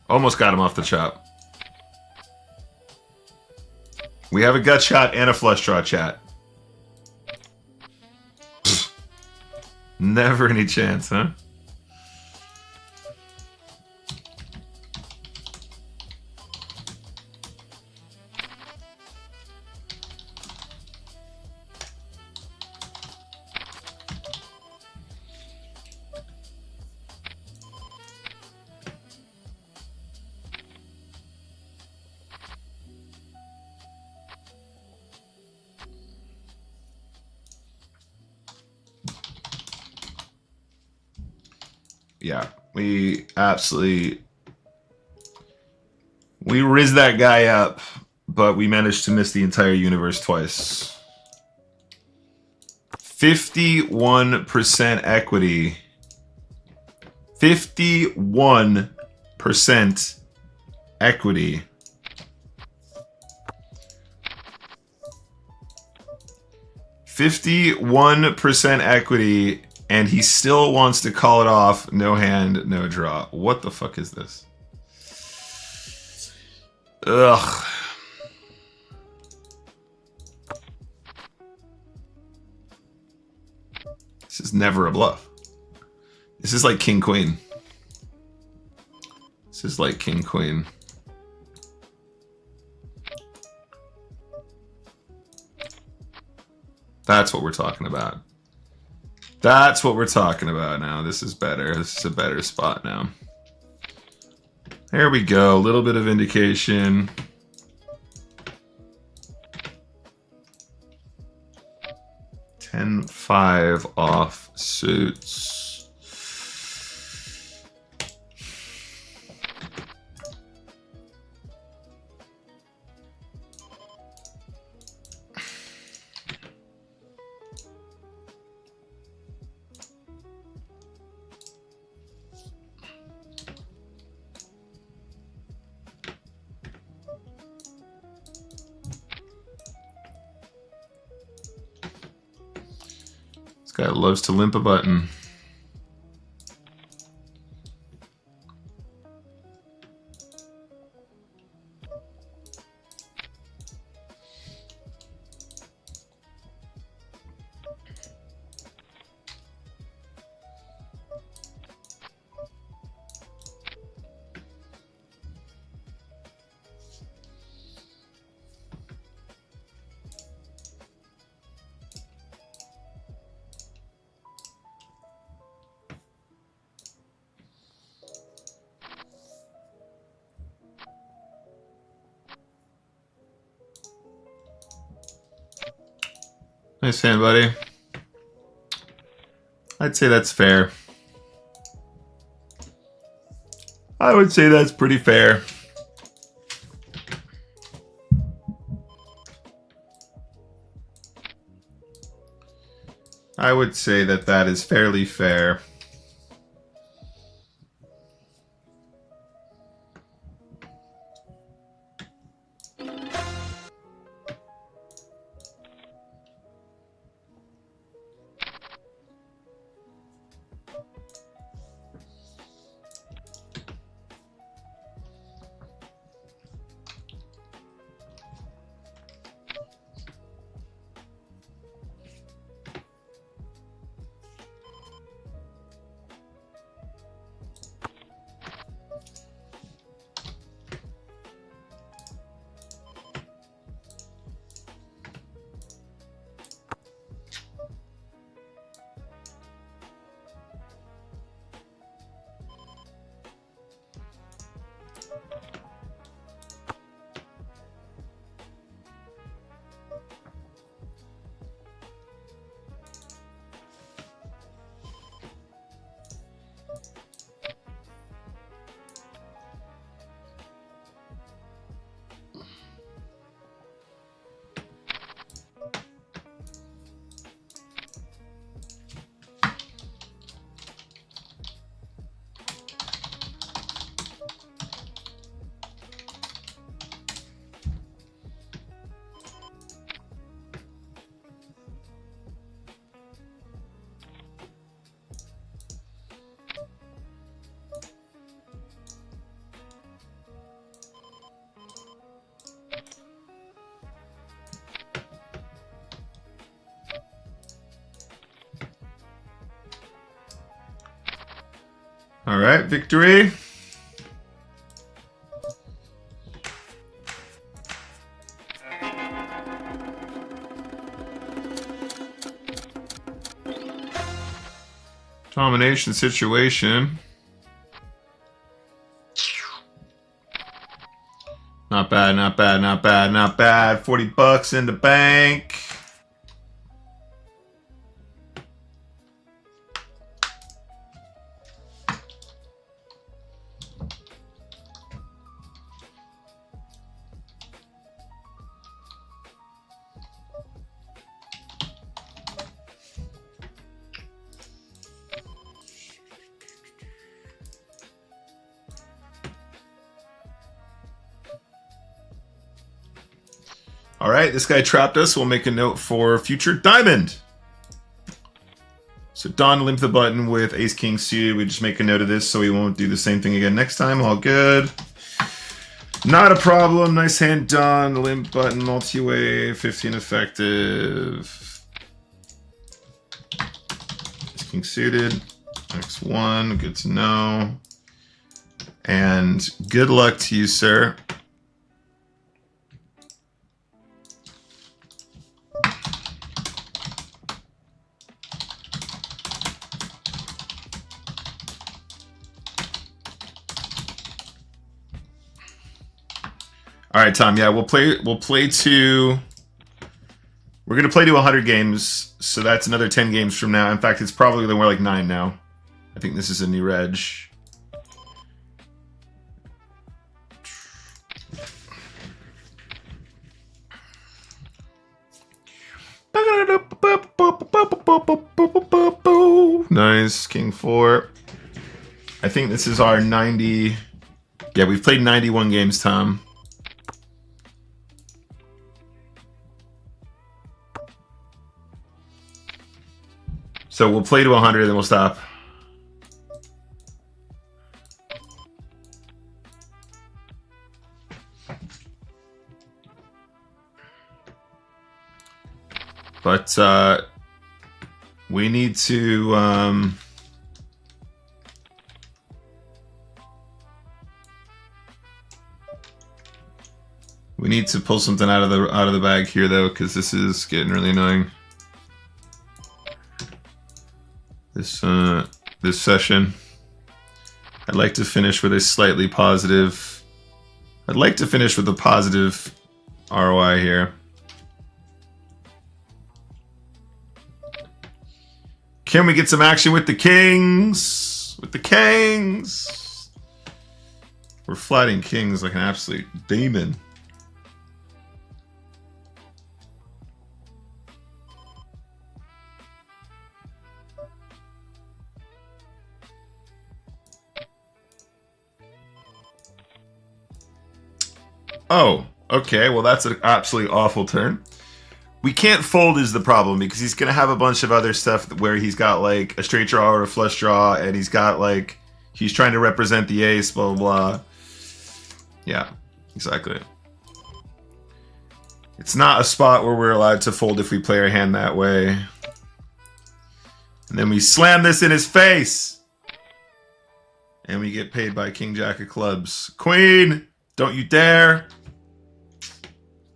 A: Almost got him off the chop. We have a gut shot and a flush draw, chat. Never any chance, huh? Yeah, we absolutely... We rizzed that guy up, but we managed to miss the entire universe twice. 51% equity. 51% equity. %51 equity, and he still wants to call it off. No hand, no draw. What the fuck is this? Ugh. This is never a bluff. This is like King Queen. This is like King Queen. That's what we're talking about. That's what we're talking about now. This is better. This is a better spot now. There we go. A little bit of indication. Ten-5 off suits. This guy loves to limp a button. Nice hand, buddy. I'd say that's fair. I would say that's pretty fair. I would say that that is fairly fair. All right, victory. Domination situation. Not bad, not bad, not bad, not bad. 40 bucks in the bank. All right, this guy trapped us. We'll make a note for future diamond. So Don limped the button with ace king suited. We just make a note of this so we won't do the same thing again next time. All good. Not a problem. Nice hand, Don. Limp button, multi-way, 15 effective. Ace king suited. X1, good to know. And good luck to you, sir. All right, Tom. Yeah, we'll play to. We're gonna play to 100 games, so that's another 10 games from now. In fact, it's probably more like 9 now. I think this is a new reg. Nice, King 4. I think this is our 90. Yeah, we've played 91 games, Tom. So we'll play to 100, then we'll stop. But we need to pull something out of the bag here though, because this is getting really annoying. This session, I'd like to finish with a slightly positive. I'd like to finish with a positive ROI here. Can we get some action with the kings? With the kings! We're flatting kings like an absolute demon. Oh, okay. Well, that's an absolutely awful turn. We can't fold is the problem because he's going to have a bunch of other stuff where he's got like a straight draw or a flush draw, and he's got like, he's trying to represent the ace, blah, blah, blah. Yeah, exactly. It's not a spot where we're allowed to fold if we play our hand that way. And then we slam this in his face. And we get paid by King Jack of clubs. Queen, don't you dare.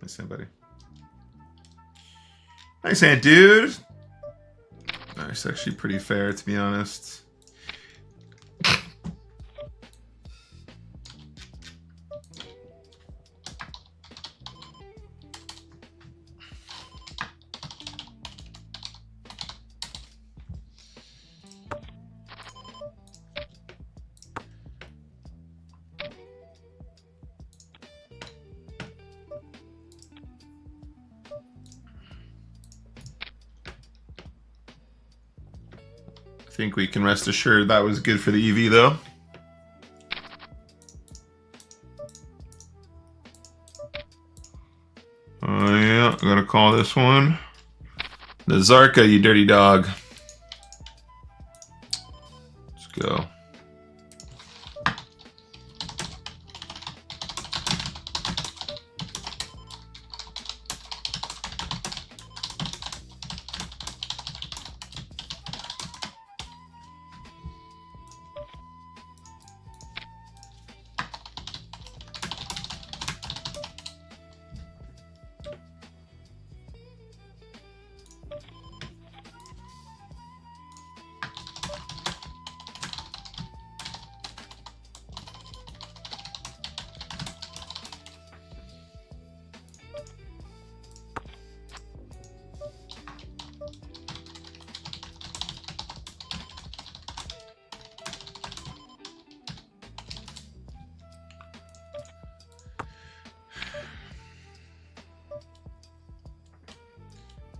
A: Nice hand, buddy. Nice hand, dude. Nice, actually pretty fair, to be honest. I think we can rest assured that was good for the EV, though. Oh, yeah, I'm gonna call this one the Zarka, you dirty dog. Let's go.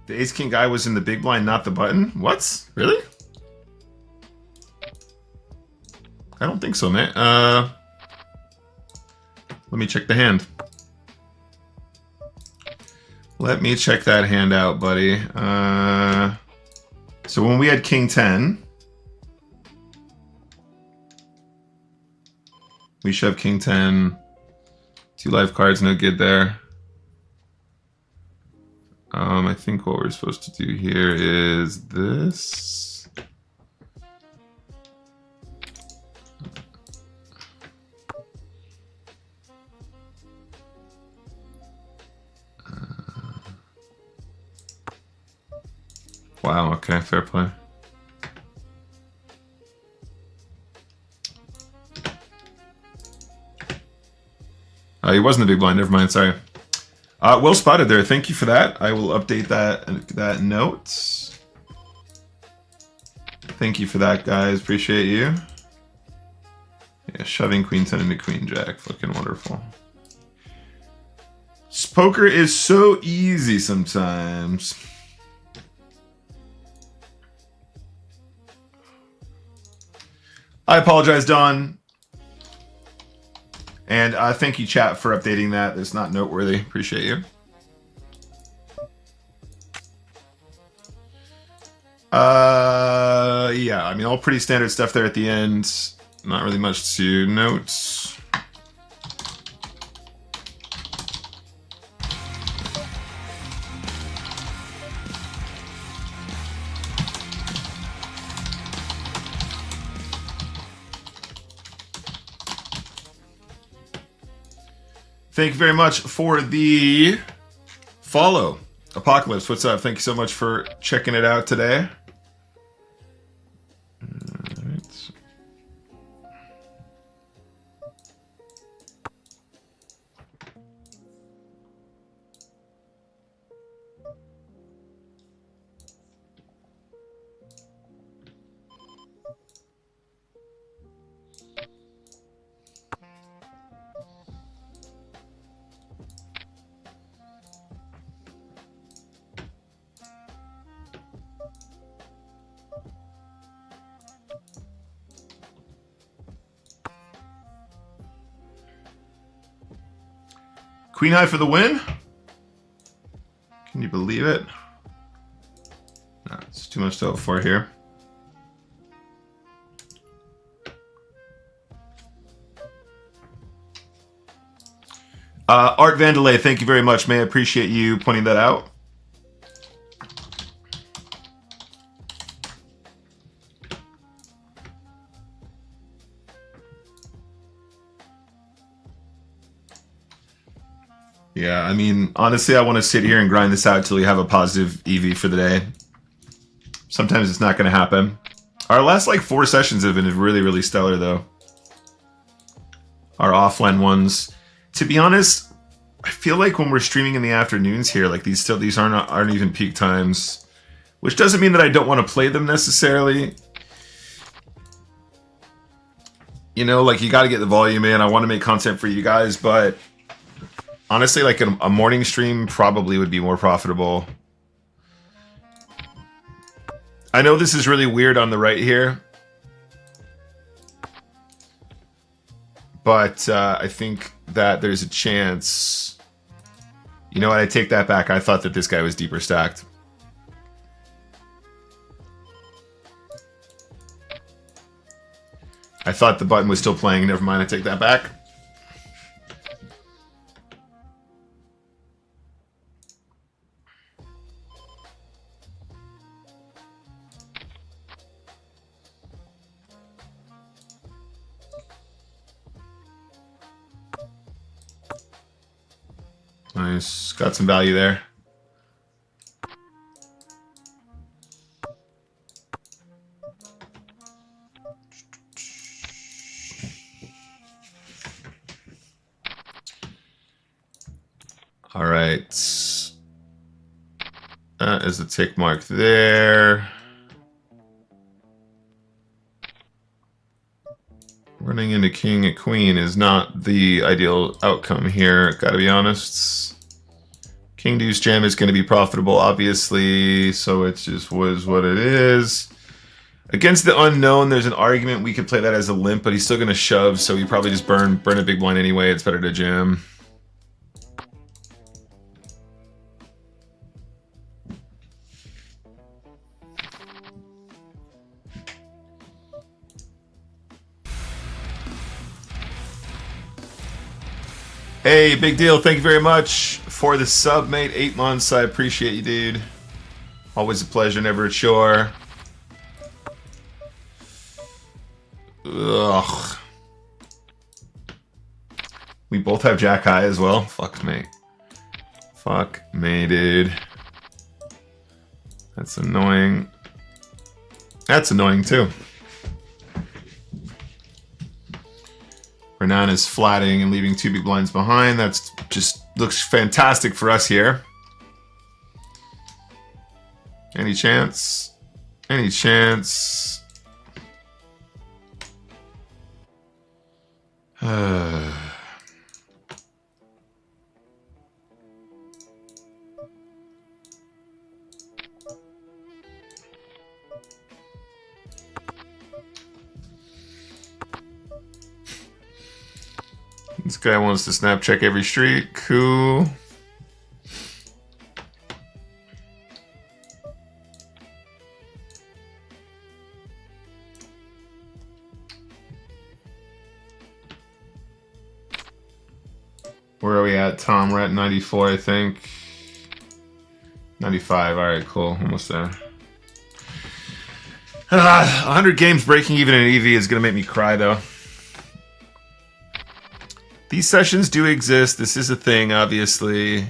A: The ace king guy was in the big blind, not the button? What? Really? I don't think so, man. Let me check the hand. Let me check that hand out, buddy. So when we had king 10, we shoved king 10. 2 live cards, no good there. I think what we're supposed to do here is this. Wow, okay, fair play. He wasn't the big blind. Never mind. Sorry. Well spotted there. Thank you for that. I will update that note. Thank you for that, guys. Appreciate you. Yeah, shoving queen 10 into queen jack. Fucking wonderful. Poker is so easy sometimes. I apologize, Don. And thank you, chat, for updating that. It's not noteworthy. Appreciate you. Yeah, I mean, all pretty standard stuff there at the end. Not really much to note. Thank you very much for the follow. Apocalypse, what's up? Thank you so much for checking it out today. All right. Queen high for the win? Can you believe it? No, it's too much to hope for here. Art Vandalay, thank you very much, man. I appreciate you pointing that out. Yeah, I mean, honestly, I want to sit here and grind this out until we have a positive EV for the day. Sometimes it's not going to happen. Our last, like, 4 sessions have been really, really stellar, though. Our offline ones. To be honest, I feel like when we're streaming in the afternoons here, like, these aren't even peak times. Which doesn't mean that I don't want to play them necessarily. You know, like, you got to get the volume in. I want to make content for you guys, but honestly, like a morning stream probably would be more profitable. I know this is really weird on the right here, but I think that there's a chance. You know what? I take that back. I thought that this guy was deeper stacked. I thought the button was still playing. Never mind. I take that back. Nice. Got some value there. All right. That is a tick mark there. Running into king and queen is not the ideal outcome here, gotta be honest. King deuce jam is going to be profitable, obviously, so it just was what it is. Against the unknown, there's an argument we could play that as a limp, but he's still going to shove, so we probably just burn a big blind anyway. It's better to jam. Hey, big deal. Thank you very much for the sub, mate. 8 months. I appreciate you, dude. Always a pleasure, never a chore. Ugh. We both have jack high as well. Fuck me. Fuck me, dude. That's annoying. That's annoying, too. Hernan is flatting and leaving 2 big blinds behind. That's just looks fantastic for us here. Any chance? Any chance? This guy wants to snap check every street. Cool. Where are we at, Tom? We're at 94, I think. 95. All right, cool. Almost there. 100 games breaking even in EV is going to make me cry, though. These sessions do exist. This is a thing, obviously.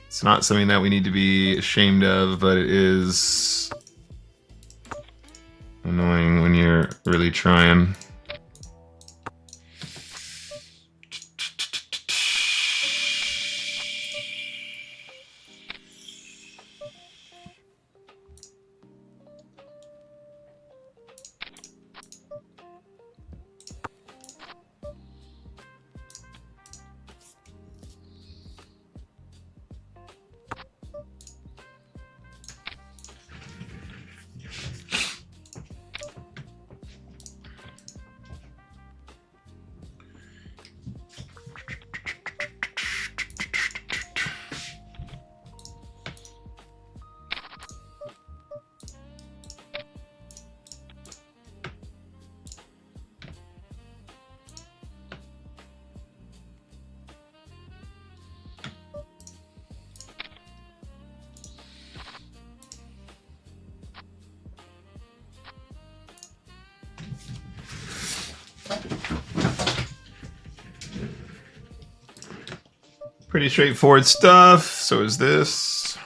A: It's not something that we need to be ashamed of, but it is annoying when you're really trying. Pretty straightforward stuff. So is this.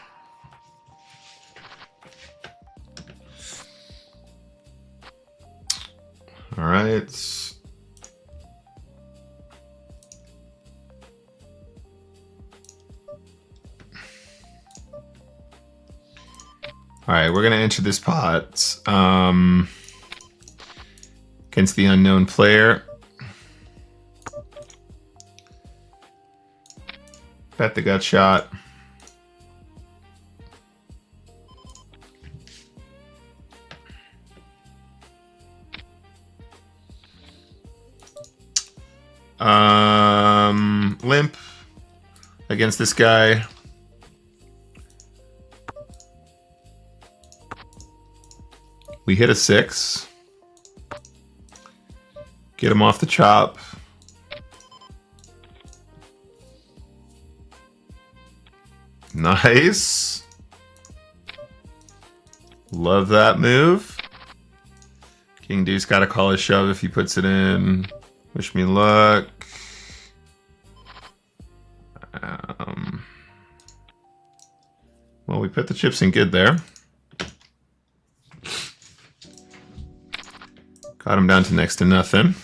A: All right. All right, we're going to enter this pot against the unknown player. Bet the gut shot. Limp against this guy. We hit a 6. Get him off the chop. Nice. Love that move. King Deuce got to call a shove if he puts it in. Wish me luck. Well, we put the chips in good there. Got him down to next to nothing.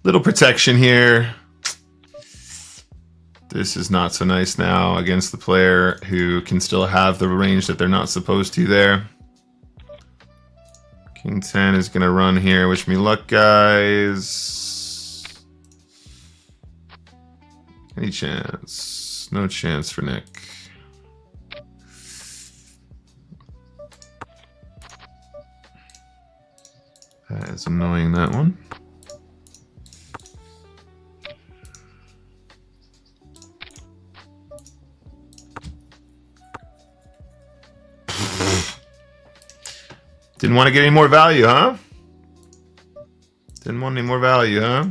A: Little protection here. This is not so nice now against the player who can still have the range that they're not supposed to there. King 10 is going to run here. Wish me luck, guys. Any chance? No chance for Nick. That is annoying, that one. Didn't want to get any more value, huh? Didn't want any more value, huh?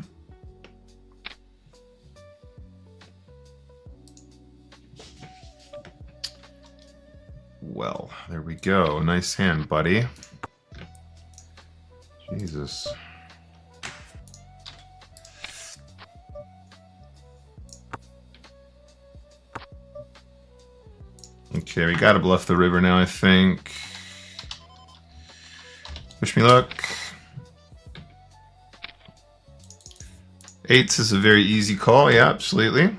A: Well, there we go. Nice hand, buddy. Jesus. Okay, we gotta bluff the river now, I think. Wish me luck. Eights is a very easy call, yeah, absolutely.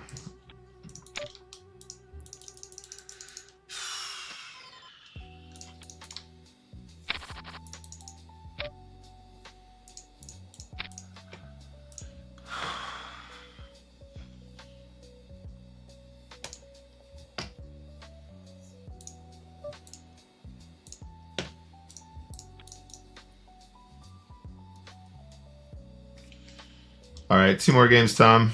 A: All right, 2 more games, Tom.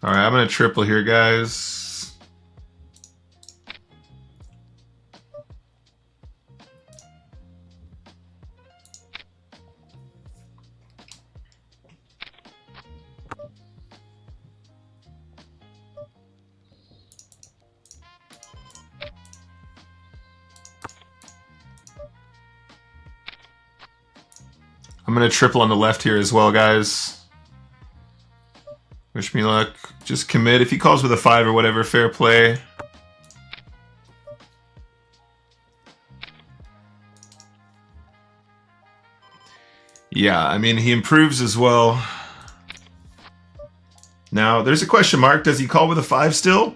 A: All right, I'm gonna triple here, guys. I'm gonna triple on the left here as well, guys. Wish me luck. Just commit. If he calls with a 5 or whatever, fair play. Yeah, I mean, he improves as well. Now, there's a question mark. Does he call with a 5 still?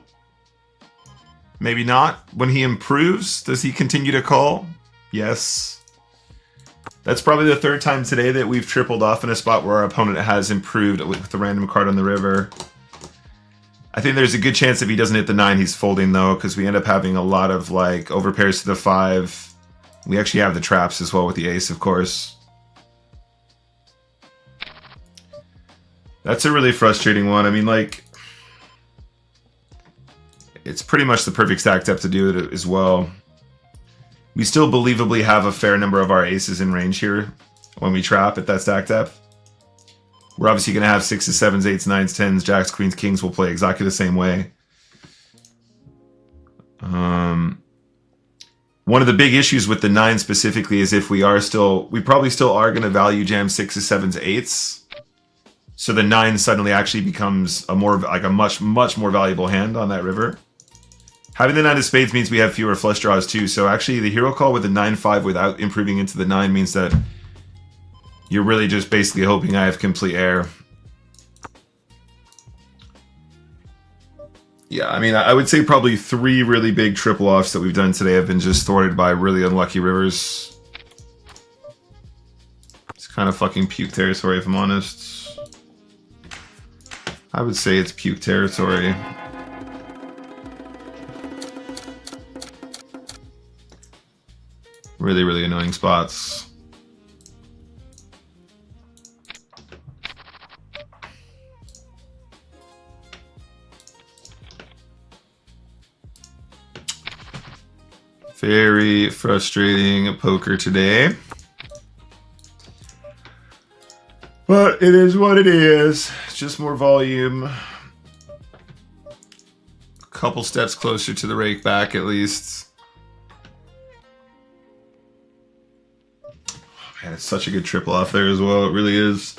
A: Maybe not. When he improves, does he continue to call? Yes. That's probably the 3rd time today that we've tripled off in a spot where our opponent has improved with the random card on the river. I think there's a good chance if he doesn't hit the 9, he's folding though, because we end up having a lot of like overpairs to the 5. We actually have the traps as well with the ace, of course. That's a really frustrating one. I mean, like, it's pretty much the perfect stack depth to do it as well. We still believably have a fair number of our aces in range here when we trap at that stack depth. We're obviously going to have 6s, 7s, 8s, 9s, 10s, jacks, queens, kings will play exactly the same way. One of the big issues with the 9 specifically is if we probably still are going to value jam 6s, 7s, 8s. So the 9 suddenly actually becomes a much more valuable hand on that river. Having the 9 of spades means we have fewer flush draws too. So actually the hero call with the 9-5 without improving into the 9 means that you're really just basically hoping I have complete air. Yeah, I mean, I would say probably 3 really big triple offs that we've done today have been just thwarted by really unlucky rivers. It's kind of fucking puke territory, if I'm honest. I would say it's puke territory. Really, really annoying spots. Very frustrating poker today. But it is what it is. It's just more volume. A couple steps closer to the rake back at least. Man, it's such a good triple off there as well. It really is.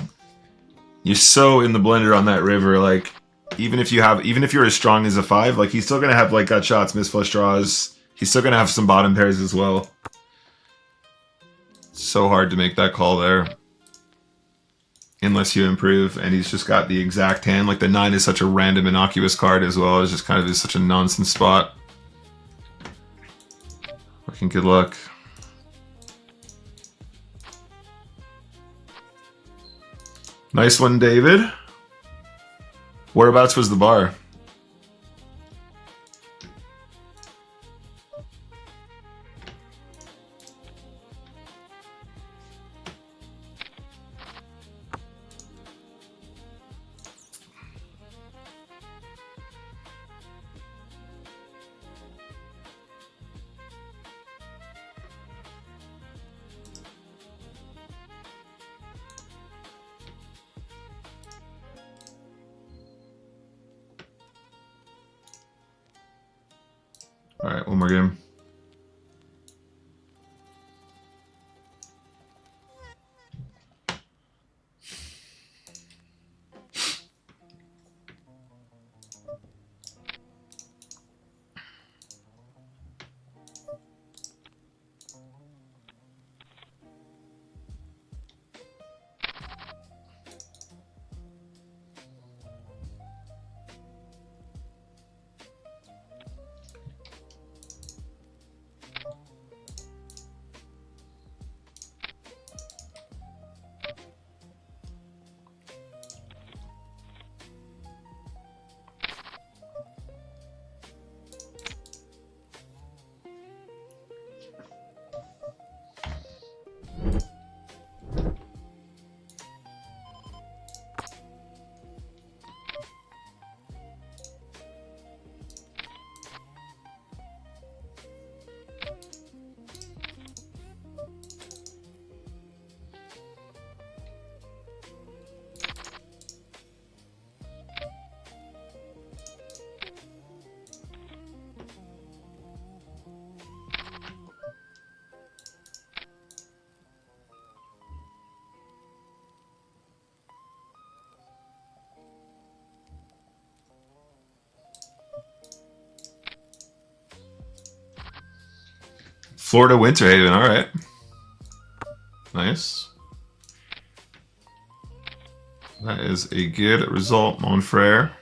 A: You're so in the blender on that river. Like, even if you're as strong as a 5, like he's still gonna have like gut shots, miss flush draws. He's still gonna have some bottom pairs as well. So hard to make that call there. Unless you improve, and he's just got the exact hand. Like the 9 is such a random innocuous card as well. It's just kind of is such a nonsense spot. Fucking good luck. Nice one, David. Whereabouts was the bar? All right, one more game. Florida Winter Haven, all right. Nice. That is a good result, mon frere.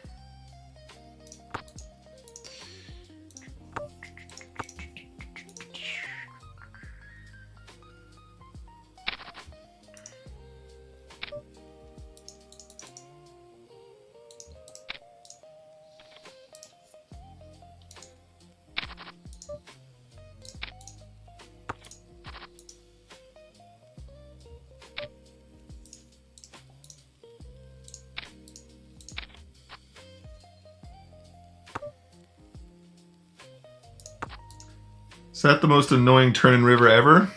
A: Is that the most annoying turn and river ever?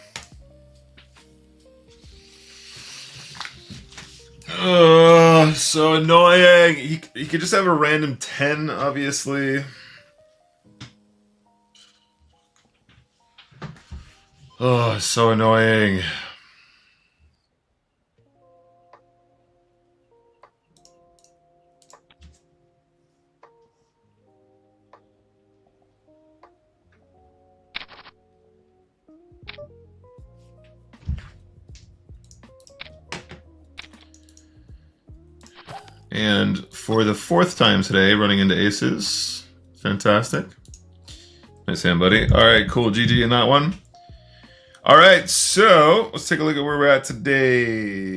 A: So annoying. You could just have a random 10, obviously. Oh, so annoying. And for the 4th time today, running into aces. Fantastic. Nice hand, buddy. All right, cool. GG in that one. All right, so let's take a look at where we're at today.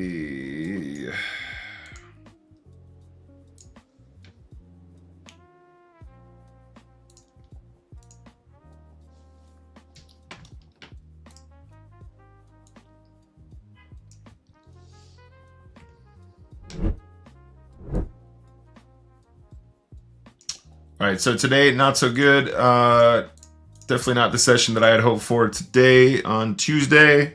A: All right, so today, not so good. Definitely not the session that I had hoped for today on Tuesday.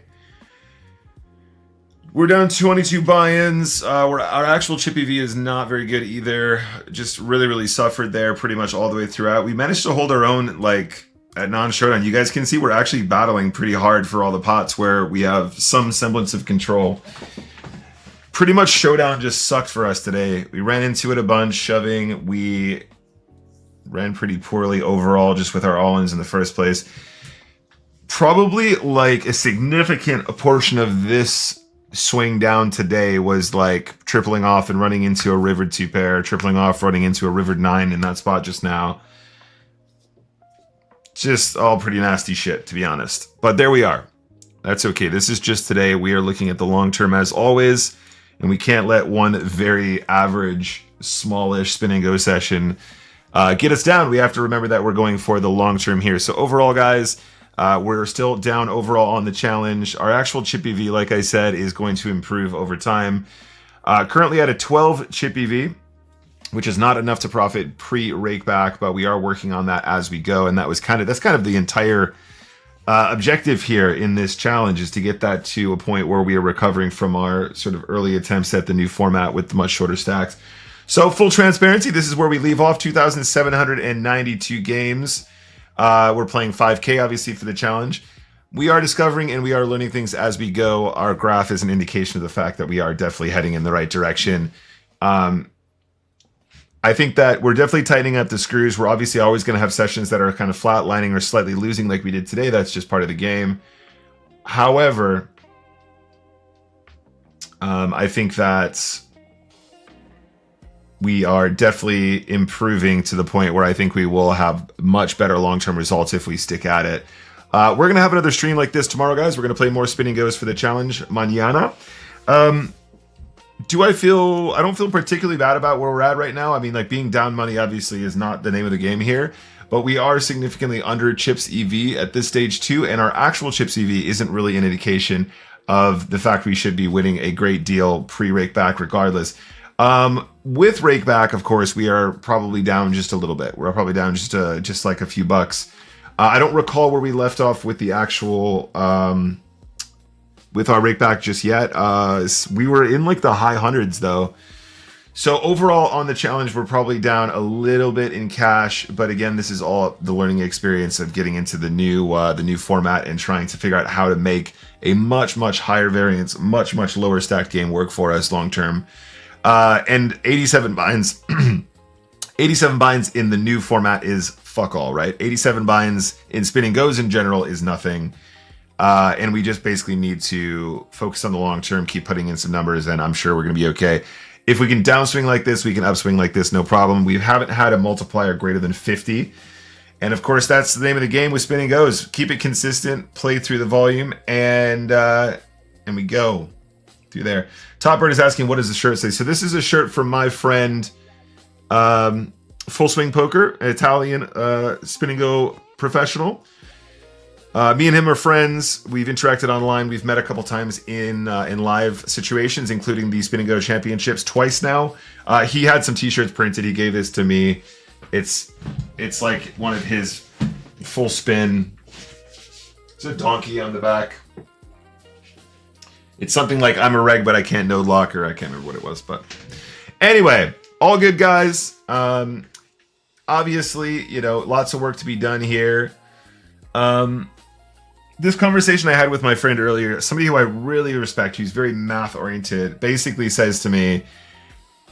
A: We're down 22 buy-ins. Our actual chip EV is not very good either. Just really suffered there pretty much all the way throughout. We managed to hold our own like at non-showdown. You guys can see we're actually battling pretty hard for all the pots where we have some semblance of control. Pretty much showdown just sucked for us today. We ran into it a bunch, shoving. We ran pretty poorly overall just with our all-ins in the first place. probably like a significant portion of this swing down today was like tripling off and running into a rivered 2-pair, tripling off, running into a rivered 9 in that spot just now. Just all pretty nasty shit, to be honest. But there we are. That's okay. This is just today. We are looking at the long term as always, and we can't let one very average, smallish spin and go session get us down. We have to remember that we're going for the long term here. So overall, guys, we're still down overall on the challenge. Our actual chip EV, like I said, is going to improve over time. Currently at a 12 chip EV, which is not enough to profit pre-rake back, but we are working on that as we go. And that's kind of the entire objective here in this challenge, is to get that to a point where we are recovering from our sort of early attempts at the new format with the much shorter stacks. So full transparency, this is where we leave off, 2,792 games. We're playing 5K, obviously, for the challenge. We are discovering and we are learning things as we go. Our graph is an indication of the fact that we are definitely heading in the right direction. I think that we're definitely tightening up the screws. We're obviously always going to have sessions that are kind of flatlining or slightly losing like we did today. That's just part of the game. However, I think that we are definitely improving to the point where I think we will have much better long-term results if we stick at it. We're going to have another stream like this tomorrow, guys. We're going to play more spinning goes for the challenge mañana. I don't feel particularly bad about where we're at right now. I mean, like, being down money obviously is not the name of the game here, but we are significantly under chips EV at this stage too, and our actual chips EV isn't really an indication of the fact we should be winning a great deal pre-rake back regardless. With rake back, of course, we are probably down just a little bit. We're probably down just like a few bucks. I don't recall where we left off with the actual with our rake back just yet. We were in like the high hundreds though. So overall on the challenge, we're probably down a little bit in cash, but again, this is all the learning experience of getting into the new format and trying to figure out how to make a much higher variance, much lower stacked game work for us long term. And 87 binds, 87 binds in the new format is fuck all, right? 87 binds in spinning goes in general is nothing. And we just basically need to focus on the long term, keep putting in some numbers, and I'm sure we're going to be okay. If we can downswing like this, we can upswing like this, no problem. We haven't had a multiplier greater than 50. And of course, that's the name of the game with spinning goes. Keep it consistent, play through the volume, and we go through there. Top Bird is asking, what does the shirt say? So this is a shirt from my friend, Full Swing Poker, an Italian spin and go professional. Me and him are friends. We've interacted online. We've met a couple times in live situations, including the Spin and Go Championships twice now. He had some T-shirts printed. He gave this to me. It's like one of his full spin. It's a donkey on the back. It's something like, I'm a reg, but I can't node lock, or I can't remember what it was. But anyway, all good, guys. Obviously, you know, lots of work to be done here. This conversation I had with my friend earlier, somebody who I really respect, who's very math oriented, basically says to me,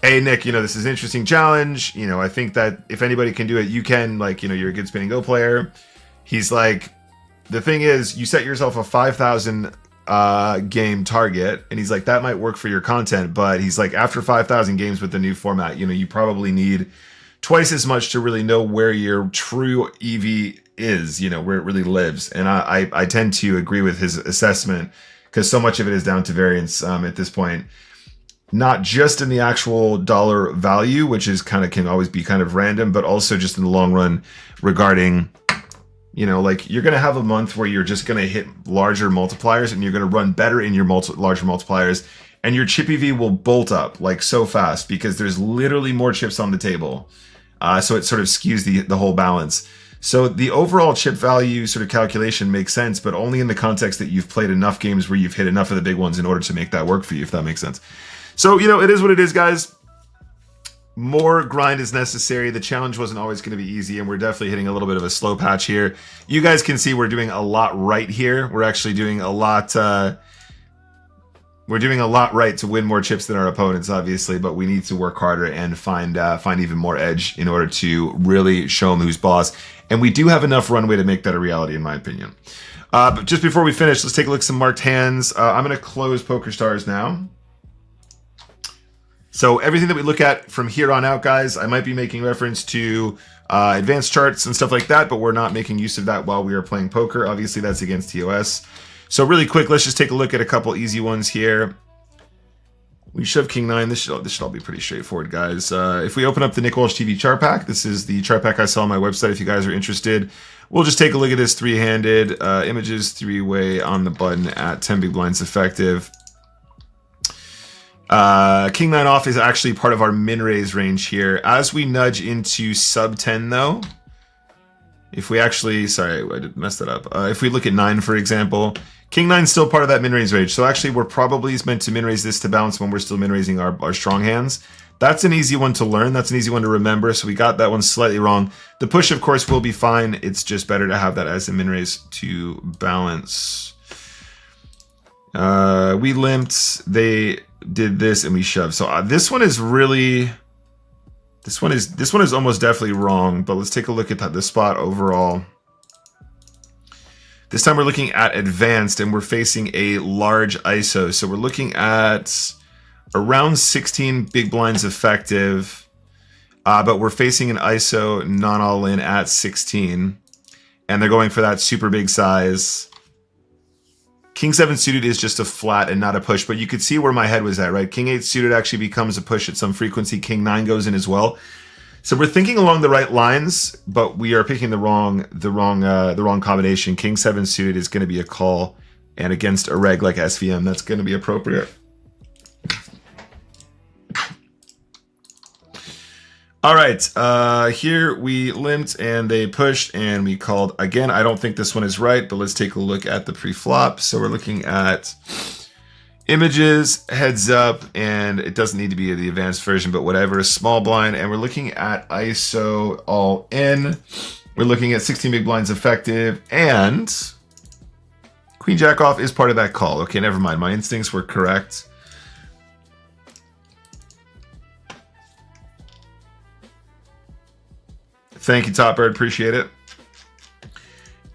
A: hey, Nick, you know, this is an interesting challenge. You know, I think that if anybody can do it, you can. Like, you know, you're a good spin and go player. He's like, the thing is, you set yourself a 5,000 game target, and he's like, that might work for your content, but he's like, after 5,000 games with the new format, you know, you probably need twice as much to really know where your true EV is, you know, where it really lives. And I tend to agree with his assessment, because so much of it is down to variance at this point, not just in the actual dollar value, which is can always be kind of random, but also just in the long run regarding, you know, like, you're going to have a month where you're just going to hit larger multipliers and you're going to run better in your larger multipliers, and your chip EV will bolt up like so fast because there's literally more chips on the table. So it sort of skews the whole balance. So the overall chip value sort of calculation makes sense, but only in the context that you've played enough games where you've hit enough of the big ones in order to make that work for you, if that makes sense. So, you know, it is what it is, guys. More grind is necessary. The challenge wasn't always going to be easy, and we're definitely hitting a little bit of a slow patch here. You guys can see we're doing a lot right here. We're actually doing a lot... we're doing a lot right to win more chips than our opponents, obviously, but we need to work harder and find even more edge in order to really show them who's boss. And we do have enough runway to make that a reality, in my opinion. But just before we finish, let's take a look at some marked hands. I'm going to close PokerStars now. So everything that we look at from here on out, guys, I might be making reference to advanced charts and stuff like that, but we're not making use of that while we are playing poker. Obviously, that's against TOS. So really quick, let's just take a look at a couple easy ones here. We shove King 9. This should all be pretty straightforward, guys. If we open up the Nick Walsh TV chart pack, this is the chart pack I sell on my website if you guys are interested. We'll just take a look at this three-handed images, three-way on the button at 10 big blinds effective. King 9 off is actually part of our min-raise range here. As we nudge into sub 10 though, if we actually, sorry, I messed that up. If we look at 9 for example, King 9 is still part of that min-raise range. So actually we're probably meant to min-raise this to bounce when we're still min-raising our strong hands. That's an easy one to learn. That's an easy one to remember. So we got that one slightly wrong. The push of course will be fine. It's just better to have that as a min-raise to balance. We limped, they did this, and we shoved. So this one is really, this one is almost definitely wrong, but let's take a look at the spot overall. This time we're looking at advanced and we're facing a large ISO. So we're looking at around 16 big blinds effective, but we're facing an ISO non all in at 16, and they're going for that super big size. King 7 suited is just a flat and not a push, but you could see where my head was at, right? King 8 suited actually becomes a push at some frequency. King 9 goes in as well. So we're thinking along the right lines, but we are picking the wrong combination. King 7 suited is going to be a call, and against a reg like SVM, that's going to be appropriate. All right, here we limped and they pushed and we called. Again, I don't think this one is right, but let's take a look at the pre-flop. So we're looking at images, heads up, and it doesn't need to be the advanced version, but whatever, a small blind. And we're looking at ISO all in. We're looking at 16 big blinds effective, and Queen Jack off is part of that call. Okay, never mind. My instincts were correct. Thank you, Top Bird. Appreciate it.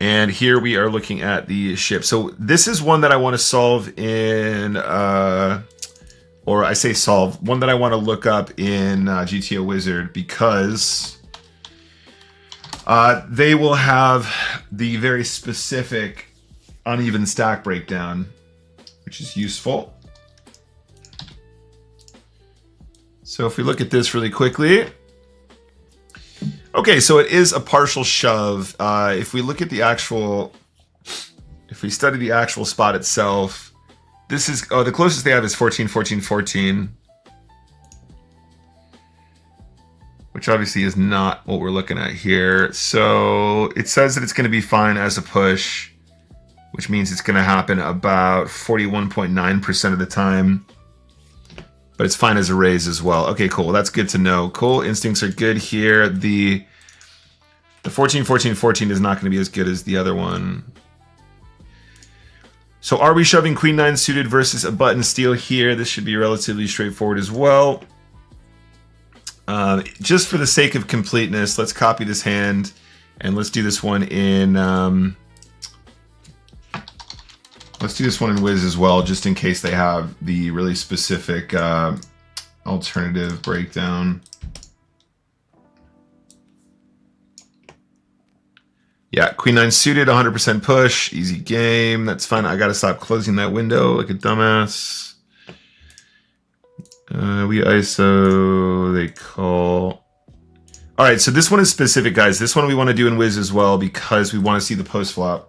A: And here we are looking at the ship. So this is one that I want to solve in, or I say solve, one that I want to look up in GTO Wizard, because they will have the very specific uneven stack breakdown, which is useful. So if we look at this really quickly. Okay, so it is a partial shove. If we look at the actual, if we study the actual spot itself, this is, oh, the closest they have is 14, 14, 14. Which obviously is not what we're looking at here. So it says that it's going to be fine as a push, which means it's going to happen about 41.9% of the time. But it's fine as a raise as well. Okay, cool. That's good to know. Cool. Instincts are good here. The 14, 14, 14 is not going to be as good as the other one. So are we shoving Queen 9 suited versus a button steal here? This should be relatively straightforward as well. Just for the sake of completeness, let's copy this hand and let's do this one in... let's do this one in Wiz as well, just in case they have the really specific alternative breakdown. Yeah, Queen 9 suited, 100% push, easy game. That's fine. I gotta stop closing that window like a dumbass. We ISO, they call. All right, so this one is specific, guys. This one we want to do in Wiz as well because we want to see the post flop.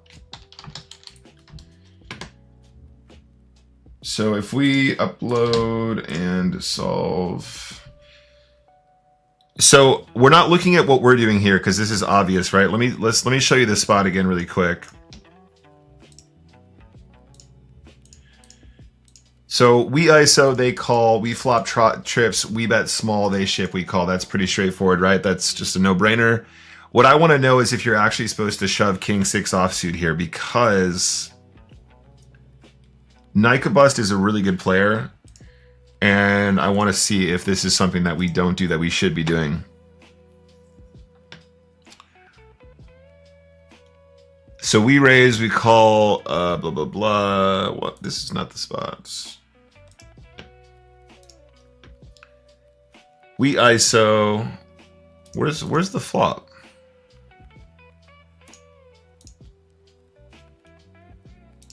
A: So if we upload and solve, so we're not looking at what we're doing here because this is obvious, right? Let me show you this spot again really quick. So we ISO, they call, we flop trips, we bet small, they ship, we call. That's pretty straightforward, right? That's just a no-brainer. What I want to know is if you're actually supposed to shove King 6 offsuit here, because Nika Bust is a really good player, and I want to see if this is something that we don't do that we should be doing. So we raise, we call, blah, blah, blah. What? This is not the spots. We ISO. Where's the flop?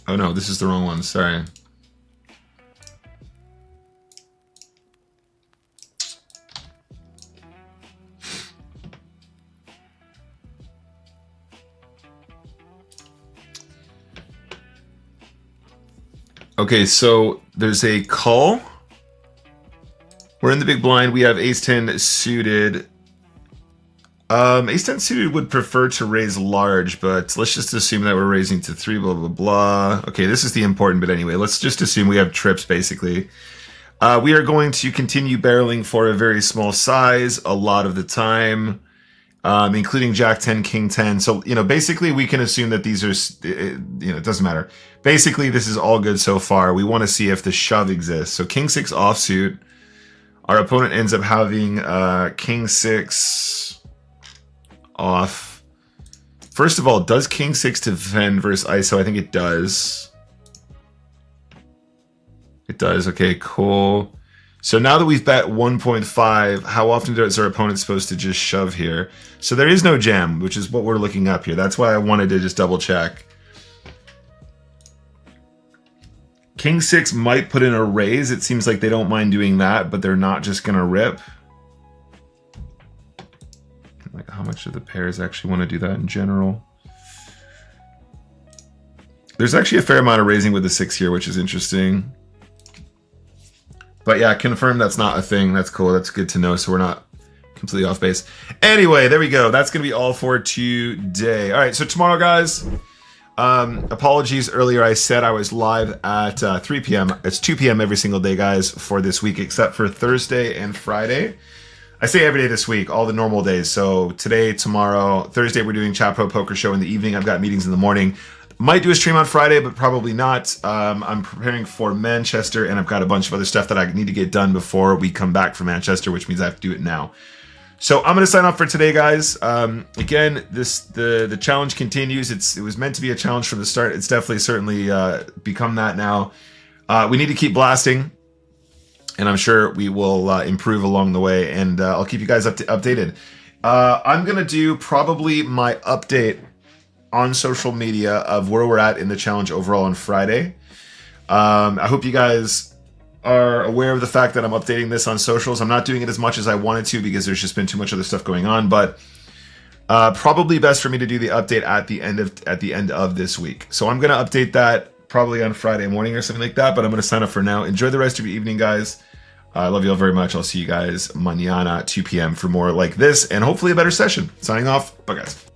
A: Oh no, this is the wrong one. Sorry. Okay, so there's a call. We're in the big blind. We have ace-10 suited. Ace-10 suited would prefer to raise large, but let's just assume that we're raising to 3, blah, blah, blah. Okay, this is the important bit anyway. Let's just assume we have trips, basically. We are going to continue barreling for a very small size a lot of the time, including Jack-10, King-10. So, you know, basically we can assume that these are, you know, it doesn't matter. Basically, this is all good so far. We want to see if the shove exists. So King-6 offsuit. Our opponent ends up having King-6 off. First of all, does King-6 defend versus ISO? I think it does. It does. Okay, cool. So now that we've bet 1.5, how often is our opponent supposed to just shove here? So there is no jam, which is what we're looking up here. That's why I wanted to just double check. King-6 might put in a raise. It seems like they don't mind doing that, but they're not just going to rip. Like, how much do the pairs actually want to do that in general? There's actually a fair amount of raising with the 6 here, which is interesting. But yeah, confirm that's not a thing. That's cool. That's good to know. So we're not completely off base. Anyway, there we go. That's going to be all for today. All right, so tomorrow, guys, apologies earlier. I said I was live at 3 p.m. It's 2 p.m. every single day, guys, for this week, except for Thursday and Friday. I say every day this week, all the normal days. So today, tomorrow, Thursday, we're doing Chat Pro Poker Show in the evening. I've got meetings in the morning. Might do a stream on Friday, but probably not. I'm preparing for Manchester, and I've got a bunch of other stuff that I need to get done before we come back from Manchester, which means I have to do it now. So I'm going to sign off for today, guys. Again, the challenge continues. It was meant to be a challenge from the start. It's definitely, certainly become that now. We need to keep blasting, and I'm sure we will improve along the way, and I'll keep you guys updated. I'm going to do probably my update on social media of where we're at in the challenge overall on Friday. I hope you guys are aware of the fact that I'm updating this on socials. I'm not doing it as much as I wanted to because there's just been too much other stuff going on, but probably best for me to do the update at the end of this week. So I'm going to update that probably on Friday morning or something like that, but I'm going to sign up for now. Enjoy the rest of your evening, guys. I love you all very much. I'll see you guys mañana at 2 p.m. for more like this and hopefully a better session. Signing off. Bye, guys.